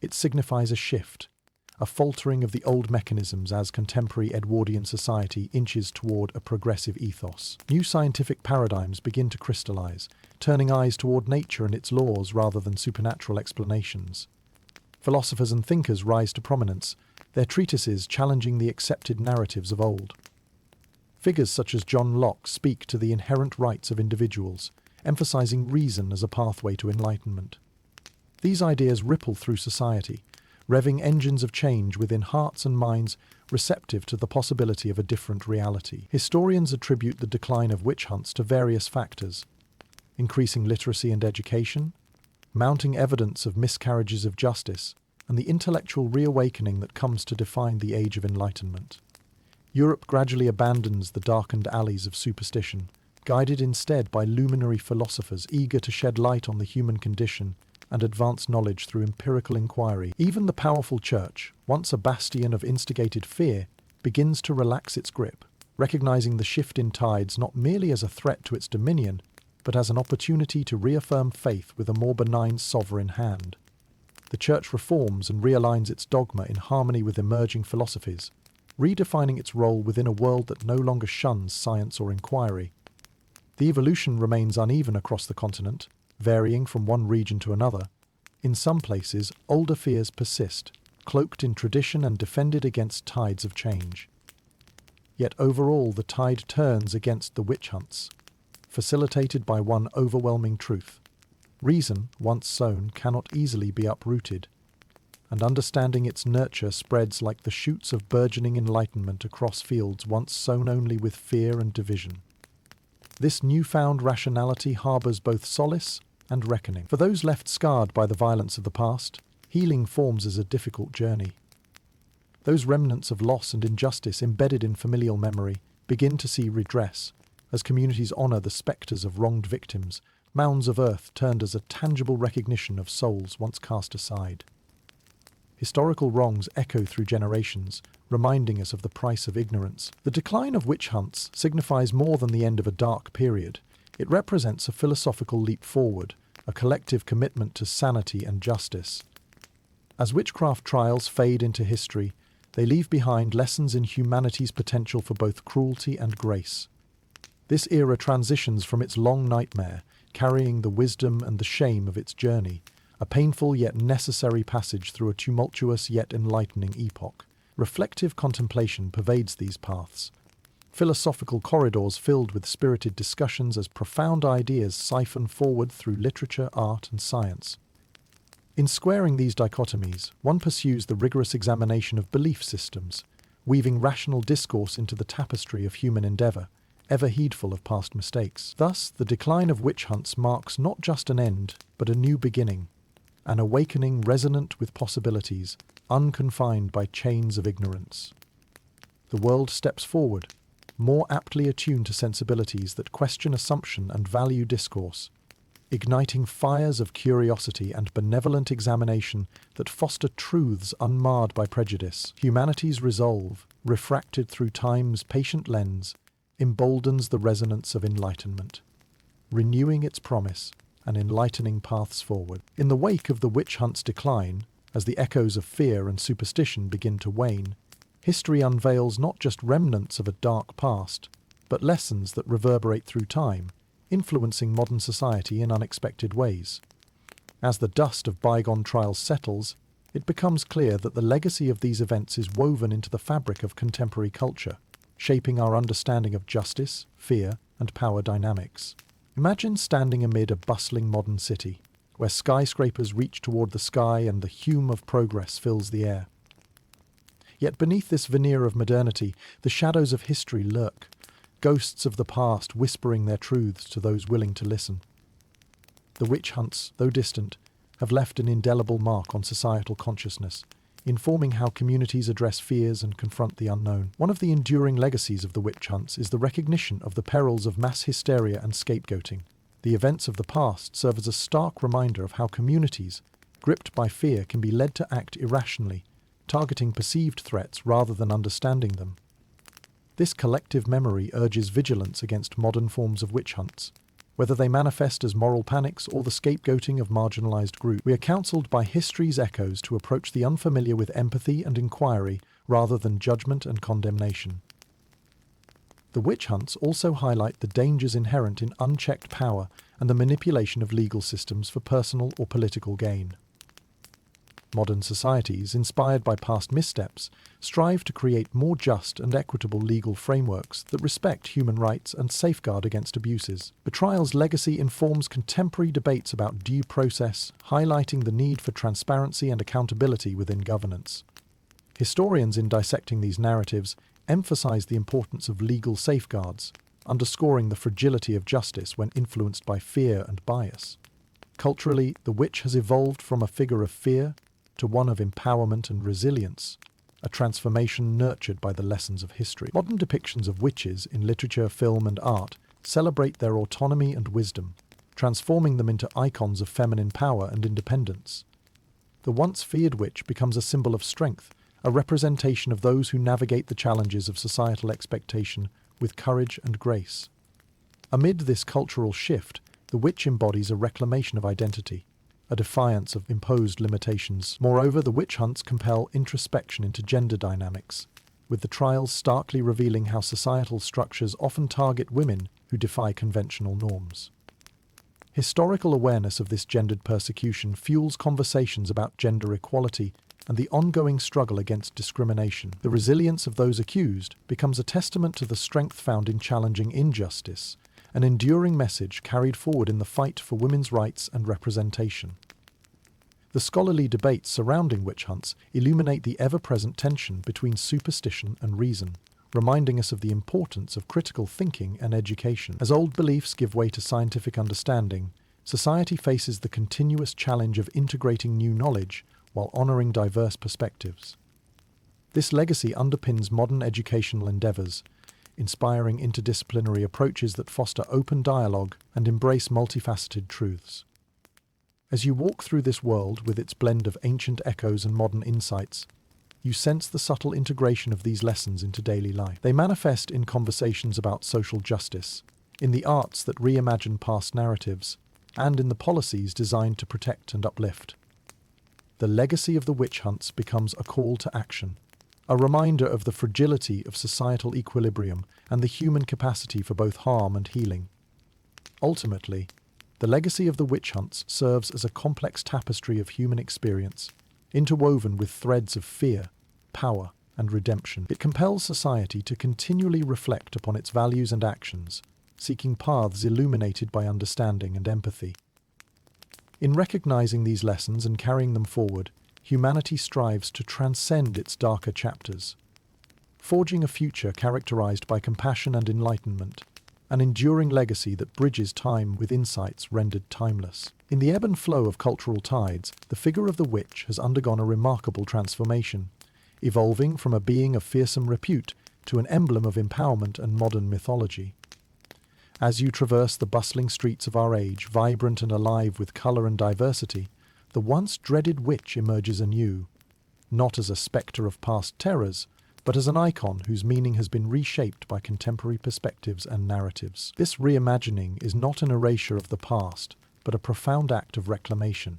It signifies a shift, a faltering of the old mechanisms as contemporary Edwardian society inches toward a progressive ethos. New scientific paradigms begin to crystallize, turning eyes toward nature and its laws rather than supernatural explanations. Philosophers and thinkers rise to prominence, their treatises challenging the accepted narratives of old. Figures such as John Locke speak to the inherent rights of individuals, emphasizing reason as a pathway to enlightenment. These ideas ripple through society, revving engines of change within hearts and minds receptive to the possibility of a different reality. Historians attribute the decline of witch hunts to various factors: increasing literacy and education, mounting evidence of miscarriages of justice, and the intellectual reawakening that comes to define the Age of Enlightenment. Europe gradually abandons the darkened alleys of superstition, guided instead by luminary philosophers eager to shed light on the human condition and advance knowledge through empirical inquiry. Even the powerful church, once a bastion of instigated fear, begins to relax its grip, recognizing the shift in tides not merely as a threat to its dominion, but as an opportunity to reaffirm faith with a more benign sovereign hand. The church reforms and realigns its dogma in harmony with emerging philosophies, redefining its role within a world that no longer shuns science or inquiry. The evolution remains uneven across the continent, varying from one region to another. In some places, older fears persist, cloaked in tradition and defended against tides of change. Yet overall, the tide turns against the witch hunts, facilitated by one overwhelming truth. Reason, once sown, cannot easily be uprooted, and understanding its nurture spreads like the shoots of burgeoning enlightenment across fields once sown only with fear and division. This newfound rationality harbours both solace and reckoning. For those left scarred by the violence of the past, healing forms as a difficult journey. Those remnants of loss and injustice embedded in familial memory begin to see redress, as communities honour the spectres of wronged victims, mounds of earth turned as a tangible recognition of souls once cast aside. Historical wrongs echo through generations, reminding us of the price of ignorance. The decline of witch hunts signifies more than the end of a dark period. It represents a philosophical leap forward, a collective commitment to sanity and justice. As witchcraft trials fade into history, they leave behind lessons in humanity's potential for both cruelty and grace. This era transitions from its long nightmare, carrying the wisdom and the shame of its journey, a painful yet necessary passage through a tumultuous yet enlightening epoch. Reflective contemplation pervades these paths, philosophical corridors filled with spirited discussions as profound ideas siphon forward through literature, art, and science. In squaring these dichotomies, one pursues the rigorous examination of belief systems, weaving rational discourse into the tapestry of human endeavour, ever heedful of past mistakes. Thus, the decline of witch hunts marks not just an end, but a new beginning, an awakening resonant with possibilities, unconfined by chains of ignorance. The world steps forward, more aptly attuned to sensibilities that question assumption and value discourse, igniting fires of curiosity and benevolent examination that foster truths unmarred by prejudice. Humanity's resolve, refracted through time's patient lens, emboldens the resonance of enlightenment, renewing its promise and enlightening paths forward. In the wake of the witch hunt's decline, as the echoes of fear and superstition begin to wane, history unveils not just remnants of a dark past, but lessons that reverberate through time, influencing modern society in unexpected ways. As the dust of bygone trials settles, it becomes clear that the legacy of these events is woven into the fabric of contemporary culture, shaping our understanding of justice, fear, and power dynamics. Imagine standing amid a bustling modern city, where skyscrapers reach toward the sky and the hum of progress fills the air. Yet beneath this veneer of modernity, the shadows of history lurk, ghosts of the past whispering their truths to those willing to listen. The witch hunts, though distant, have left an indelible mark on societal consciousness, informing how communities address fears and confront the unknown. One of the enduring legacies of the witch hunts is the recognition of the perils of mass hysteria and scapegoating. The events of the past serve as a stark reminder of how communities, gripped by fear, can be led to act irrationally, targeting perceived threats rather than understanding them. This collective memory urges vigilance against modern forms of witch hunts. Whether they manifest as moral panics or the scapegoating of marginalized groups, we are counseled by history's echoes to approach the unfamiliar with empathy and inquiry rather than judgment and condemnation. The witch hunts also highlight the dangers inherent in unchecked power and the manipulation of legal systems for personal or political gain. Modern societies, inspired by past missteps, strive to create more just and equitable legal frameworks that respect human rights and safeguard against abuses. The trial's legacy informs contemporary debates about due process, highlighting the need for transparency and accountability within governance. Historians, in dissecting these narratives, emphasize the importance of legal safeguards, underscoring the fragility of justice when influenced by fear and bias. Culturally, the witch has evolved from a figure of fear to one of empowerment and resilience, a transformation nurtured by the lessons of history. Modern depictions of witches in literature, film, and art celebrate their autonomy and wisdom, transforming them into icons of feminine power and independence. The once feared witch becomes a symbol of strength, a representation of those who navigate the challenges of societal expectation with courage and grace. Amid this cultural shift, the witch embodies a reclamation of identity, a defiance of imposed limitations. Moreover, the witch hunts compel introspection into gender dynamics, with the trials starkly revealing how societal structures often target women who defy conventional norms. Historical awareness of this gendered persecution fuels conversations about gender equality and the ongoing struggle against discrimination. The resilience of those accused becomes a testament to the strength found in challenging injustice, an enduring message carried forward in the fight for women's rights and representation. The scholarly debates surrounding witch hunts illuminate the ever-present tension between superstition and reason, reminding us of the importance of critical thinking and education. As old beliefs give way to scientific understanding, society faces the continuous challenge of integrating new knowledge while honoring diverse perspectives. This legacy underpins modern educational endeavors, inspiring interdisciplinary approaches that foster open dialogue and embrace multifaceted truths. As you walk through this world with its blend of ancient echoes and modern insights, you sense the subtle integration of these lessons into daily life. They manifest in conversations about social justice, in the arts that reimagine past narratives, and in the policies designed to protect and uplift. The legacy of the witch hunts becomes a call to action, a reminder of the fragility of societal equilibrium and the human capacity for both harm and healing. Ultimately, the legacy of the witch hunts serves as a complex tapestry of human experience, interwoven with threads of fear, power, and redemption. It compels society to continually reflect upon its values and actions, seeking paths illuminated by understanding and empathy. In recognizing these lessons and carrying them forward, humanity strives to transcend its darker chapters, forging a future characterized by compassion and enlightenment, an enduring legacy that bridges time with insights rendered timeless. In the ebb and flow of cultural tides, the figure of the witch has undergone a remarkable transformation, evolving from a being of fearsome repute to an emblem of empowerment and modern mythology. As you traverse the bustling streets of our age, vibrant and alive with color and diversity, the once dreaded witch emerges anew, not as a spectre of past terrors, but as an icon whose meaning has been reshaped by contemporary perspectives and narratives. This reimagining is not an erasure of the past, but a profound act of reclamation.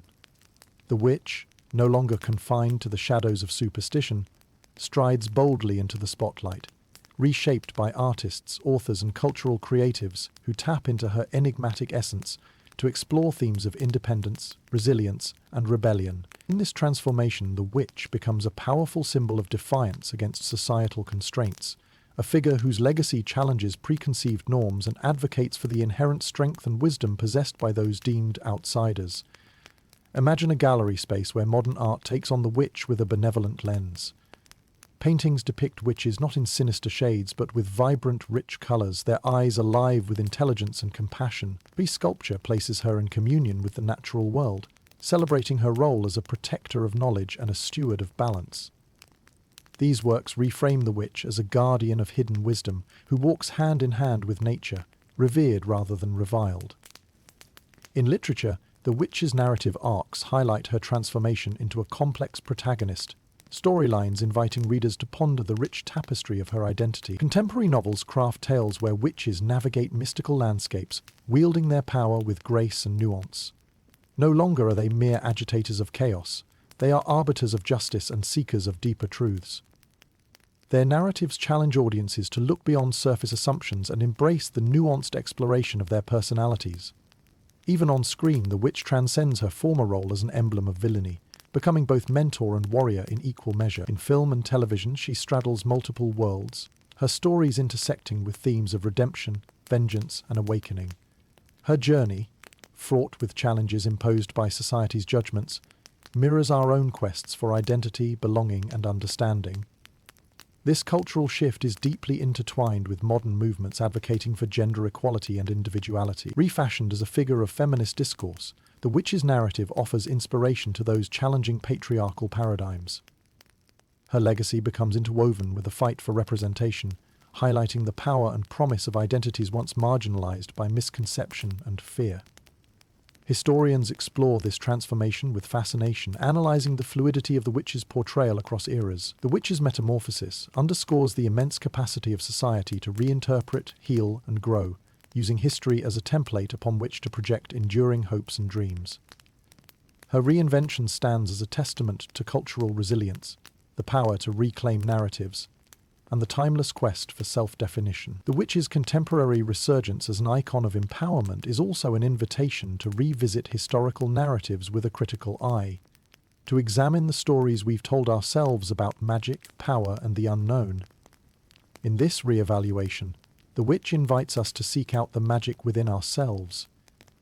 The witch, no longer confined to the shadows of superstition, strides boldly into the spotlight, reshaped by artists, authors, and cultural creatives who tap into her enigmatic essence to explore themes of independence, resilience, and rebellion. In this transformation, the witch becomes a powerful symbol of defiance against societal constraints, a figure whose legacy challenges preconceived norms and advocates for the inherent strength and wisdom possessed by those deemed outsiders. Imagine a gallery space where modern art takes on the witch with a benevolent lens. Paintings depict witches not in sinister shades, but with vibrant, rich colors, their eyes alive with intelligence and compassion. Every sculpture places her in communion with the natural world, celebrating her role as a protector of knowledge and a steward of balance. These works reframe the witch as a guardian of hidden wisdom who walks hand in hand with nature, revered rather than reviled. In literature, the witch's narrative arcs highlight her transformation into a complex protagonist, storylines inviting readers to ponder the rich tapestry of her identity. Contemporary novels craft tales where witches navigate mystical landscapes, wielding their power with grace and nuance. No longer are they mere agitators of chaos, they are arbiters of justice and seekers of deeper truths. Their narratives challenge audiences to look beyond surface assumptions and embrace the nuanced exploration of their personalities. Even on screen, the witch transcends her former role as an emblem of villainy, becoming both mentor and warrior in equal measure. In film and television, she straddles multiple worlds, her stories intersecting with themes of redemption, vengeance, and awakening. Her journey, fraught with challenges imposed by society's judgments, mirrors our own quests for identity, belonging, and understanding. This cultural shift is deeply intertwined with modern movements advocating for gender equality and individuality. Refashioned as a figure of feminist discourse, the witch's narrative offers inspiration to those challenging patriarchal paradigms. Her legacy becomes interwoven with the fight for representation, highlighting the power and promise of identities once marginalized by misconception and fear. Historians explore this transformation with fascination, analyzing the fluidity of the witch's portrayal across eras. The witch's metamorphosis underscores the immense capacity of society to reinterpret, heal, and grow, using history as a template upon which to project enduring hopes and dreams. Her reinvention stands as a testament to cultural resilience, the power to reclaim narratives, and the timeless quest for self-definition. The witch's contemporary resurgence as an icon of empowerment is also an invitation to revisit historical narratives with a critical eye. to examine the stories we've told ourselves about magic, power, and the unknown. In this re-evaluation, the witch invites us to seek out the magic within ourselves,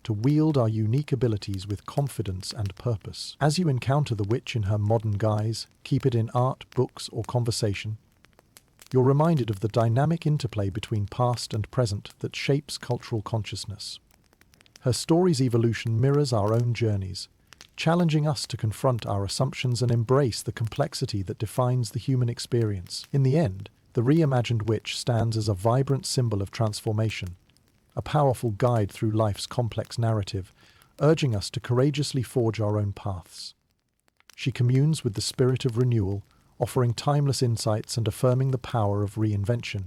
to wield our unique abilities with confidence and purpose. As you encounter the witch in her modern guise, keep it in art, books, or conversation, you're reminded of the dynamic interplay between past and present that shapes cultural consciousness. Her story's evolution mirrors our own journeys, challenging us to confront our assumptions and embrace the complexity that defines the human experience. In the end, the reimagined witch stands as a vibrant symbol of transformation, a powerful guide through life's complex narrative, urging us to courageously forge our own paths. She communes with the spirit of renewal, offering timeless insights and affirming the power of reinvention.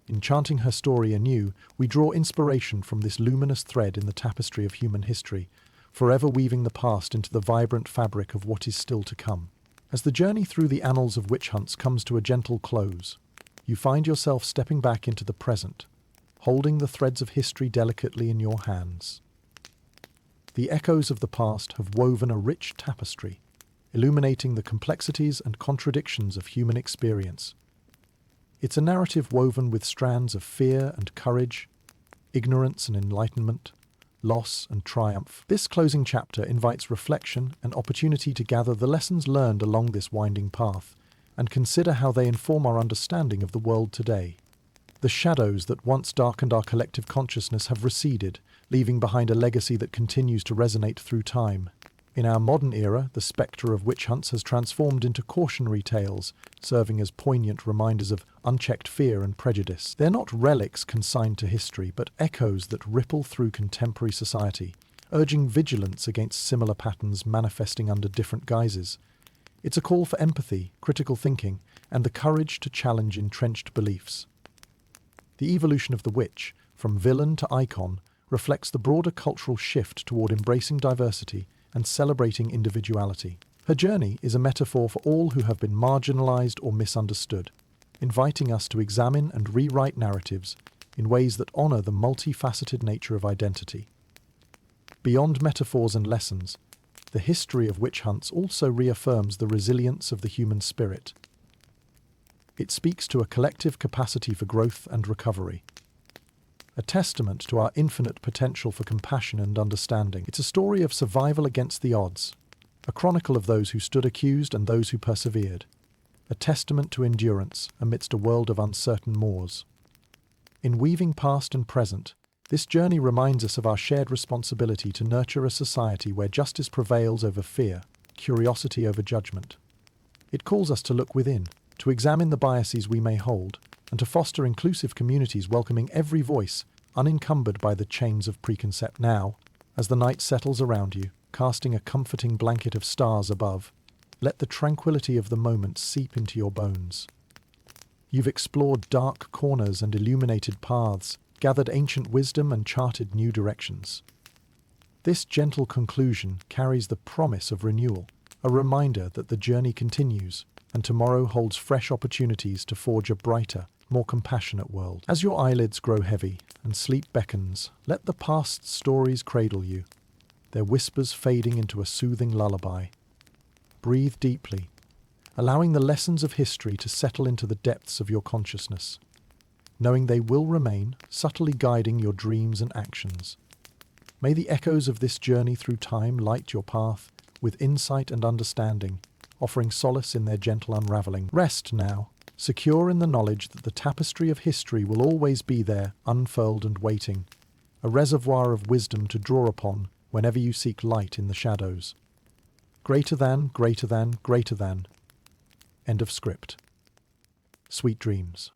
In chanting her story anew, we draw inspiration from this luminous thread in the tapestry of human history, forever weaving the past into the vibrant fabric of what is still to come. As the journey through the annals of witch hunts comes to a gentle close, you find yourself stepping back into the present, holding the threads of history delicately in your hands. The echoes of the past have woven a rich tapestry, illuminating the complexities and contradictions of human experience. It's a narrative woven with strands of fear and courage, ignorance and enlightenment, loss and triumph. This closing chapter invites reflection and opportunity to gather the lessons learned along this winding path and consider how they inform our understanding of the world today. The shadows that once darkened our collective consciousness have receded, leaving behind a legacy that continues to resonate through time. In our modern era, the spectre of witch hunts has transformed into cautionary tales, serving as poignant reminders of unchecked fear and prejudice. They're not relics consigned to history, but echoes that ripple through contemporary society, urging vigilance against similar patterns manifesting under different guises. It's a call for empathy, critical thinking, and the courage to challenge entrenched beliefs. The evolution of the witch, from villain to icon, reflects the broader cultural shift toward embracing diversity and celebrating individuality. Her journey is a metaphor for all who have been marginalized or misunderstood, inviting us to examine and rewrite narratives in ways that honor the multifaceted nature of identity. Beyond metaphors and lessons, the history of witch hunts also reaffirms the resilience of the human spirit. It speaks to a collective capacity for growth and recovery, a testament to our infinite potential for compassion and understanding. It's a story of survival against the odds, a chronicle of those who stood accused and those who persevered, a testament to endurance amidst a world of uncertain mores. In weaving past and present, this journey reminds us of our shared responsibility to nurture a society where justice prevails over fear, curiosity over judgment. It calls us to look within, to examine the biases we may hold, and to foster inclusive communities welcoming every voice, unencumbered by the chains of preconcept. Now, as the night settles around you, casting a comforting blanket of stars above, let the tranquility of the moment seep into your bones. You've explored dark corners and illuminated paths, gathered ancient wisdom and charted new directions. This gentle conclusion carries the promise of renewal, a reminder that the journey continues, and tomorrow holds fresh opportunities to forge a brighter, more compassionate world. As your eyelids grow heavy and sleep beckons, let the past's stories cradle you, their whispers fading into a soothing lullaby. Breathe deeply, allowing the lessons of history to settle into the depths of your consciousness, knowing they will remain, subtly guiding your dreams and actions. May the echoes of this journey through time light your path with insight and understanding, offering solace in their gentle unraveling. Rest now, secure in the knowledge that the tapestry of history will always be there, unfurled and waiting, a reservoir of wisdom to draw upon whenever you seek light in the shadows. Greater than, greater than, greater than. End of script. Sweet dreams.